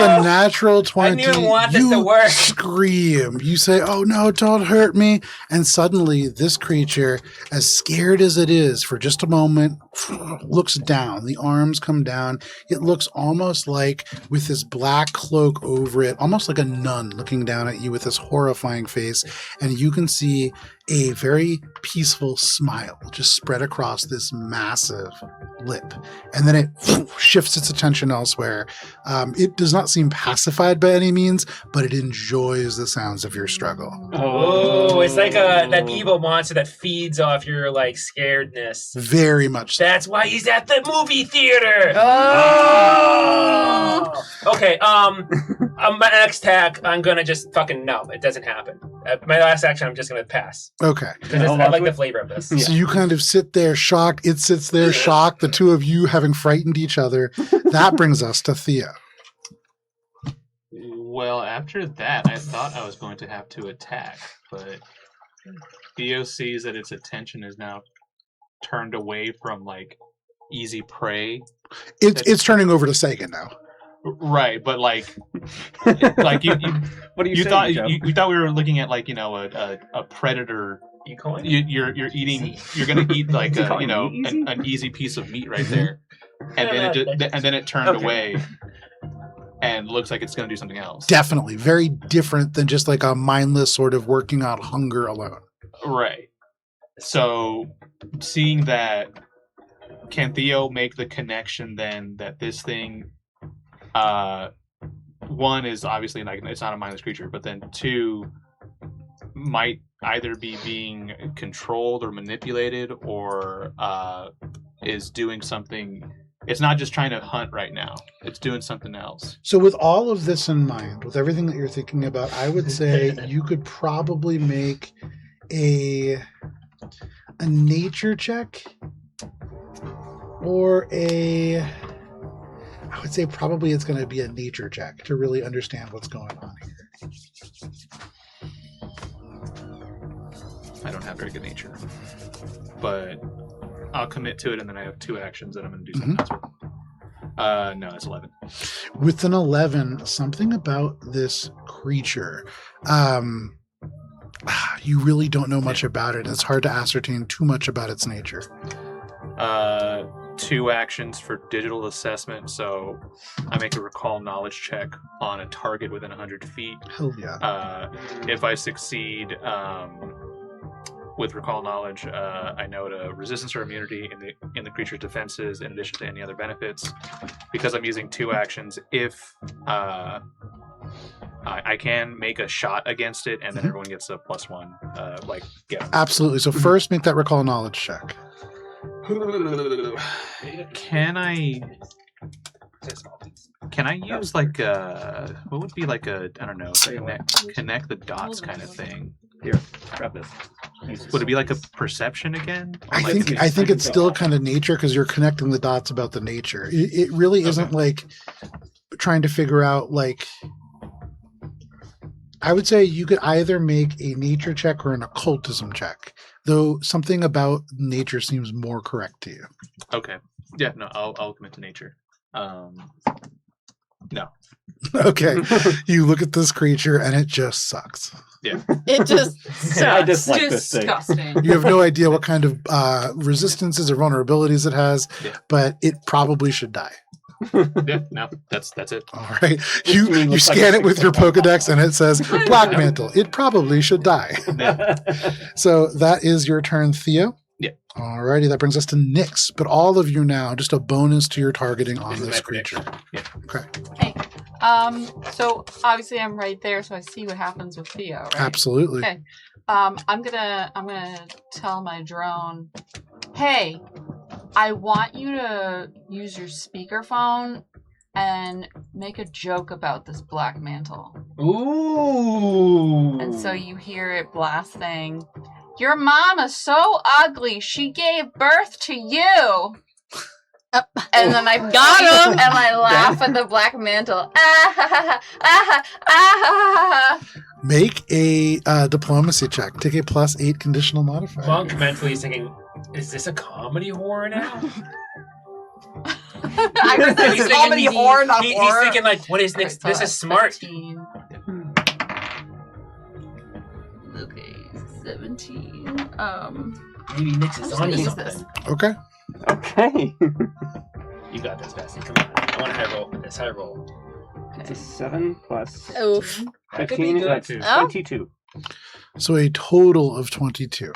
a natural 20, I didn't even want this to work. Scream. You say, oh no, don't hurt me. And suddenly this creature, as scared as it is for just a moment, looks down. The arms come down. It looks almost like, with this black cloak over it, almost like a nun looking down at you with this horrifying face. And you can see a very peaceful smile just spread across this massive lip. And then it shifts its attention elsewhere. It does not seem pacified by any means, but it enjoys the sounds of your struggle. Oh, it's like that evil monster that feeds off your like scaredness. Very much so. That's why he's at the movie theater. Oh. Okay. My next attack, I'm gonna just fucking no. It doesn't happen. My last action, I'm just gonna pass. Okay. Because I like the flavor of this. So you kind of sit there shocked. It sits there shocked. The two of you having frightened each other. That brings us to Thea. Well, after that, I thought I was going to have to attack, but Theo sees that its attention is now turned away from like easy prey. It's turning over to Sagan now. Right, but like you What are you you saying, thought Joe? you thought we were looking at like a predator. You calling? You're eating. You're gonna eat like Is he a calling meat easy? an easy piece of meat right there, and No, then it turned Okay. away, and looks like it's gonna do something else. Definitely very different than just like a mindless sort of working out hunger alone. Right. So, seeing that, can Theo make the connection then that this thing, one is obviously like it's not a mindless creature, but then two might either be being controlled or manipulated, or is doing something. It's not just trying to hunt right now; it's doing something else. So with all of this in mind, with everything that you're thinking about, I would say you could probably make a nature check or I would say probably it's going to be a nature check to really understand what's going on here. I don't have very good nature, but I'll commit to it, and then I have 2 actions that I'm going to do something else with. No, it's 11. With an 11, something about this creature, you really don't know much about it. It's hard to ascertain too much about its nature. 2 actions for digital assessment, so I make a recall knowledge check on a target within 100 feet. Hell yeah. If I succeed with recall knowledge, I note a resistance or immunity in the creature's defenses in addition to any other benefits. Because I'm using 2 actions, if I can make a shot against it, and then everyone gets a +1. Absolutely. So first make that recall knowledge check. Can I use like what would be like a, I don't know, connect the dots kind of thing? Here, grab this. Would it be like a perception again? I think it's still kind of nature because you're connecting the dots about the nature. It really isn't like trying to figure out like. I would say you could either make a nature check or an occultism check, though something about nature seems more correct to you. Okay. Yeah. No, I'll commit to nature. No. Okay. You look at this creature and it just sucks. Yeah. It just I sucks. dislike this thing. Disgusting. You have no idea what kind of resistances or vulnerabilities it has, but it probably should die. Yeah. No. That's it. All right. This You thing looks like scan a it with your Pokedex and it says Black Mantle. It probably should die. So that is your turn, Theo. Yeah. All righty. That brings us to Nyx. But all of you now, just a bonus to your targeting on This is this my creature. prediction. Okay. Okay. So obviously I'm right there, so I see what happens with Theo, right? Absolutely. Okay. I'm gonna tell my drone, hey, I want you to use your speakerphone and make a joke about this black mantle. Ooh. And so you hear it blasting, your mom is so ugly, she gave birth to you. And then I Got him! and I laugh at the black mantle. Ah, ha, ha, ha, ah, ha. Make a diplomacy check. Take a +8 conditional modifier. Monk mentally is thinking, is this a comedy horror now? I heard that He's it's thinking- comedy horror, not He's horror. thinking like, what is next? This is smart. 15. Okay, 17. Maybe Nick's is I'm on just to gonna use something. Okay. Okay. You got this, Bessie. Come on. I want a high roll. This high roll. It's a 7 plus Oof. That could be 15. good. That's Oh. 22. So a total of 22.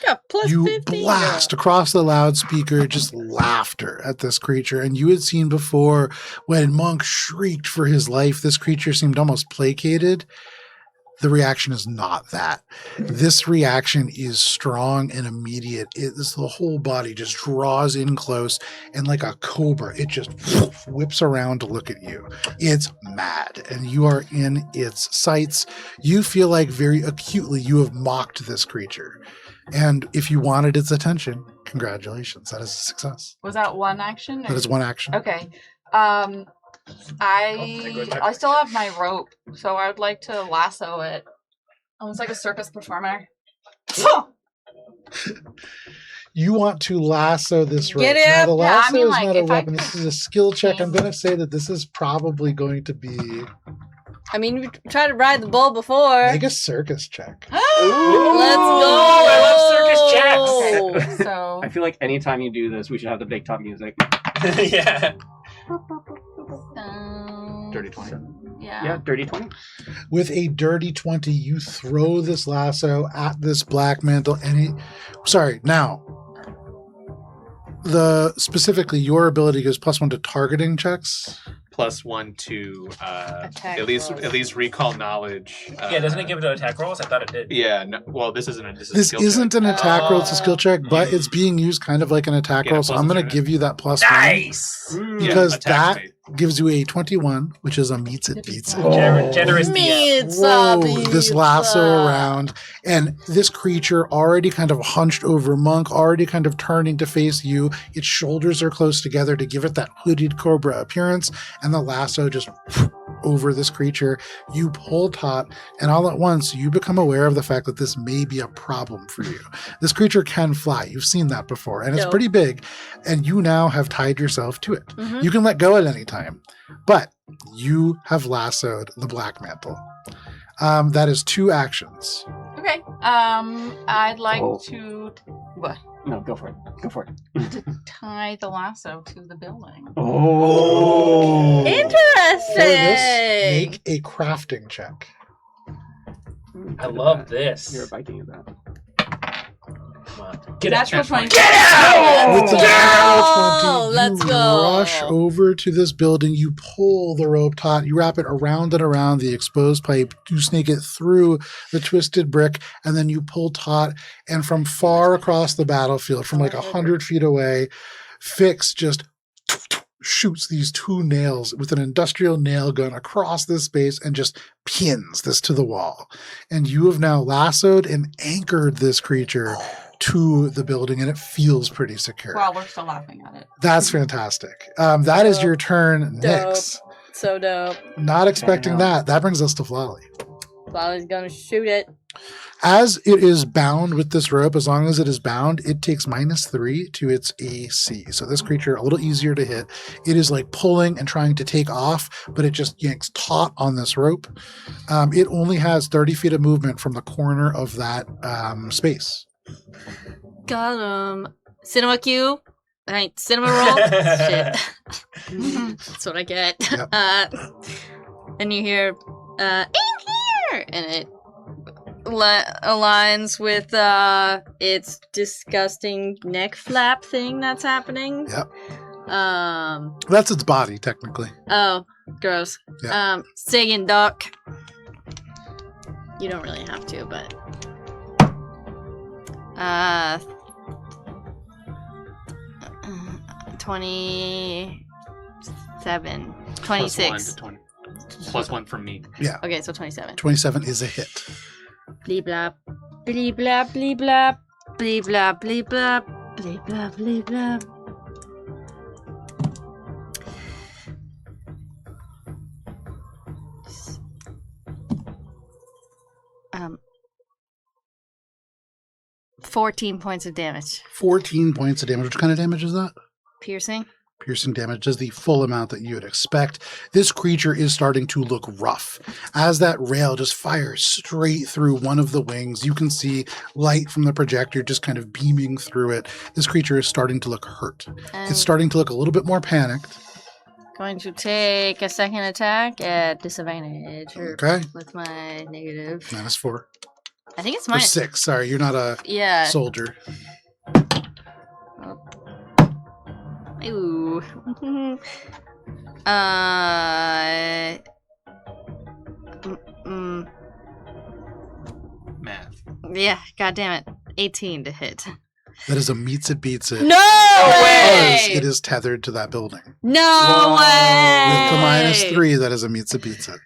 Got plus You 15. blast across the loudspeaker just laughter at this creature. And you had seen before when Monk shrieked for his life, this creature seemed almost placated. The reaction is not that. This reaction is strong and immediate. The whole body just draws in close, and like a cobra, it just whips around to look at you. It's mad, and you are in its sights. You feel like very acutely you have mocked this creature. And if you wanted its attention, congratulations. That is a success. Was that one action? That is one action. Okay. Oh, I still have my rope, so I would like to lasso it. Almost like a circus performer. You want to lasso this rope. Get Now, it? the Yeah, I lasso mean, is like, not a if I weapon. This is a skill check. I'm came- going to say that this is probably going to be... I mean, we tried to ride the bull before. Make a circus check. Let's Ooh, go. I love circus checks. So I feel like anytime you do this, we should have the big top music. Yeah. Dirty 20. Yeah, dirty 20. With a dirty 20, you throw this lasso at this black mantle, and he... Sorry, now... Specifically, your ability gives +1 to targeting checks. +1 to Attack at least rolls. recall knowledge. Yeah, doesn't it give it to attack rolls? I thought it did. Yeah. No, well, this isn't. This is a This skill isn't check. an attack roll, it's a skill check, but Yeah. it's being used kind of like an attack Yeah, roll, so plus I'm it's going to an- give you that +1. Nice. Yeah, Because attack that speed. gives you a 21, which is a meets it, beats it. Generous DM. Whoa, this lasso around, and this creature already kind of hunched over Monk, already kind of turning to face you. Its shoulders are close together to give it that hooded cobra appearance, and the lasso just over this creature. You pull taut, and all at once you become aware of the fact that this may be a problem for you. This creature can fly. You've seen that before, and it's Dope. pretty big, and you now have tied yourself to it. Mhm. You can let go at any time, but you have lassoed the black mantle. That is 2 actions. okay. I'd like Oh. to what? No, go for it. Go for it. To tie the lasso to the building. Oh. For Interesting. this, make a crafting check. I love this. You're a Viking at that. Come on. Get Natural out. 20. Get out! With the Go! natural 20, Let's you go. rush over to this building. You pull the rope taut. You wrap it around and around the exposed pipe. You snake it through the twisted brick, and then you pull taut. And from far across the battlefield, from like 100 feet away, Fix just shoots these 2 nails with an industrial nail gun across this space and just pins this to the wall. And you have now lassoed and anchored this creature to the building, and it feels pretty secure. Well, we're still laughing at it. That's fantastic. That is your turn, Dope. Nyx. So dope. Not expecting Wow. that. That brings us to Flolly. Flolly's gonna shoot it. As it is bound with this rope, as long as it is bound, it takes -3 to its AC. So this creature, a little easier to hit. It is like pulling and trying to take off, but it just yanks taut on this rope. It only has 30 feet of movement from the corner of that space. Got him. Cinema cue. Cinema roll. Shit. That's what I get. Yep. And you hear, in here! And it aligns with its disgusting neck flap thing that's happening. Yep. Um. That's its body, technically. Oh, gross. Yeah. Singing duck. You don't really have to, but. 27. 26. +1 to 20. +1 from me. Okay, so 27. 27 is a hit. Bleep blap. Bleep blap, bleep blap. Bleep blap, bleep blap. Bleep blap, bleep blap. Um, 14 points of damage. 14 points of damage. Which kind of damage is that? Piercing. Piercing damage does the full amount that you would expect. This creature is starting to look rough. As that rail just fires straight through one of the wings, you can see light from the projector just kind of beaming through it. This creature is starting to look hurt. And It's starting to look a little bit more panicked. going to take a second attack at disadvantage. Okay. With my negative. -4. I think it's Or my 6. Sorry, you're not a yeah. soldier. Ooh. Math. Yeah, god damn it. 18 to hit. That is a meets it, beats it. No Because way! it is tethered to that building. No Whoa. way! With the -3, that is a meets it, beats it.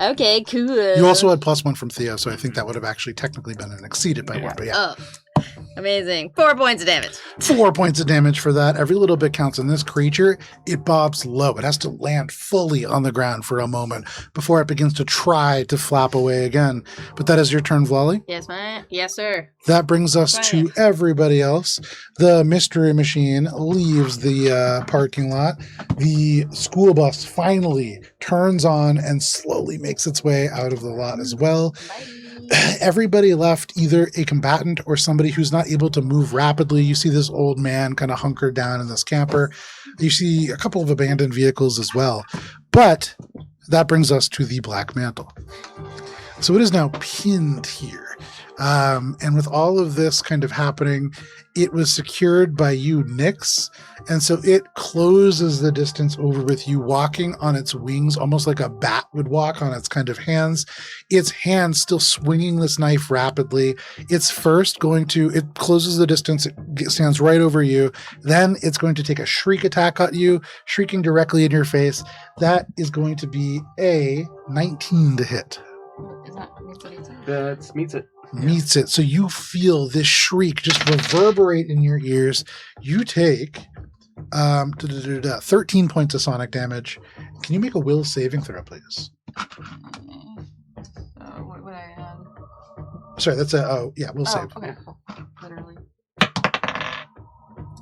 Okay, cool. You also had +1 from Theo, so I think that would have actually technically been an exceeded by 1. But yeah. Oh, Amazing. 4 points of damage. 4 points of damage for that. Every little bit counts. In this creature, it bobs low. It has to land fully on the ground for a moment before it begins to try to flap away again. But that is your turn, Vlali. Yes, man. Yes, sir. That brings us to Right. everybody else. The mystery machine leaves the parking lot. The school bus finally turns on and slowly makes its way out of the lot as well. Everybody left either a combatant or somebody who's not able to move rapidly. You see this old man kind of hunkered down in this camper. You see a couple of abandoned vehicles as well. But that brings us to the Black Mantle. So it is now pinned here. And with all of this kind of happening, it was secured by you, Nyx. And so it closes the distance over with you, walking on its wings, almost like a bat would walk on its kind of hands. Its hands still swinging this knife rapidly. It's first going to, it closes the distance, it stands right over you. Then it's going to take a shriek attack at you, shrieking directly in your face. That is going to be a 19 to hit. Is that what he said? That meets it. Meets it. So you feel this shriek just reverberate in your ears. You take 13 points of sonic damage. Can you make a will saving throw, please? What would I add? Sorry, that's a will save. Okay, cool. Literally.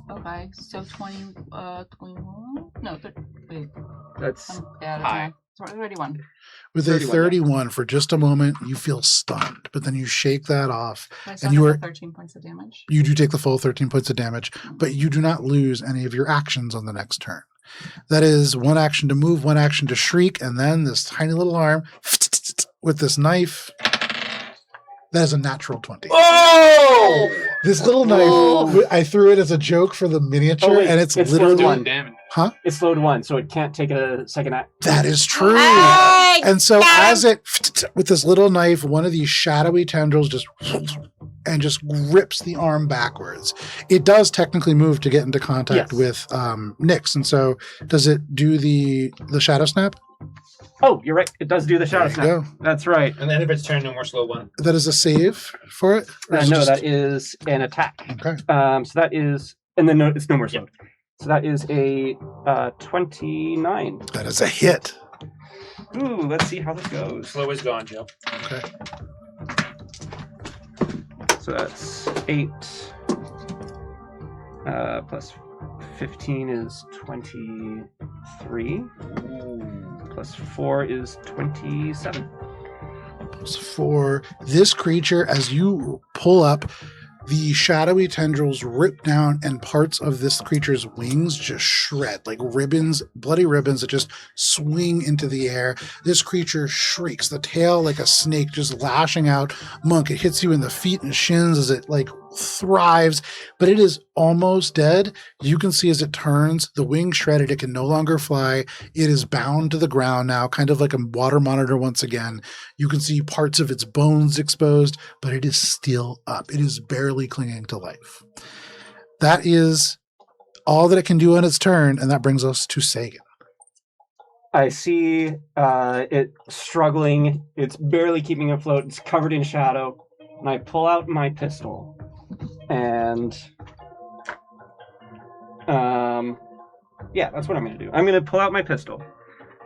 Okay, so 21? No, wait. That's I'm bad at high. math. Sorry, 31. With a 31, 31, for just a moment, you feel stunned, but then you shake that off. I And still you have are 13 points of damage. you do take the full 13 points of damage, but you do not lose any of your actions on the next turn. That is one action to move, one action to shriek, and then this tiny little arm with this knife. That is a natural 20. Oh! This little Oh. knife, I threw it as a joke for the miniature, Oh, wait, and it's it's literally slowed Doing one. damage. Huh? It's slowed 1, so it can't take a second act. That is true. Hey, And so got as it, with this little knife, one of these shadowy tendrils just rips the arm backwards. It does technically move to get into contact Yes. with Nyx. And so does it do the shadow snap? Oh, you're right. It does do the shadow There you snap. go. That's right. And then if it's turn, no more slow one. That is a save for it? Or is it No, just- that is an attack. Okay. So that is, and then it's no more slowed. So that is a 29. That is a hit. Ooh, let's see how this goes. Slow is gone, Joe. Okay. So that's 8 plus 15 is 23. Plus 4 is 27. For this creature, as you pull up, the shadowy tendrils rip down and parts of this creature's wings just shred like ribbons, bloody ribbons that just swing into the air. This creature shrieks, the tail like a snake just lashing out. Monk, it hits you in the feet and shins as it like thrives, but it is almost dead. You can see as it turns, the wing shredded, it can no longer fly. It is bound to the ground now, kind of like a water monitor once again. You can see parts of its bones exposed, but it is still up. It is barely clinging to life. That is all that it can do on its turn, and that brings us to Sagan. I see it struggling. It's barely keeping afloat. It's covered in shadow. And I pull out my pistol. And yeah, that's what I'm going to do. I'm going to pull out my pistol.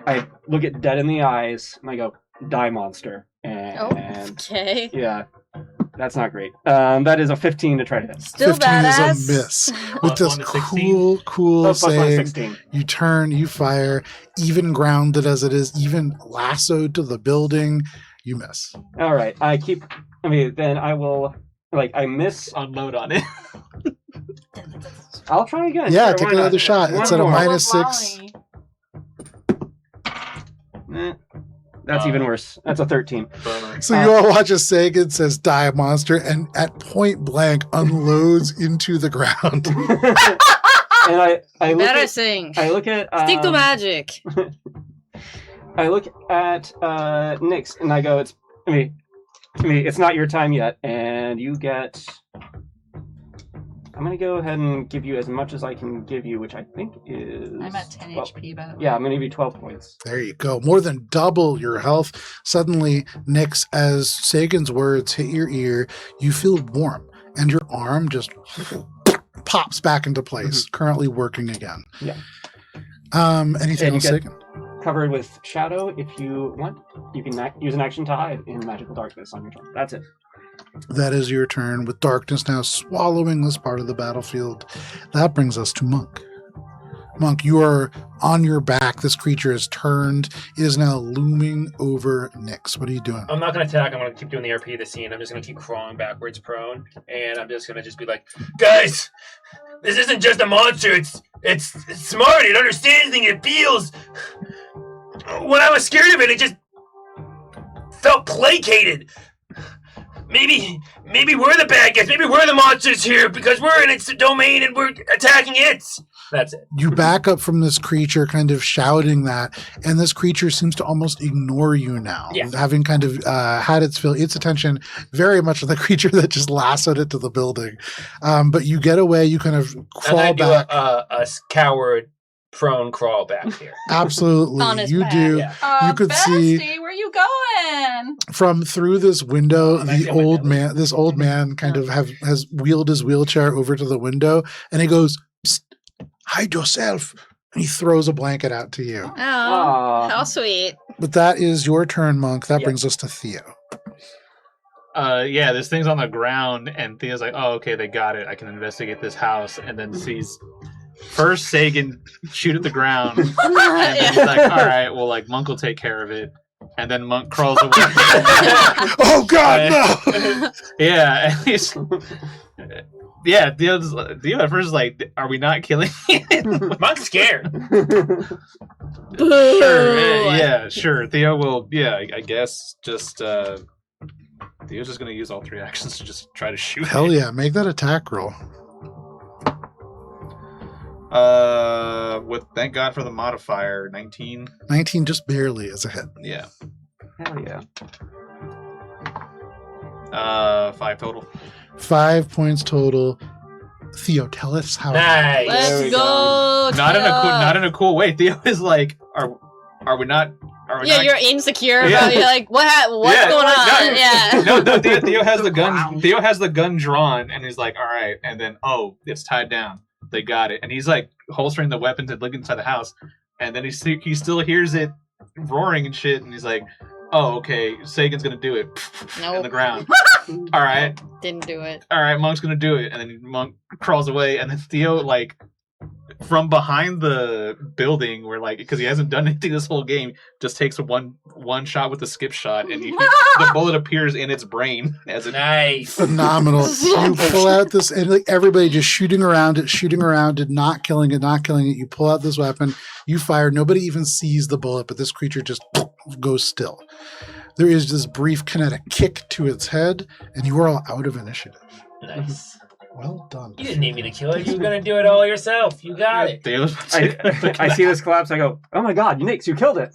I look it dead in the eyes, and I go, "Die, monster." And Okay. yeah, that's not great. That is a 15 to try to hit. Still 15 badass. is a miss. With Plus this 1 to 16. cool Oh, plus 1 is saying, 16. you turn, you fire, even grounded as it is, even lassoed to the building, you miss. All right, then I will, I miss. Unload on it. I'll try again. Yeah, Sure, take why not? another shot. One It's at a more. -6. Eh, that's even worse. That's a 13. Bummer. So you all watch as Sagan says, "Die, monster," and at point blank unloads into the ground. And I look Better at, sing. I look at Stick to magic. I look at Nyx and I go, it's not your time yet, and you get. I'm gonna go ahead and give you as much as I can give you, which I think is. I'm at 10 well, HP, by the way. Yeah, I'm gonna give you 12 points. There you go. More than double your health. Suddenly, Nyx, as Sagan's words hit your ear, you feel warm. and your arm just pops back into place, currently working again. Yeah. Anything else, Sagan? Covered with shadow. If you want, you can use an action to hide in magical darkness on your turn. That's it. That is your turn, with darkness now swallowing this part of the battlefield. That brings us to Monk. Monk, you are on your back. This creature is turned. It is now looming over Nyx. What are you doing? I'm not going to attack. I'm going to keep doing the RP of the scene. I'm just going to keep crawling backwards prone. And I'm just going to be like, guys, this isn't just a monster. It's smart. It understands things. It feels. When I was scared of it, it just felt placated. Maybe we're the bad guys. Maybe we're the monsters here because we're in its domain and we're attacking it. That's it. You back up from this creature kind of shouting that, and this creature seems to almost ignore you now, having kind of had its attention very much on the creature that just lassoed it to the building. But you get away, you kind of crawl back. A coward prone crawl back here. Absolutely. On his You back. do. Yeah. You could Bestie, see where you going? from through this window, This old man kind of has wheeled his wheelchair over to the window, and he goes, "Psst, hide yourself." And he throws a blanket out to you. Oh, Aw. how sweet. But that is your turn, Monk. That Yep. brings us to Theo. Yeah, this thing's on the ground, and Theo's like, "Oh, okay, they got it. I can investigate this house." And then sees first Sagan shoot at the ground, and then he's like, "All right, well, like Monk will take care of it." And then Monk crawls away. Oh God, no! Yeah, and he's Theo at first is like, "Are we not killing it?" Monk's scared. Sure, yeah, sure. Theo will, I guess just Theo's just gonna use all 3 actions to just try to shoot. Hell yeah, make that attack roll. With thank God for the modifier, 19. 19 just barely is a hit. Yeah. Hell yeah. 5 total. 5 points total. Theo, tell us how. Nice. There Let's we go. Not in a cool way. Theo is like, are we not? Yeah, not? you're insecure Yeah. about. You're like, what's Yeah. going on? No, Yeah. No, Theo has the gun. Theo has the gun drawn, and he's like, all right. And then, it's tied down. They got it, and he's like holstering the weapon to look inside the house, and then he still hears it roaring and shit, and he's like, oh, okay, Sagan's gonna do it in the Nope. ground. All right, Didn't do it. all right, Monk's gonna do it, and then Monk crawls away, and then Theo like from behind the building, where like because he hasn't done anything this whole game, just takes one shot with the skip shot, and the bullet appears in its brain as it. Nice. Phenomenal. You pull out this, and like everybody just shooting around it, not killing it. You pull out this weapon, you fire. Nobody even sees the bullet, but this creature just goes still. There is this brief kinetic kick to its head, and you are all out of initiative. Nice. Well done. You didn't need me to kill it. You were gonna do it all yourself. You got it. Theo's I see this collapse. I go, oh my God, Nyx, you killed it.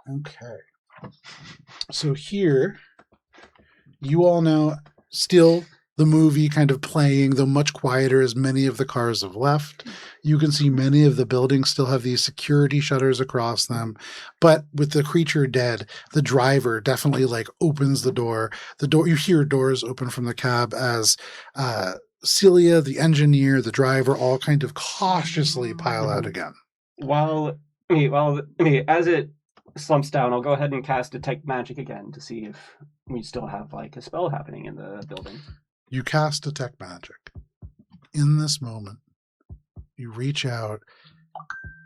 Okay. So here, you all know still the movie kind of playing, though much quieter as many of the cars have left. You can see many of the buildings still have these security shutters across them. But with the creature dead, the driver definitely like opens the door. You hear doors open from the cab as Celia, the engineer, the driver, all kind of cautiously pile out again. As it slumps down, I'll go ahead and cast Detect Magic again to see if we still have like a spell happening in the building. You cast Detect Magic. In this moment, you reach out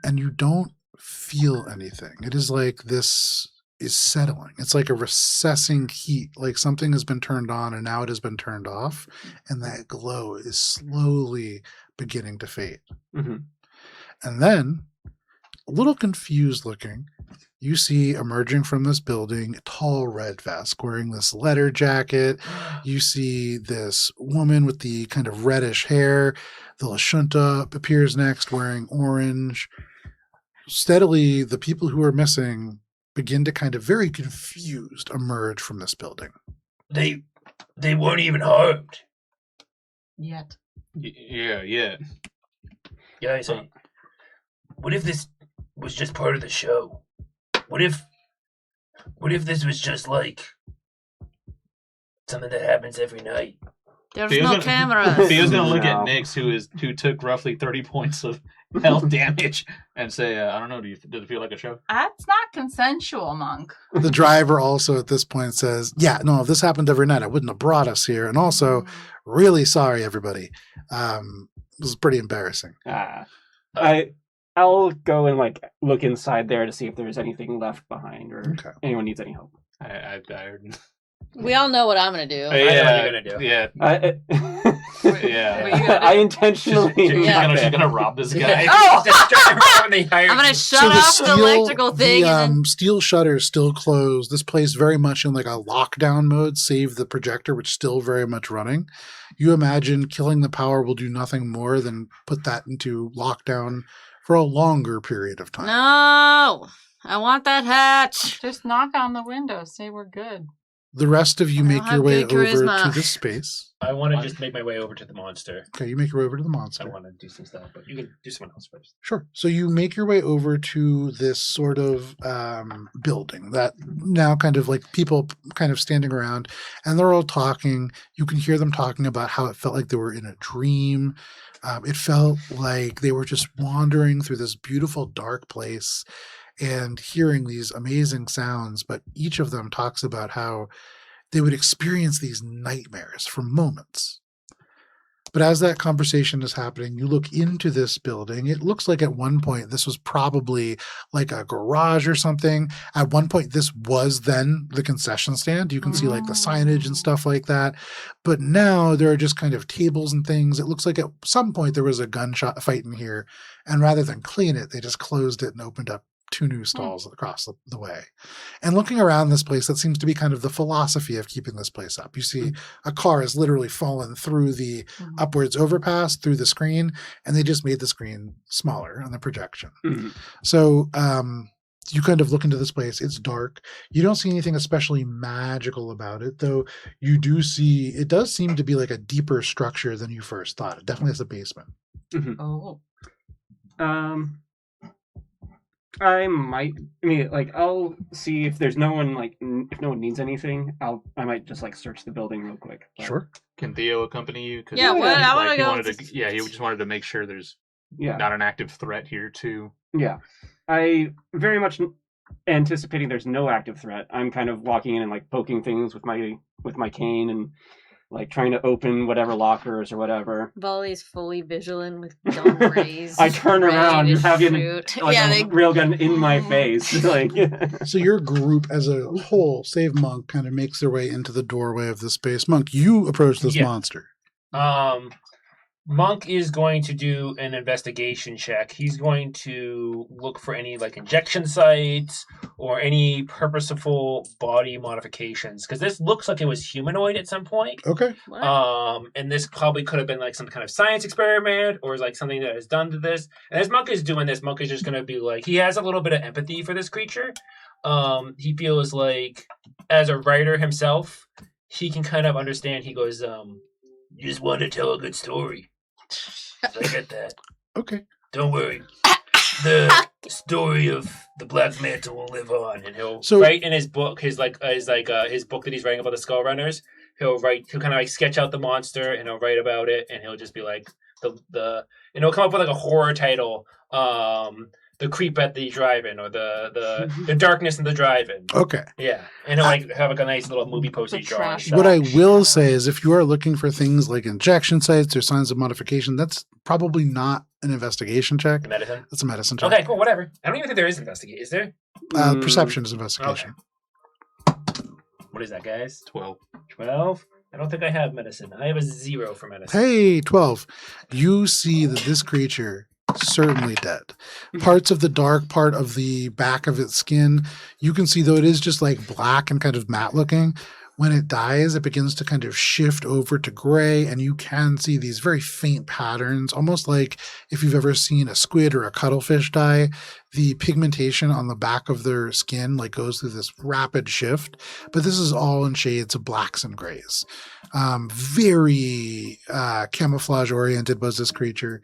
and you don't feel anything. It is like this is settling. It's like a recessing heat, like something has been turned on and now it has been turned off, and that glow is slowly beginning to fade. Mm-hmm. And then, a little confused looking, you see emerging from this building a tall red vest wearing this leather jacket. You see this woman with the kind of reddish hair. The Lashunta appears next wearing orange. Steadily, the people who are missing begin to kind of very confused emerge from this building. They weren't even harmed. Yet. Yeah. Guys, what if this was just part of the show? What if this was just like something that happens every night? There's Theo's no gonna- cameras. Theo's gonna look No. at Nix, who took roughly 30 points of health damage, and say, "I don't know. Does it feel like a show?" That's not consensual, Monk. The driver also at this point says, yeah, no, if this happened every night, I wouldn't have brought us here. And also, really sorry, everybody. This is pretty embarrassing. I'll go and like look inside there to see if there's anything left behind or Okay. anyone needs any help. I We all know what I'm gonna do. know what you're gonna do. Yeah. Yeah. I intentionally. She's gonna rob this guy. Oh! I'm I'm gonna shut off the electrical thing. The and steel shutters still closed. This place very much in like a lockdown mode, save the projector, which is still very much running. You imagine killing the power will do nothing more than put that into lockdown for a longer period of then, time. no, I want that hatch. Just knock on the window. Say we're good. The rest of you I make don't your have way good over charisma. to this space. I want to just make my way over to the monster. Okay, you make your way over to the I monster. want to do some stuff, but you can do someone else first. Sure. So you make your way over to this sort of building that now kind of like people kind of standing around and they're all talking. You can hear them talking about how it felt like they were in a dream. It felt like they were just wandering through this beautiful dark place and hearing these amazing sounds. But each of them talks about how they would experience these nightmares for moments. But as that conversation is happening, you look into this building. It looks like at one point this was probably like a garage or something. At one point, this was then the concession stand. You can see like the signage and stuff like that. But now there are just kind of tables and things. It looks like at some point there was a gunshot fight in here. And rather than clean it, they just closed it and opened up 2 new stalls across the way. And looking around this place, that seems to be kind of the philosophy of keeping this place up. You see a car has literally fallen through the upwards overpass, through the screen, and they just made the screen smaller on the projection. Mhm. So you kind of look into this place. It's dark. You don't see anything especially magical about it, though you do see, it does seem to be like a deeper structure than you first thought. It definitely has a basement. Oh. I'll see if there's no one if no one needs anything. I might just like search the building real quick. But, Sure. Can Theo accompany you? 'Cause, Yeah, well, I wanna he go wanted to- yeah, he just wanted to make sure there's Yeah. not an active threat here too. Yeah. I very much anticipating there's no active threat. I'm kind of walking in and like poking things with my cane and like trying to open whatever lockers or whatever. Volley's fully vigilant with gun rays. I turn ready around to and have shoot. like yeah, a they railgun in my face. Like So your group as a whole, save Monk, kind of makes their way into the doorway of this space. Monk, you approach this Yeah. monster. Monk is going to do an investigation check. He's going to look for any like injection sites or any purposeful body modifications because this looks like it was humanoid at some point. Okay. What? And this probably could have been like some kind of science experiment or like something that is done to this. And as Monk is doing this, Monk is just going to be like, he has a little bit of empathy for this creature. He feels like as a writer himself, he can kind of understand. He goes, you just want to tell a good story. I get that. Okay. Don't worry. The story of the Black Mantle will live on, and he'll So- write in his book, his book that he's writing about the Skullrunners. He'll kind of like sketch out the monster, and he'll write about it, and he'll just be like and he'll come up with like a horror title, the creep at the drive-in, or the darkness in the drive-in. Okay. Yeah, and he'll like have like a nice little movie postage The drawing. trash What I Shadowy. will say is if you are looking for things like injection sites or signs of modification, that's probably not an investigation check. Medicine. That's a medicine check. Okay, cool, whatever. I don't even think there is investigate. Is there? Perception is investigation. What is that, guys? 12. 12? I don't think I have medicine. I have a 0 for medicine. Hey, 12. You see that this creature is certainly dead. Parts of the dark part of the back of its skin, you can see, though it is just like black and kind of matte looking, when it dies, it begins to kind of shift over to gray, and you can see these very faint patterns, almost like if you've ever seen a squid or a cuttlefish die, the pigmentation on the back of their skin like goes through this rapid shift. But this is all in shades of blacks and grays. Very camouflage oriented was this creature,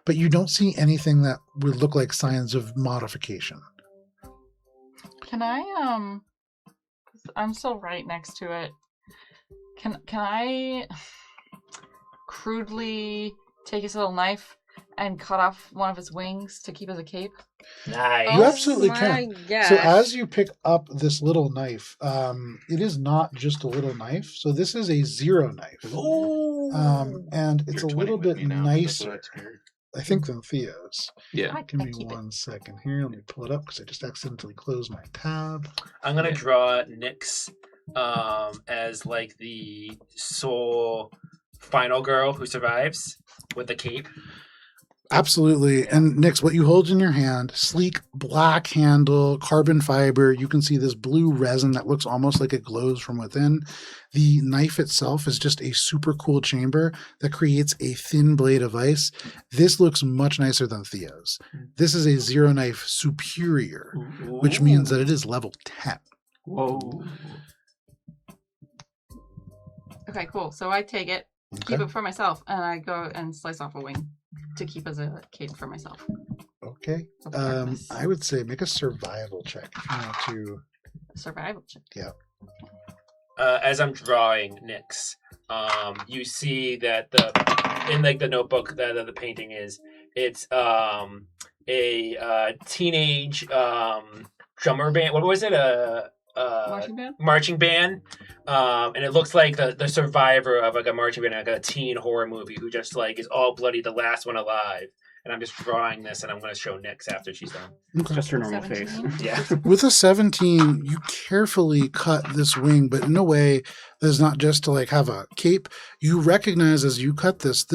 but you don't see anything that would look like signs of modification. Can I 'cause I'm still right next to it. Can I crudely take his little knife and cut off one of his wings to keep as a cape? Nice. You absolutely my can. gosh. So as you pick up this little knife, it is not just a little knife. So this is a 0 knife. Ooh. And it's You're a little 20 with bit me now, that's what nicer, I scared. I think, than Theo's. Yeah. I Give me keep it. 1 second here. Let me pull it up because I just accidentally closed my tab. I'm gonna draw Nyx as like the sole final girl who survives with the cape. Absolutely. And Nyx, what you hold in your hand, sleek black handle, carbon fiber. You can see this blue resin that looks almost like it glows from within. The knife itself is just a super cool chamber that creates a thin blade of ice. This looks much nicer than Theo's. This is a 0 knife superior, which means that it is level 10. Whoa. Okay, cool. So I take it, keep Okay. it for myself, and I go and slice off a wing to keep as a cape for myself. Okay. Of darkness. I would say make a survival check if you want to. Survival check. As I'm drawing Nyx, you see that in like the notebook that the painting is, it's a teenage drummer band. What was it? Marching band? Marching band. And it looks like the survivor of like a marching band, like a teen horror movie, who just like is all bloody, the last one alive. And I'm just drawing this, and I'm going to show Nyx after she's done. Okay. Just her normal 17? face. Yeah. With a 17, you carefully cut this wing, but in a way that is not just to like have a cape. You recognize as you cut this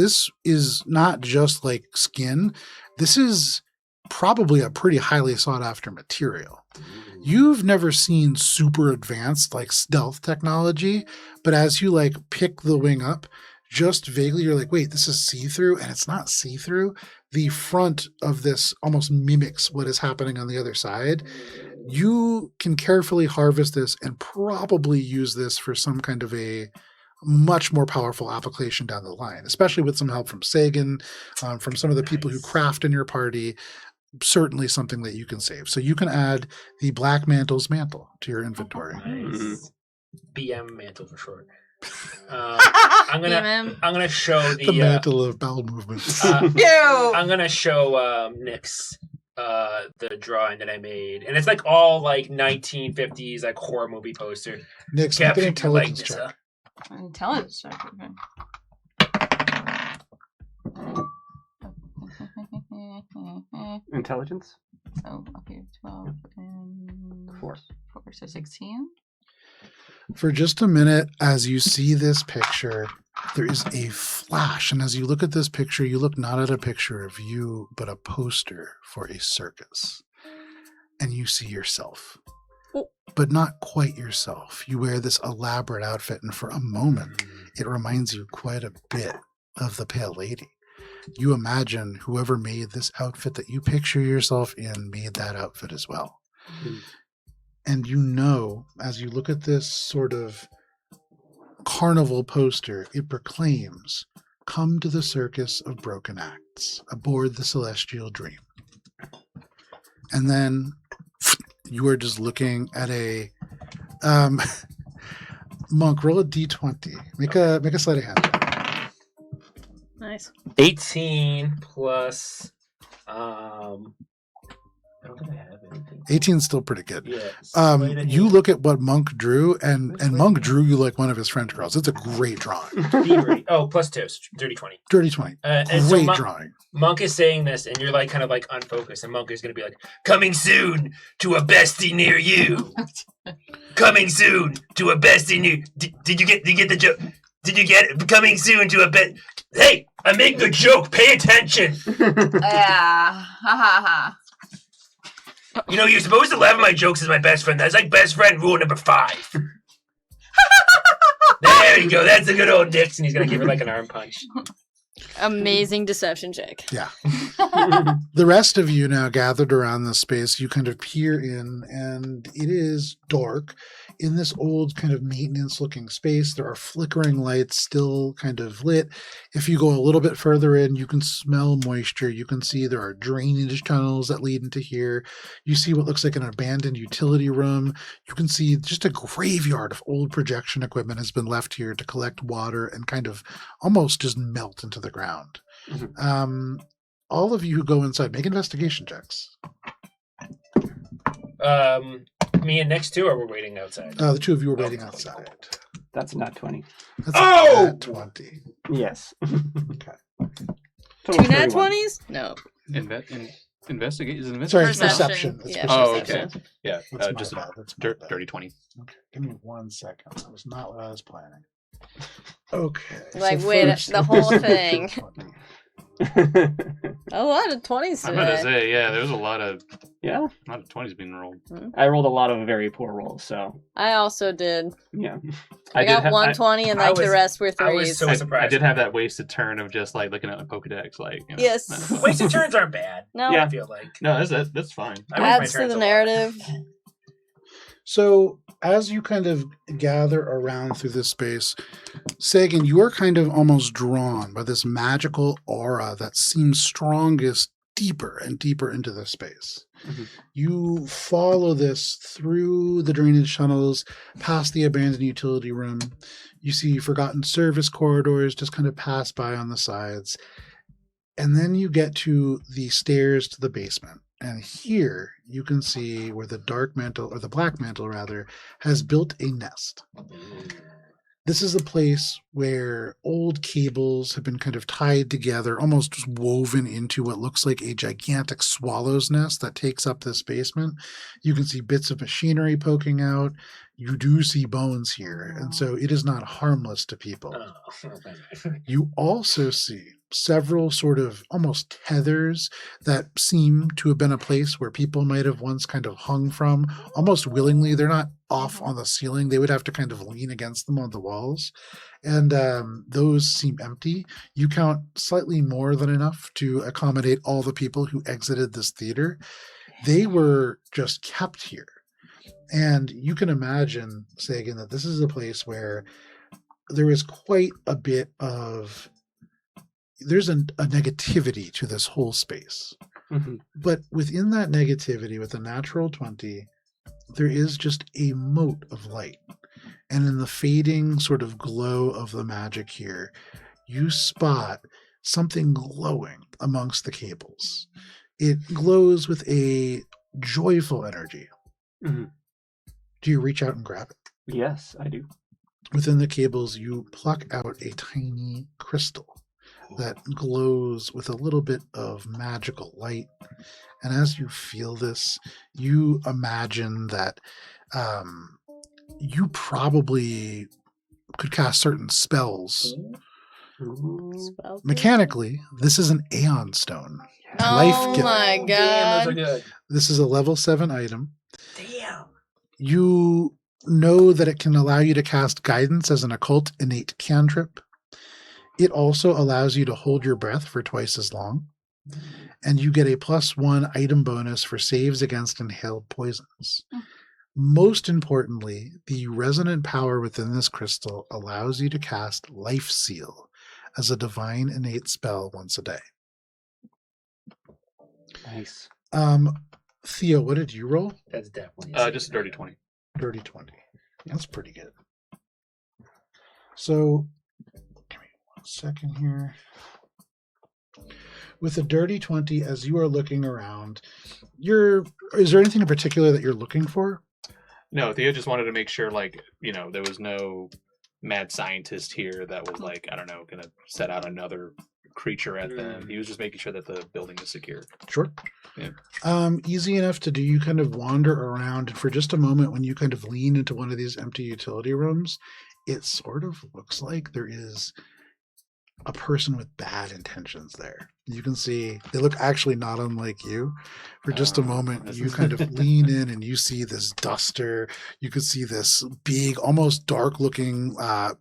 is not just like skin. This is probably a pretty highly sought after material. You've never seen super advanced like stealth technology, but as you like pick the wing up, just vaguely you're like, wait, this is see-through, and it's not see-through. The front of this almost mimics what is happening on the other side. You can carefully harvest this and probably use this for some kind of a much more powerful application down the line, especially with some help from Sagan, from some of the people who craft in your party. Certainly something that you can save. So you can add the Black Mantle's mantle to your inventory. Nice. BM mantle for short. I'm gonna show The mantle of bowel movements. Ew! I'm gonna show Nyx the drawing that I made, and it's like all like 1950s like horror movie poster. Nyx, make an Captured your intelligence likeness, check. Intelligence check. Okay. Intelligence? So, okay, 12 and 4. 4, so 16. For just a minute, as you see this picture, there is a flash. And as you look at this picture, you look not at a picture of you, but a poster for a circus. And you see yourself. But not quite yourself. You wear this elaborate outfit, and for a moment, it reminds you quite a bit of the Pale Lady. You imagine whoever made this outfit that you picture yourself in made that outfit as well. And you know, as you look at this sort of carnival poster, it proclaims, "Come to the circus of broken acts, aboard the celestial dream." And then you are just looking at a monk. Roll a d20. Make a sleight of hand check. Nice. 18 plus. I don't think I have anything. 18 is still pretty good. Yeah. You look at what Monk drew, and Monk drew you like one of his French girls. It's a great drawing. Thievery. Oh, plus 2. Dirty 20. Dirty 20. And so Great drawing. Monk is saying this, and you're like kind of like unfocused, and Monk is going to be like, "Coming soon to a bestie near you. Coming soon to a bestie near." Did you get the joke? Did you get it? Coming soon to a bet. Hey, I make the joke. Pay attention. Yeah. Ha ha ha. You know, you're supposed to laugh at my jokes as my best friend. That's like best friend rule number 5. There you go. That's a good old Nyx, and he's gonna give her like an arm punch. Amazing deception check. Yeah. The rest of you now gathered around this space, you kind of peer in, and it is dark. in this old kind of maintenance looking space. There are flickering lights still kind of lit. If you go a little bit further in, you can smell moisture. You can see there are drainage tunnels that lead into here. You see what looks like an abandoned utility room. You can see just a graveyard of old projection equipment has been left here to collect water and kind of almost just melt into the ground. All of you who go inside, make investigation checks. Me and next two, or we're waiting outside? The two of you are waiting outside. That's not 20. That's a nat 20. Yes. Okay. Total Two nat 31. 20s? No. Investigate is an Sorry, investigation. it's perception. It's Yeah, perception. Oh, okay. perception. Yeah, That's my just bad. That's my bad. dirty 20. Okay, give me 1 second. That was not what I was planning. Okay. Like, so wait, first- the whole thing. A lot of 20s I'm about to today. say, yeah, there's a lot of Yeah. 20s being rolled. I rolled a lot of very poor rolls, so I also did. yeah. I got 120 and I like the was- rest were I was threes. so surprised. I did have that wasted turn of just like looking at the Pokedex, like Yes. Wasted turns aren't bad. No, Yeah. I feel like. No, that's fine. I waste my adds to turns the a lot. narrative. So, as you kind of gather around through this space, Sagan, you are kind of almost drawn by this magical aura that seems strongest deeper and deeper into the space. Mhm. You follow this through the drainage tunnels, past the abandoned utility room. You see forgotten service corridors just kind of pass by on the sides. And then you get to the stairs to the basement. And here you can see where the dark mantle, or the black mantle rather, has built a nest. This is a place where old cables have been kind of tied together, almost just woven into what looks like a gigantic swallow's nest that takes up this basement. You can see bits of machinery poking out. You do see bones here, and so it is not harmless to people. Oh. You also see several sort of almost tethers that seem to have been a place where people might have once kind of hung from almost willingly. They're not off on the ceiling. They would have to kind of lean against them on the walls. And those seem empty. You count slightly more than enough to accommodate all the people who exited this theater. They were just kept here. And you can imagine, Sagan, that this is a place where there is quite a bit of there's a negativity to this whole space. Mhm. But within that negativity, with a natural 20, there is just a mote of light. And in the fading sort of glow of the magic here, you spot something glowing amongst the cables. It glows with a joyful energy. Mhm. Do you reach out and grab it? Yes, I do. Within the cables, you pluck out a tiny crystal that glows with a little bit of magical light. And as you feel this, you imagine that you probably could cast certain spells. Spell Mechanically, this is an Aeon Stone. Oh Life gift. my Damn, those are god. good. This is a level 7 item. Damn. You know that it can allow you to cast guidance as an occult innate cantrip. It also allows you to hold your breath for twice as long. And you get a +1 item bonus for saves against inhaled poisons. Most importantly, the resonant power within this crystal allows you to cast Life Seal as a divine innate spell once a day. Nice. Theo, what did you roll? That's definitely Just a dirty 20. Dirty 20. That's pretty good. So, give me 1 second here. With a dirty 20, as you are looking around, is there anything in particular that you're looking for? No, Theo just wanted to make sure, like, there was no mad scientist here that was, like, I don't know, going to set out another creature at them. He was just making sure that the building is secure. Sure. Yeah. Easy enough to do. You kind of wander around, and for just a moment, when you kind of lean into one of these empty utility rooms, it sort of looks like there is a person with bad intentions there. You can see they look actually not unlike you. For just a moment, you kind of lean in and you see this duster. You can see this big, almost dark looking,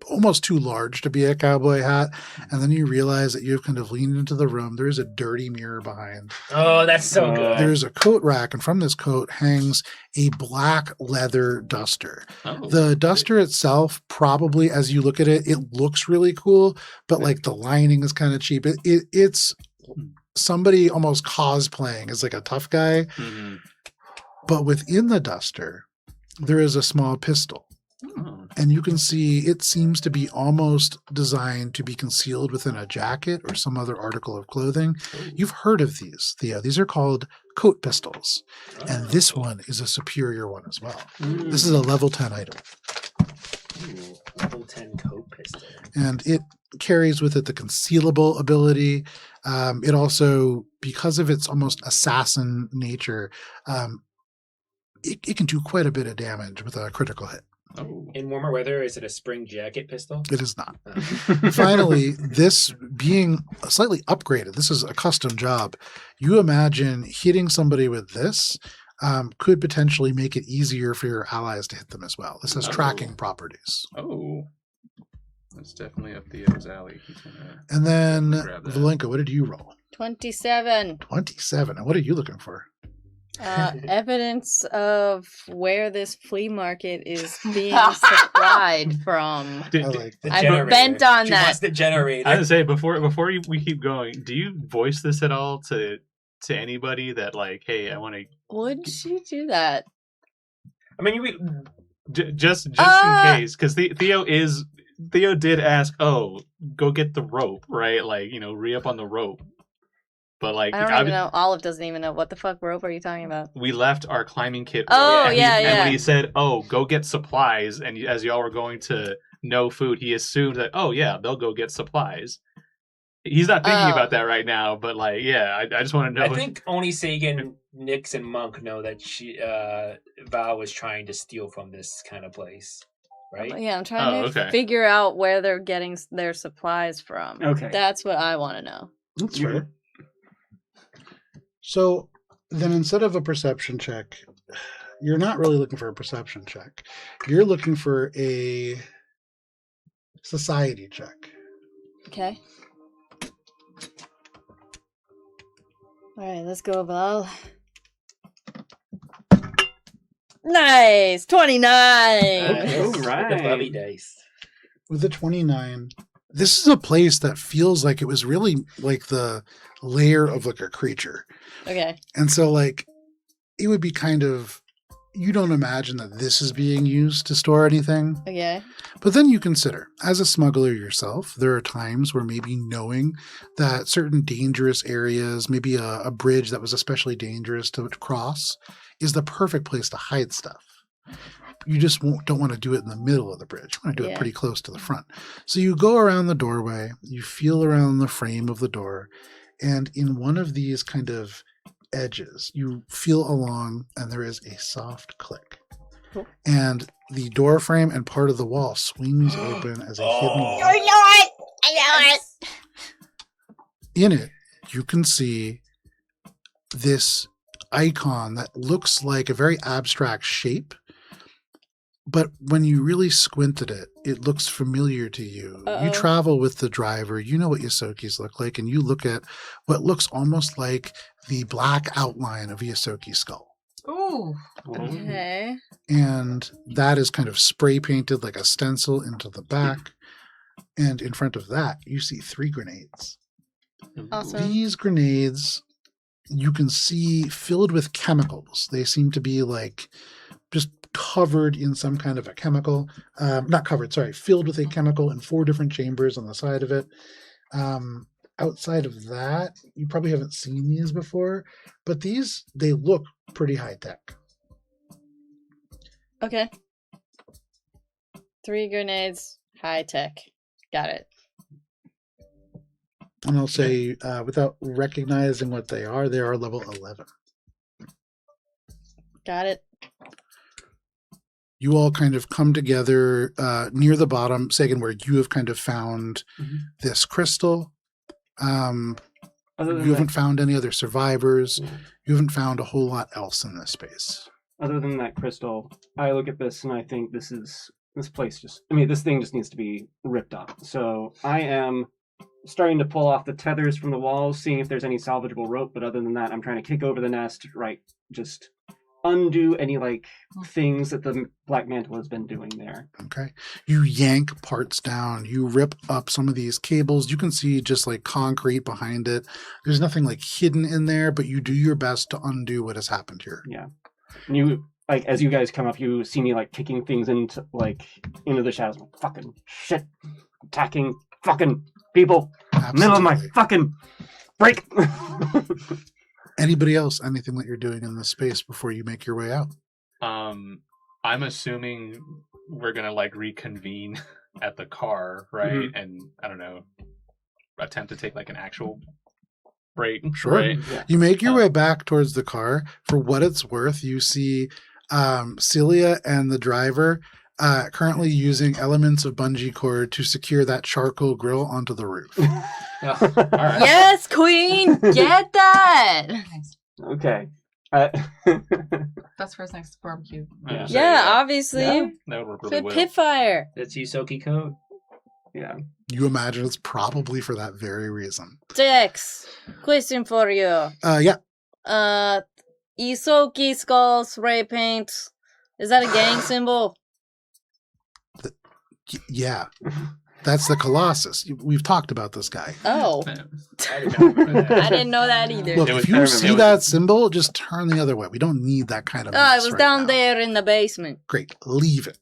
almost too large to be a cowboy hat. And then you realize that you've kind of leaned into the room. There's a dirty mirror behind. Oh, that's so good. There's a coat rack, and from this coat hangs a black leather duster. Oh, The duster itself, probably as you look at it, it looks really cool, but like the lining is kind of cheap. It's somebody almost cosplaying as like a tough guy, mhm. but within the duster, there is a small pistol. Oh. And you can see it seems to be almost designed to be concealed within a jacket or some other article of clothing. You've heard of these, Theo. These are called coat pistols. And this one is a superior one as well. This is a level 10 item. Ooh, level 10 coat pistol. And it carries with it the concealable ability. It also, because of its almost assassin nature, it can do quite a bit of damage with a critical hit. Oh. In warmer weather, is it a spring jacket pistol? It is not. Oh. Finally, this being slightly upgraded, this is a custom job. You imagine hitting somebody with this could potentially make it easier for your allies to hit them as well. This has tracking properties. Oh. That's definitely up Theo's alley. He's gonna And then, grab that. Valenka, what did you roll? 27. 27. And what are you looking for? Evidence of where this flea market is being supplied from. I like The I'm generator. bent on She that. wants the generator. I would say before we keep going, do you voice this at all to anybody that like, hey, I want to Would she do that? I mean, we, just in case, because Theo did ask, oh, go get the rope, right? Like, re-up on the rope. But like, I don't even know. Olive doesn't even know. What the fuck rope are you talking about? we left our climbing kit. Oh, rope, and yeah, And yeah. when he said, oh, go get supplies, and as y'all were going to no food, he assumed that, oh yeah, they'll go get supplies. He's not thinking about that right now, but like, yeah, I just want to know. I think only Sagan, Nyx, and Monk know that Val was trying to steal from this kind of place, right? Yeah, I'm trying to okay. figure out where they're getting their supplies from. Okay. That's what I want to know. That's fair. So then instead of a perception check, you're not really looking for a perception check. You're looking for a society check. Okay. All right, let's go, Val. Nice! 29! All With right. the fluffy dice. With a 29, this is a place that feels like it was really like the lair of like a creature. Okay. And so like it would be kind of, you don't imagine that this is being used to store anything. Okay. But then you consider, as a smuggler yourself, there are times where maybe knowing that certain dangerous areas, maybe a bridge that was especially dangerous to cross, is the perfect place to hide stuff. You just don't want to do it in the middle of the bridge. You want to do it pretty close to the front. So you go around the doorway, you feel around the frame of the door, and in one of these kind of edges, you feel along, and there is a soft click. Cool. And the door frame and part of the wall swings open as a hidden wall. I know it! In it, you can see this icon that looks like a very abstract shape, but when you really squint at it, it looks familiar to you. Uh-oh. You travel with the driver, you know what Yosokis look like, and you look at what looks almost like the black outline of Yosoki's skull. Ooh. Okay. And that is kind of spray painted like a stencil into the back. And in front of that, you see 3 grenades. Awesome. These grenades, you can see filled with chemicals. They seem to be like just covered in some kind of a chemical. Not covered, sorry, filled with a chemical in 4 different chambers on the side of it. Outside of that, you probably haven't seen these before, but these, they look pretty high tech. Okay. 3 grenades, high tech. Got it. And I'll say, without recognizing what they are level 11. Got it. You all kind of come together near the bottom, Sagan, where you have kind of found this crystal. Other than You haven't that, found any other survivors. Yeah. You haven't found a whole lot else in this space. other than that crystal, I look at this and I think this thing just needs to be ripped up. So I am starting to pull off the tethers from the walls, seeing if there's any salvageable rope. But other than that, I'm trying to kick over the nest, right? Just undo any things that the Black Mantle has been doing there. Okay. You yank parts down. You rip up some of these cables. You can see just like concrete behind it. There's nothing like hidden in there, but you do your best to undo what has happened here. Yeah. And you as you guys come up, you see me kicking things into the shadows. Like, fucking shit, attacking fucking people. Absolutely. Middle of my fucking break. Anybody else? Anything that you're doing in this space before you make your way out? I'm assuming we're gonna reconvene at the car, right? Mm-hmm. And I don't know, attempt to take an actual break. Sure. Right? Yeah. You make your way back towards the car. For what it's worth, you see Celia and the driver currently using elements of bungee cord to secure that charcoal grill onto the roof. All right. Yes, queen, get that. Nice. Okay. That's for his next barbecue. Yeah. Yeah, obviously. Yeah. That would work really well. Pit fire. That's Yusoki code. Yeah. You imagine it's probably for that very reason. Dex, question for you. Yeah. Isoki skull spray paint. Is that a gang symbol? Yeah. That's the Colossus. We've talked about this guy. Oh, I did not remember that. I didn't know that either. Look, It was- if I you remember see it was- that symbol, just turn the other way. We don't need that kind of Oh, mess it was right down now. there in the basement. Great. Leave it.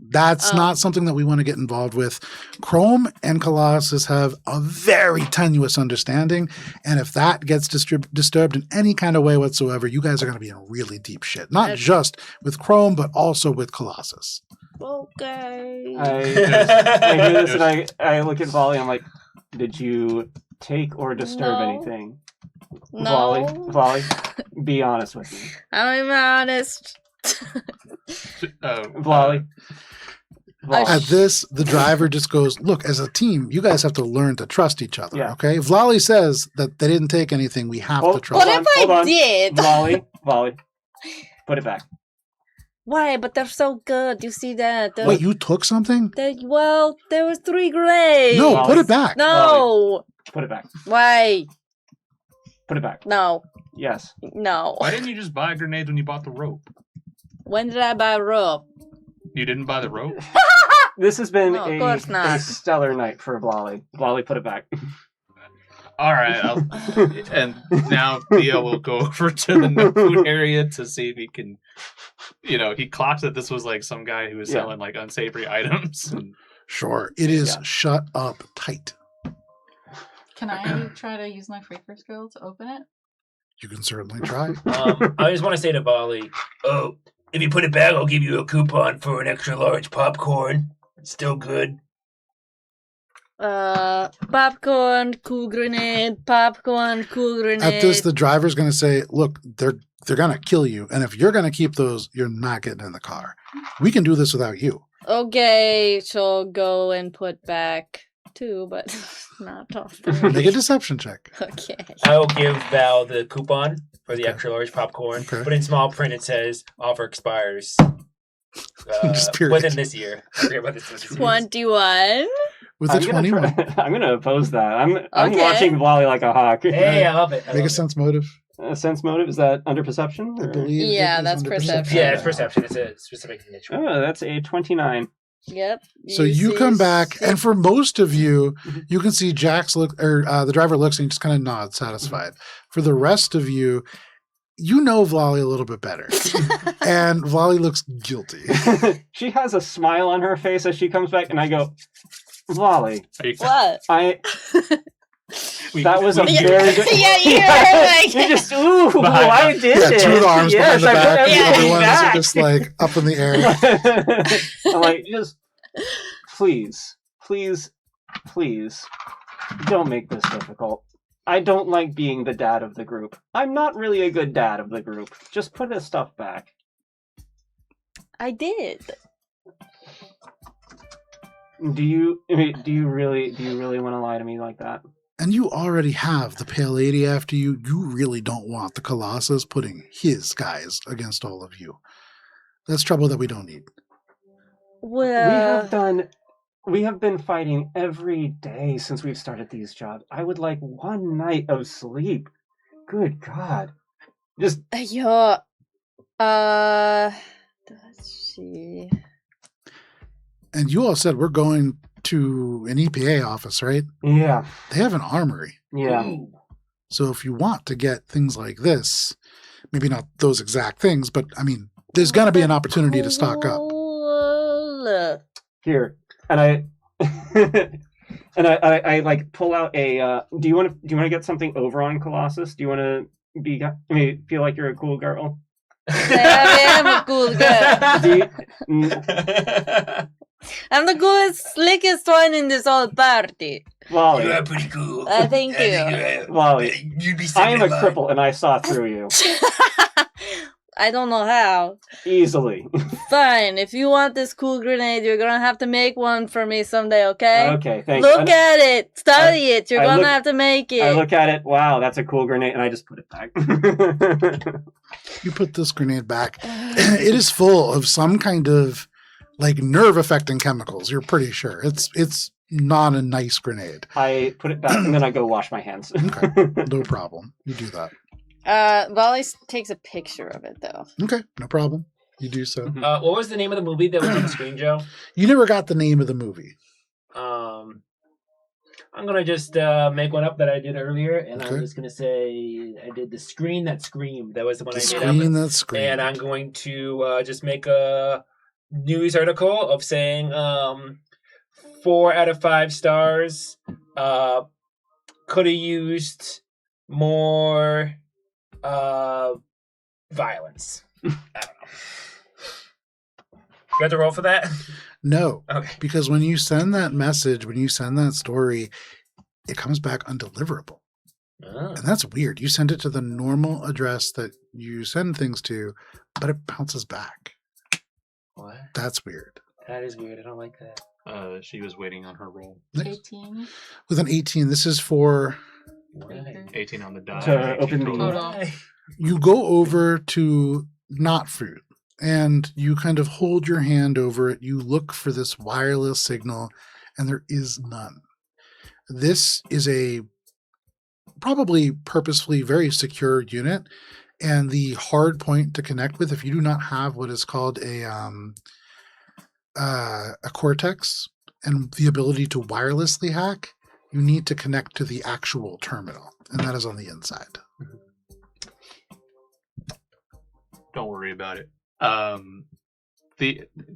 That's Oh. not something that we want to get involved with. Chrome and Colossus have a very tenuous understanding, and if that gets disturbed in any kind of way whatsoever, you guys are going to be in really deep shit. Not Okay. just with Chrome, but also with Colossus. Okay. I hear this and I look at Volley. I'm like, did you take or disturb No. anything? No. Volley, be honest with me. I'm honest. Volley. At this, the driver just goes, look, as a team, you guys have to learn to trust each other, Yeah. okay? If Lolly says that they didn't take anything, we have Oh, to trust What them. if hold I on. did? Volley, put it back. Why? But they're so good. You see that? Wait, you took something? Well, there was 3 grenades. No, Lolly. put it back. No. Put it back. Why? Put it back. No. Yes. No. Why didn't you just buy grenades when you bought the rope? When did I buy rope? You didn't buy the rope? This has been No, of course a not. stellar night for Volley. Volley, put it back. All right. And now Theo will go over to the no food area to see if he can, he clocks that this was some guy who was Yeah. selling unsavory items. And Sure. It is Yeah. shut up tight. Can I try to use my freaker skill to open it? You can certainly try. I just want to say to Volley, oh, if you put it back, I'll give you a coupon for an extra large popcorn. It's still good. Popcorn, cool grenade, popcorn, cool grenade. At this, the driver's going to say, look, they're going to kill you. And if you're going to keep those, you're not getting in the car. We can do this without you. Okay, so go and put back 2, but not often. Make a deception check. Okay. I'll give Val the coupon for the Okay. extra large popcorn. Okay. But in small print, it says offer expires Just period. within this year. I forget what this is. 21? With a 21. I'm gonna oppose that. I'm Okay. watching Volley like a hawk. Hey, I love it. I Make a love it. sense motive. Sense motive, is that under perception? I or- believe. Yeah, it is that's under perception. Yeah, it's perception. It's a specific niche. Oh, that's a 29. Yep. So you come back, and for most of you, you can see Jax look, or the driver looks and he just kind of nods, satisfied. For the rest of you, you know Vlali a little bit better, and Vlali looks guilty. She has a smile on her face as she comes back, and I go, Volley, Are you, What? that was a Yeah, very good... yeah, you were like- You just, ooh, Behind I did Yeah, it. 2 of the arms Yes, behind the I put back, the other everything ones back. are just up in the air. I'm like, just please, don't make this difficult. I don't like being the dad of the group. I'm not really a good dad of the group. Just put this stuff back. I did. Do you really want to lie to me like that? And you already have the Pale Lady after you. You really don't want the Colossus putting his guys against all of you. That's trouble that we don't need. Well, We have been fighting every day since we've started these jobs. I would like one night of sleep. Good God. Just yeah. Let's see. And you all said we're going to an EPA office, right? yeah. They have an armory. Yeah. So if you want to get things like this, maybe not those exact things, but I mean, there's going to be an opportunity to stock up. Here. And I I like pull out a do you want to get something over on Colossus? Do you want to feel like you're a cool girl? I am a cool girl. I'm the coolest, slickest one in this whole party. Wally. You are pretty cool. Thank you. Wally. You'd be I am a second in line. cripple and I saw through you. I don't know how. Easily. Fine, if you want this cool grenade, you're gonna have to make one for me someday, okay? Okay, thanks. Look at it, study it, you're I gonna look- have to make it. I look at it, wow, that's a cool grenade, and I just put it back. You put this grenade back. It is full of some kind of like nerve affecting chemicals. You're pretty sure. It's not a nice grenade. I put it back and then I go wash my hands. No problem. You do that. Volley takes a picture of it though. Okay, no problem. You do so. What was the name of the movie that was on the screen, Joe? You never got the name of the movie. I'm gonna just make one up that I did earlier, and Okay. I'm just gonna say I did the Screen That Screamed. That was the one The I did. screen that screen. And I'm going to just make a news article of saying 4 out of 5 stars. Could have used more violence. I don't know. You have to roll for that? No, Okay. because when you send that message, when you send that story, it comes back undeliverable. Oh. And that's weird. You send it to the normal address that you send things to, but it bounces back. What? That's weird. That is weird. I don't like that. She was waiting on her roll. Nice. 18. With an 18, this is for 18 on the die. To open the- Total. you go over to not food and you kind of hold your hand over it. You look for this wireless signal and there is none. This is a probably purposefully very secure unit. And the hard point to connect with, if you do not have what is called a cortex and the ability to wirelessly hack, you need to connect to the actual terminal. And that is on the inside. Don't worry about it.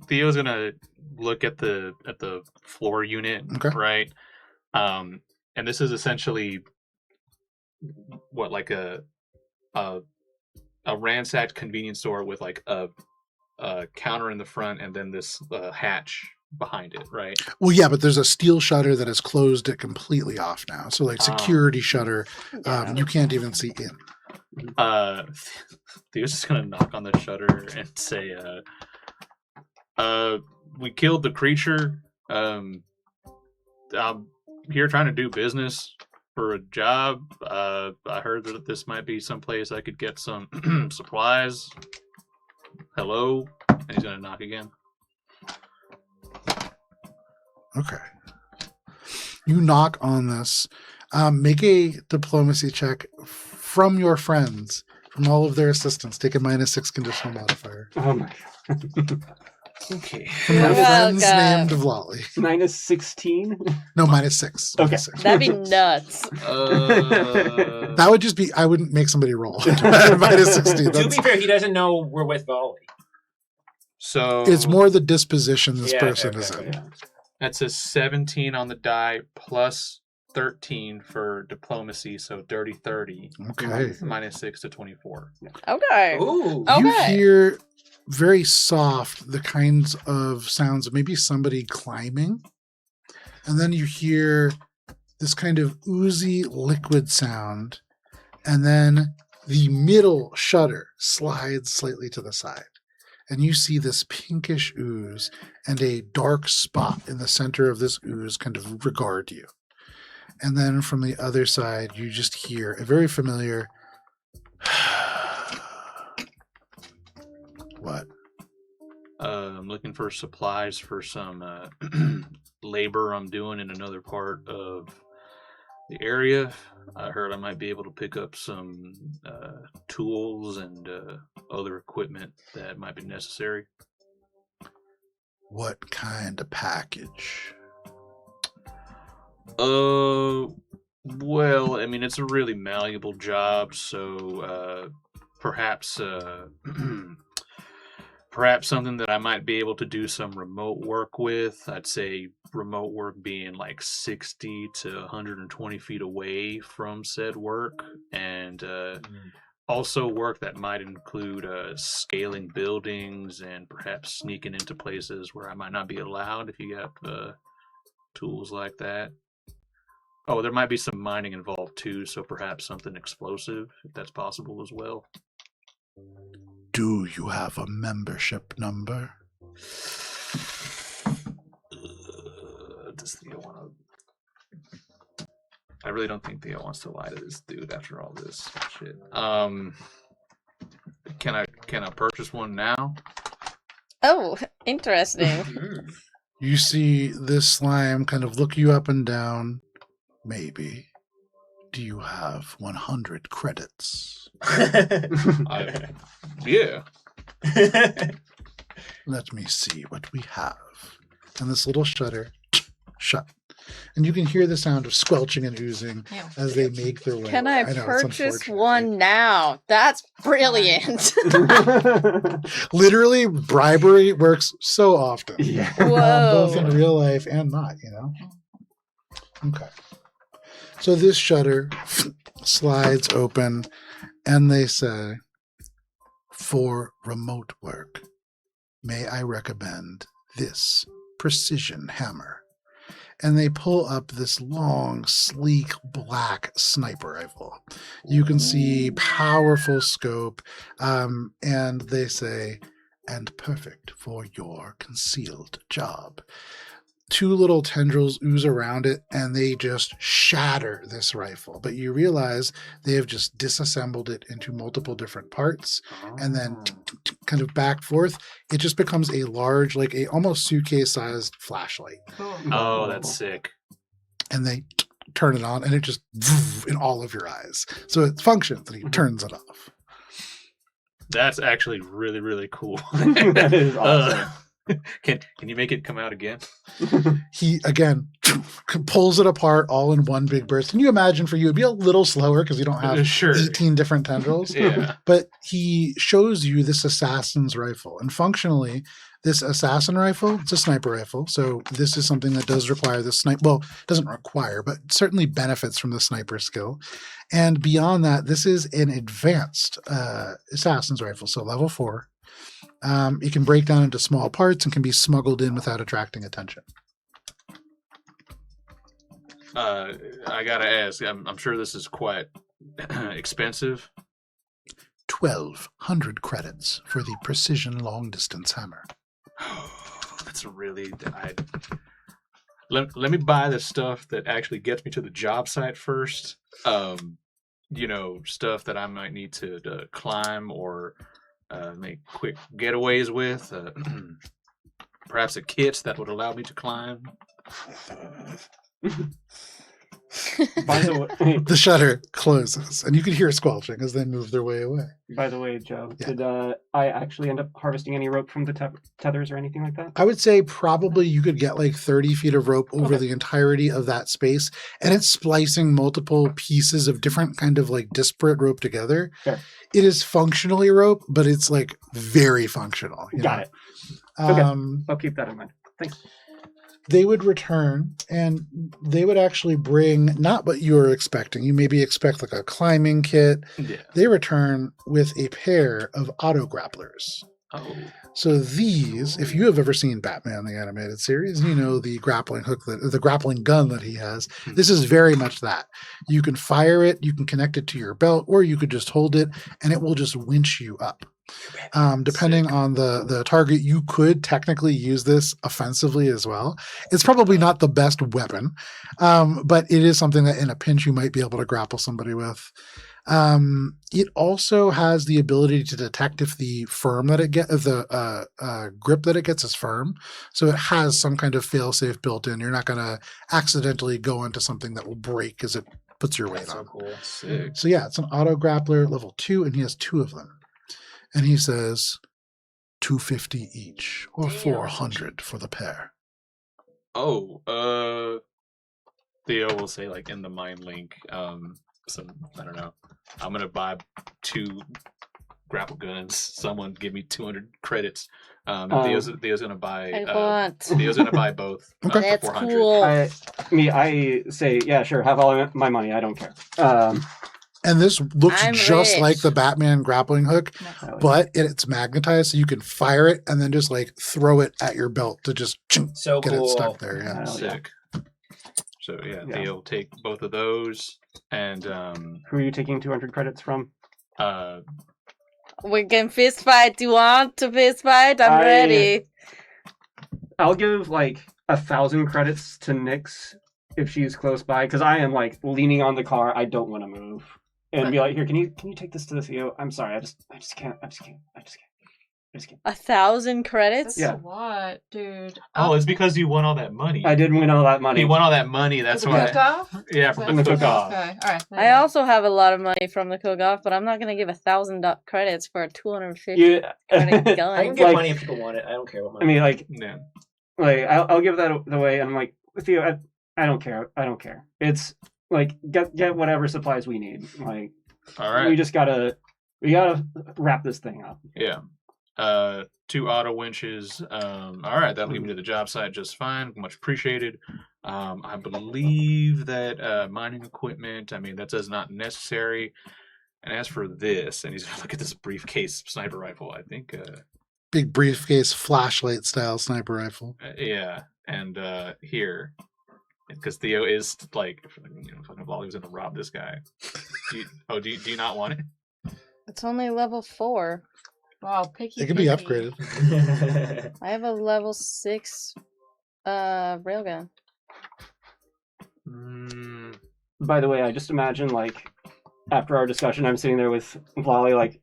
Theo's gonna look at the floor unit, Okay. right? And this is essentially what, like a ransacked convenience store with like a counter in the front and then this hatch behind it, right? Well, yeah, but there's a steel shutter that has closed it completely off now. So like security shutter, you can't even see in. Theo's just gonna knock on the shutter and say, we killed the creature. I'm here trying to do business for a job. I heard that this might be someplace I could get some supplies. Hello? And he's gonna knock again. Okay. You knock on this. Make a diplomacy check from your friends, from all of their assistants. Take a -6 conditional modifier. Oh my god. Okay. From your You're friends welcome. named Vlali. -16? No, -6. Okay. -6. That'd be nuts. That would just be, I wouldn't make somebody roll. -16. To That's, be fair, he doesn't know we're with Volley. So it's more the disposition this Yeah, person okay, is okay, in. yeah. that's a 17 on the die plus 13 for diplomacy, so dirty 30. Okay. -6 to 24. Okay. Ooh. Oh. You Okay. hear very soft the kinds of sounds of maybe somebody climbing. And then you hear this kind of oozy liquid sound. And then the middle shutter slides slightly to the side. And you see this pinkish ooze and a dark spot in the center of this ooze kind of regard you. And then from the other side, you just hear a very familiar. What? I'm looking for supplies for some labor I'm doing in another part of the area. I heard I might be able to pick up some tools and other equipment that might be necessary. What kind of package? Well, I mean, it's a really malleable job, so perhaps perhaps something that I might be able to do some remote work with. I'd say remote work being like 60 to 120 feet away from said work, and also work that might include scaling buildings and perhaps sneaking into places where I might not be allowed if you got tools like that. Oh, there might be some mining involved too, so perhaps something explosive, if that's possible as well. Do you have a membership number? Does Theo want to... I really don't think Theo wants to lie to this dude after all this shit. Can I purchase one now? Oh, interesting. You see this slime kind of look you up and down. Maybe. Do you have 100 credits? Yeah. Let me see what we have. And this little shutter shut. And you can hear the sound of squelching and oozing as they make their way. Can I know, it's purchase unfortunate. one now? That's brilliant. Literally, bribery works so often. Yeah. Both Whoa. in real life and not, Okay. So this shutter slides open, and they say, for remote work, may I recommend this precision hammer? And they pull up this long, sleek, black sniper rifle. You can see powerful scope, and they say, and perfect for your concealed job. Two little tendrils ooze around it, and they just shatter this rifle. But you realize they have just disassembled it into multiple different parts, and then kind of back forth. It just becomes a large, like a almost suitcase-sized flashlight. Oh, that's sick. And they turn it on, and it just in all of your eyes. So it functions, and he turns it off. That's actually really, really cool. That is awesome. Can you make it come out again? He, again, pulls it apart all in one big burst. Can you imagine for you? It'd be a little slower because you don't have Sure. 18 different tendrils. Yeah. But he shows you this assassin's rifle. And functionally, this assassin rifle, it's a sniper rifle. So this is something that does require the sniper. Well, doesn't require, but certainly benefits from the sniper skill. And beyond that, this is an advanced assassin's rifle. So level 4. It can break down into small parts and can be smuggled in without attracting attention. I gotta ask. I'm sure this is quite expensive. 1,200 credits for the precision long-distance hammer. That's a really... Let me buy the stuff that actually gets me to the job site first. Stuff that I might need to climb or make quick getaways with. Perhaps a kit that would allow me to climb. By the way, The shutter closes, and you can hear squelching as they move their way away. Joe, Yeah. did I actually end up harvesting any rope from the tethers or anything like that? I would say probably you could get like 30 feet of rope over Okay. the entirety of that space, and it's splicing multiple pieces of different kind of like disparate rope together. Fair. It is functionally rope, but it's like very functional. Got it. Okay. Um, I'll keep that in mind. Thanks. They would return, and they would actually bring not what you were expecting. You maybe expect like a climbing kit. Yeah. They return with a pair of auto grapplers. Oh. So these, if you have ever seen Batman the animated series, you know the grappling hook, the grappling gun that he has. This is very much that. You can fire it, you can connect it to your belt, or you could just hold it, and it will just winch you up. Depending on the target, you could technically use this offensively as well. It's probably not the best weapon, but it is something that in a pinch you might be able to grapple somebody with. It also has the ability to detect if the firm that it gets, the grip that it gets is firm. So it has some kind of failsafe built in. You're not going to accidentally go into something that will break as it puts your weight That's so on. cool. Sick. So yeah, it's an auto grappler level 2, and he has 2 of them. And he says, $250 each, or Damn. $400 for the pair. Oh, Theo will say like in the mind link, some I don't know. I'm gonna buy 2 grapple guns. Someone give me 200 credits. Theo's gonna buy. I want. Theo's gonna buy both. Okay. For That's 400. cool. I say, yeah, sure, have all my money. I don't care. And this looks I'm just rich. like the Batman grappling hook, but it's magnetized, so you can fire it and then just like throw it at your belt to just So get cool. it stuck there. Yeah. Oh, yeah. Sick. So yeah, Yeah. Theo will take both of those, and Who are you taking 200 credits from? We can fist fight. Do you want to fist fight? I'm ready. I'll give like 1,000 credits to Nyx if she's close by, because I am like leaning on the car. I don't want to move, and be like, here, can you take this to the Theo? I'm sorry, I just can't. 1,000 credits? That's Yeah. a lot, dude. Oh, it's because you won all that money. I did win all that money. He won all that money. That's the why. cook-off? Yeah, Is from that- the cook-off. Okay, all right. I also have a lot of money from the cook-off, but I'm not gonna give 1,000 credits for a 250 You, credit gun. I can get Like- money if people want it. I don't care what money. I mean, like, Yeah. I'll give that away. And I'm like, Theo, I don't care. I don't care. It's like get whatever supplies we need. Like, all right. we gotta wrap this thing up. Yeah. 2 auto winches. All right, that'll get me to the job site just fine. Much appreciated. I believe that mining equipment, I mean, that is not necessary. And as for this, and he's going to look at this briefcase sniper rifle, I think, Big briefcase, flashlight style sniper rifle. yeah. And here, because Theo is like, fucking Lolly was going to rob this guy. Do you not want it? It's only level 4. Wow, picky. It can be picky. upgraded. I have a level 6 railgun. By the way, I just imagine like after our discussion, I'm sitting there with Lolly, like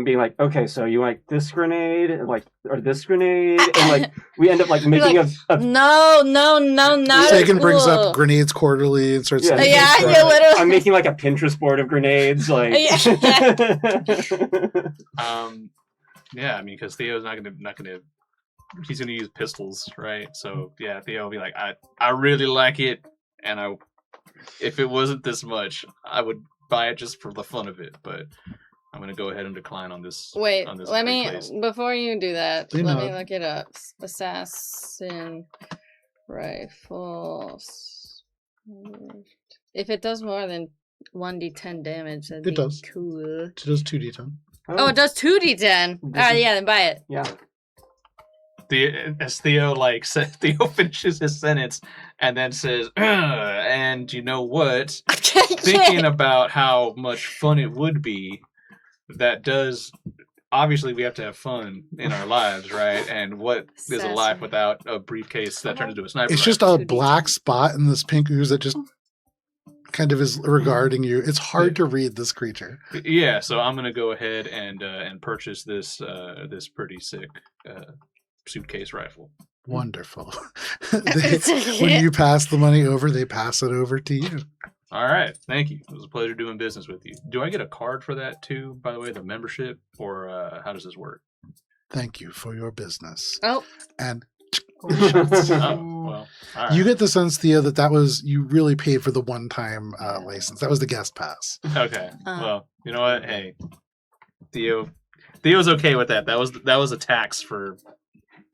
being like, okay, so you like this grenade, like or this grenade, and like we end up like making like, a No, not Sagan brings cool. up grenades quarterly and starts. Yeah. saying- Yeah, So you literally. I'm making like a Pinterest board of grenades, like. Yeah, I mean, because Theo's not gonna, he's gonna use pistols, right? So yeah, Theo will be like, I really like it, and if it wasn't this much, I would buy it just for the fun of it. But I'm gonna go ahead and decline on this. Wait, on this let me place. before you do that. You Let know. me look it up. Assassin rifles. If it does more than 1d10 damage, that'd It be does. cool. It does 2d10. Oh, it does 2d10. Ah, yeah, then buy it. Yeah. As Theo Theo finishes his sentence and then says, and you know what? Thinking about how much fun it would be, that does. Obviously, we have to have fun in our lives, right? And what is a life Assassin. without a briefcase that turns into a sniper? It's just rifle? a black spot in this pink ooze that just kind of is regarding you. It's hard to read this creature. Yeah. So I'm gonna go ahead and purchase this this pretty sick suitcase rifle. Wonderful. When you pass the money over, they pass it over to you. All right, thank you. It was a pleasure doing business with you. Do I get a card for that too? By the way, the membership, or how does this work? Thank you for your business. Oh, And Oh, well, all right. you get the sense, Theo, that was you really paid for the one-time license. That was the guest pass. Okay. Well, you know what? Hey, Theo's okay with that. That was a tax for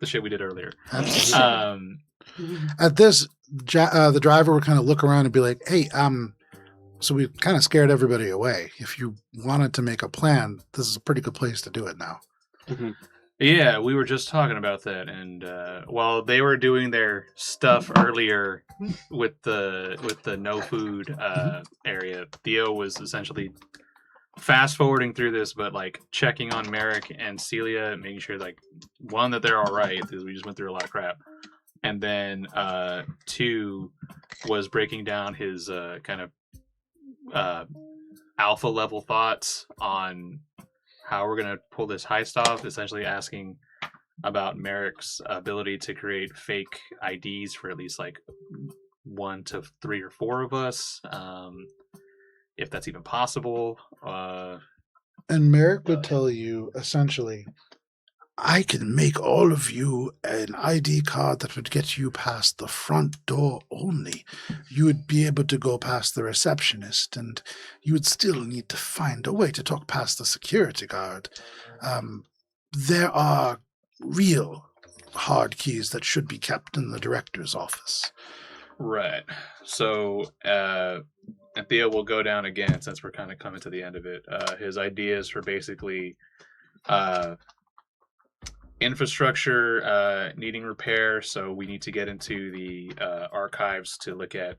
the shit we did earlier. Absolutely. At this, the driver would kind of look around and be like, "Hey, so we kind of scared everybody away. If you wanted to make a plan, this is a pretty good place to do it now." Yeah, we were just talking about that, and while they were doing their stuff earlier with the no food area, Theo was essentially fast forwarding through this, but like checking on Merrick and Celia, making sure like one that they're all right because we just went through a lot of crap, and then two was breaking down his kind of alpha level thoughts on how we're gonna pull this heist off. Essentially asking about Merrick's ability to create fake IDs for at least like 1 to 3 or 4 of us. If that's even possible. And Merrick would tell you, essentially, I can make all of you an ID card that would get you past the front door only. You would be able to go past the receptionist, and you would still need to find a way to talk past the security guard. There are real hard keys that should be kept in the director's office. Right. So, and Theo will go down again since we're kind of coming to the end of it. His ideas for basically infrastructure needing repair. So we need to get into the archives to look at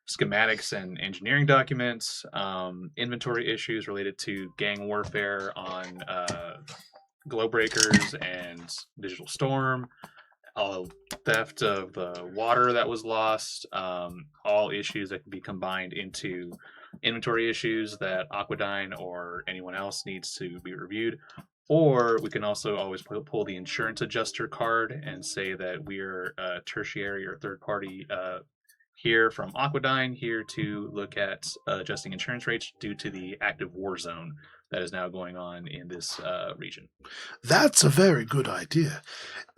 schematics and engineering documents, inventory issues related to gang warfare on glow breakers and digital storm, theft of the water that was lost, all issues that can be combined into inventory issues that Aquadyne or anyone else needs to be reviewed. Or we can also always pull the insurance adjuster card and say that we're a tertiary or third party here from Aquadyne, here to look at adjusting insurance rates due to the active war zone that is now going on in this region. That's a very good idea.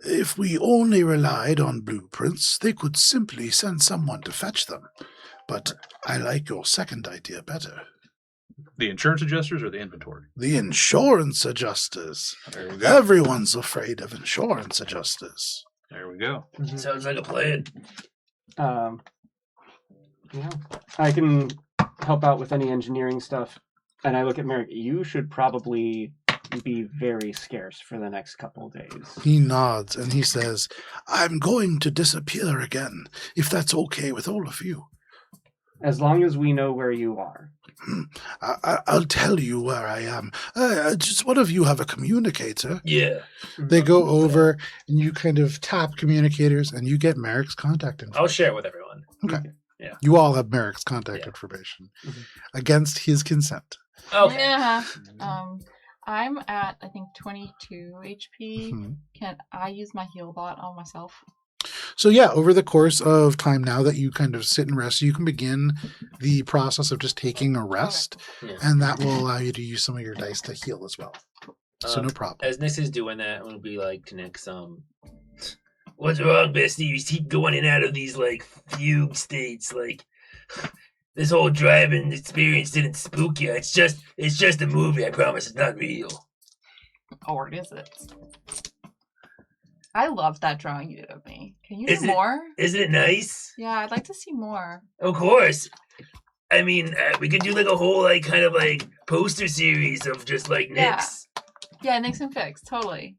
If we only relied on blueprints, they could simply send someone to fetch them. But I like your second idea better. The insurance adjusters or the inventory? The insurance adjusters. There we go. Everyone's afraid of insurance adjusters. There we go. Sounds like a plan. Yeah, I can help out with any engineering stuff. And I look at Merrick. You should probably be very scarce for the next couple of days. He nods and he says, I'm going to disappear again, if that's okay with all of you. As long as we know where you are. I'll tell you where I am. Just one of you have a communicator. Yeah. They go over and you kind of tap communicators and you get Merrick's contact information. I'll share it with everyone. Okay. Yeah. You all have Merrick's contact information against his consent. Okay. Yeah. I'm at, I think, 22 HP. Mm-hmm. Can I use my heal bot on myself? So yeah, over the course of time now that you kind of sit and rest, you can begin the process of just taking a rest, and that will allow you to use some of your dice to heal as well. So no problem. As Nix is doing that, I'm going to be like to Nix, what's wrong, bestie? You keep going in and out of these, like, fugue states, like... This whole driving experience didn't spook you. It's just a movie, I promise. It's not real. Or is it? I loved that drawing you did of me. Can you do more? Isn't it nice? Yeah, I'd like to see more. Of course. I mean, we could do like a whole like kind of like poster series of just like Nix. Yeah, Nix and Fix, totally.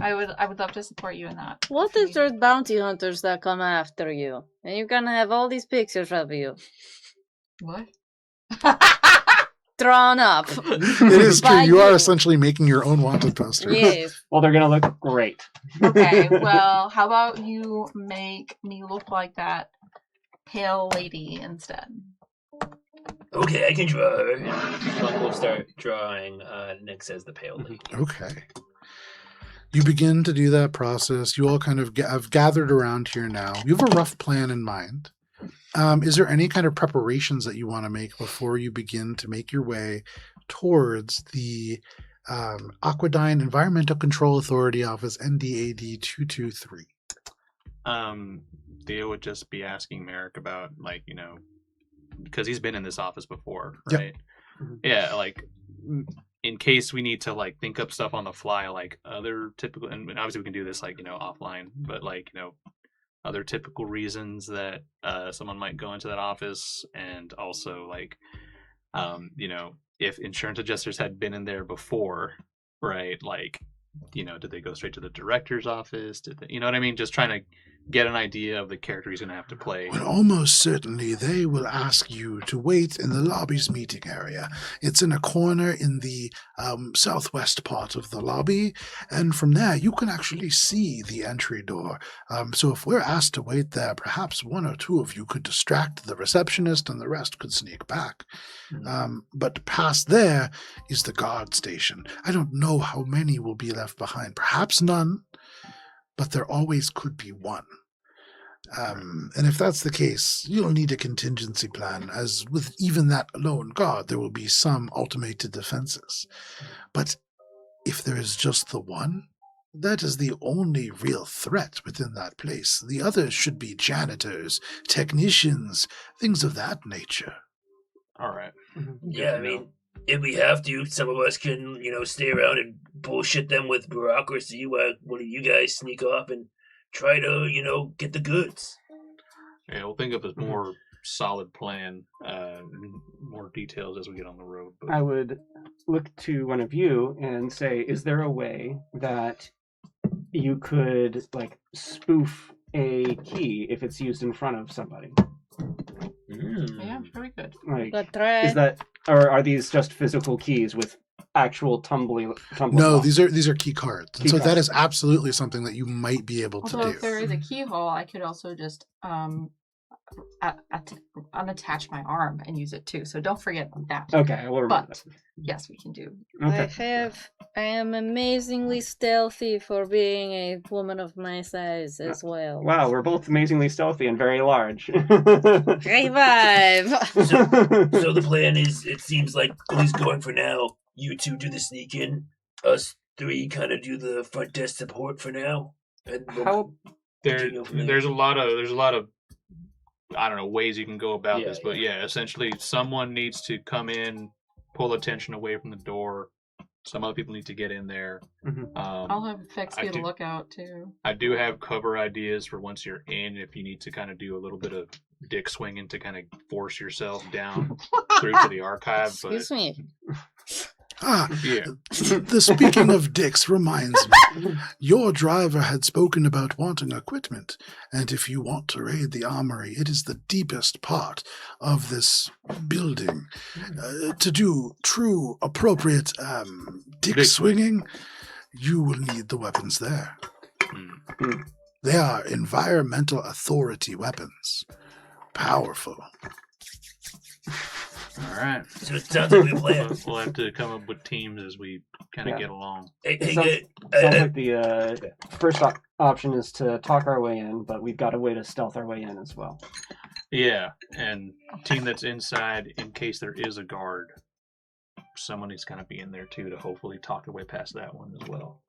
I would love to support you in that. What if there's bounty hunters that come after you? And you're gonna have all these pictures of you. What? Drawn up. It is true. You are essentially making your own wanted poster. Yes. Well, they're going to look great. Okay, well, how about you make me look like that pale lady instead? Okay, I can draw her. And we'll start drawing Nix as the pale lady. Okay. You begin to do that process. You all kind of have gathered around here now. You have a rough plan in mind. Is there any kind of preparations that you want to make before you begin to make your way towards the Aquadyne Environmental Control Authority Office, NDAD 223? Theo would just be asking Merrick about, like, you know, because he's been in this office before, Yep. right? Yeah, like, in case we need to, like, think up stuff on the fly, like other typical, and obviously we can do this, like, you know, offline, but, like, you know, other typical reasons that someone might go into that office, and also, like, you know, if insurance adjusters had been in there before, right, like, you know, did they go straight to the director's office? Did they, you know what I mean? Just trying to get an idea of the character he's going to have to play. Well, almost certainly they will ask you to wait in the lobby's meeting area. It's in a corner in the southwest part of the lobby, and from there you can actually see the entry door. So if we're asked to wait there, perhaps one or two of you could distract the receptionist and the rest could sneak back. But past there is the guard station. I don't know how many will be left behind. Perhaps none, but there always could be one. And if that's the case, you'll need a contingency plan, as with even that lone guard, there will be some automated defenses. But if there is just the one, that is the only real threat within that place. The others should be janitors, technicians, things of that nature. All right. Yeah, I mean, if we have to, some of us can, stay around and bullshit them with bureaucracy while one of you guys sneak off and try to, get the goods. Yeah, we'll think of a more solid plan, more details as we get on the road. But... I would look to one of you and say, is there a way that you could, spoof a key if it's used in front of somebody? Yeah, very good. Is that, or are these just physical keys with actual tumbling? No, locks? these are key cards. And so that is absolutely something that you might be able to Although do. if there is a keyhole, I could also just unattach my arm and use it too. So don't forget that. Okay, I will remember But yes, we can do. Okay. I am amazingly stealthy for being a woman of my size as well. Wow, we're both amazingly stealthy and very large. High five! So the plan is, it seems like, at least going for now, you two do the sneak in, us three kind of do the front desk support for now. And How? There's a lot of I don't know ways you can go about this, but essentially someone needs to come in, pull attention away from the door. Some other people need to get in there. I'll have Fex be a lookout too. I do have cover ideas for once you're in, if you need to kind of do a little bit of dick swinging to kind of force yourself down through to the archive. Excuse me. Yeah. The speaking of dicks reminds me, your driver had spoken about wanting equipment, and if you want to raid the armory, it is the deepest part of this building. To do true, appropriate dick swinging, you will need the weapons there. They are environmental authority weapons. Powerful. All right. So it sounds like we plan. We'll have to come up with teams as we kind of get along. Sounds like the first option is to talk our way in, but we've got a way to stealth our way in as well. Yeah, and team that's inside, in case there is a guard, someone needs to kind of be in there too to hopefully talk their way past that one as well.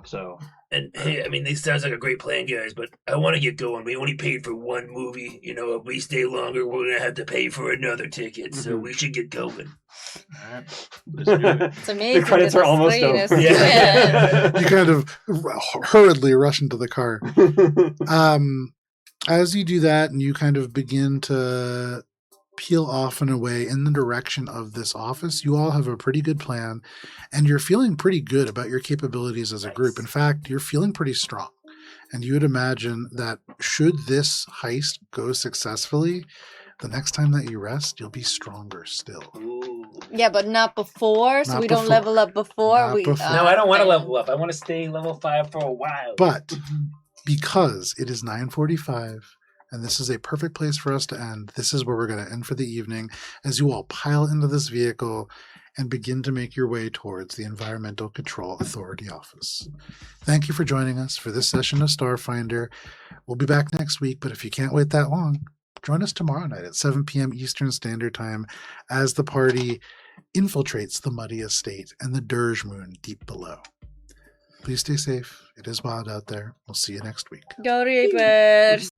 So, and hey, I mean, this sounds like a great plan, guys, but I want to get going. We only paid for one movie. If we stay longer, we're going to have to pay for another ticket, so we should get going. All right, let's do it. It's amazing. The credits are almost over. Yeah. You kind of hurriedly rush into the car. As you do that and you kind of begin to peel off and away in the direction of this office, you all have a pretty good plan and you're feeling pretty good about your capabilities as a group. In fact, you're feeling pretty strong. And you would imagine that should this heist go successfully, the next time that you rest, you'll be stronger still. Yeah, but not before, so Not we don't before. level up before. Not before. No, I don't want to level up. I want to stay level 5 for a while. But because it is 9:45 and this is a perfect place for us to end, this is where we're going to end for the evening as you all pile into this vehicle and begin to make your way towards the Environmental Control Authority office. Thank you for joining us for this session of Starfinder. We'll be back next week, but if you can't wait that long, join us tomorrow night at 7 p.m. Eastern Standard Time as the party infiltrates the muddy estate and the Dirge Moon deep below. Please stay safe. It is wild out there. We'll see you next week. Go Reapers!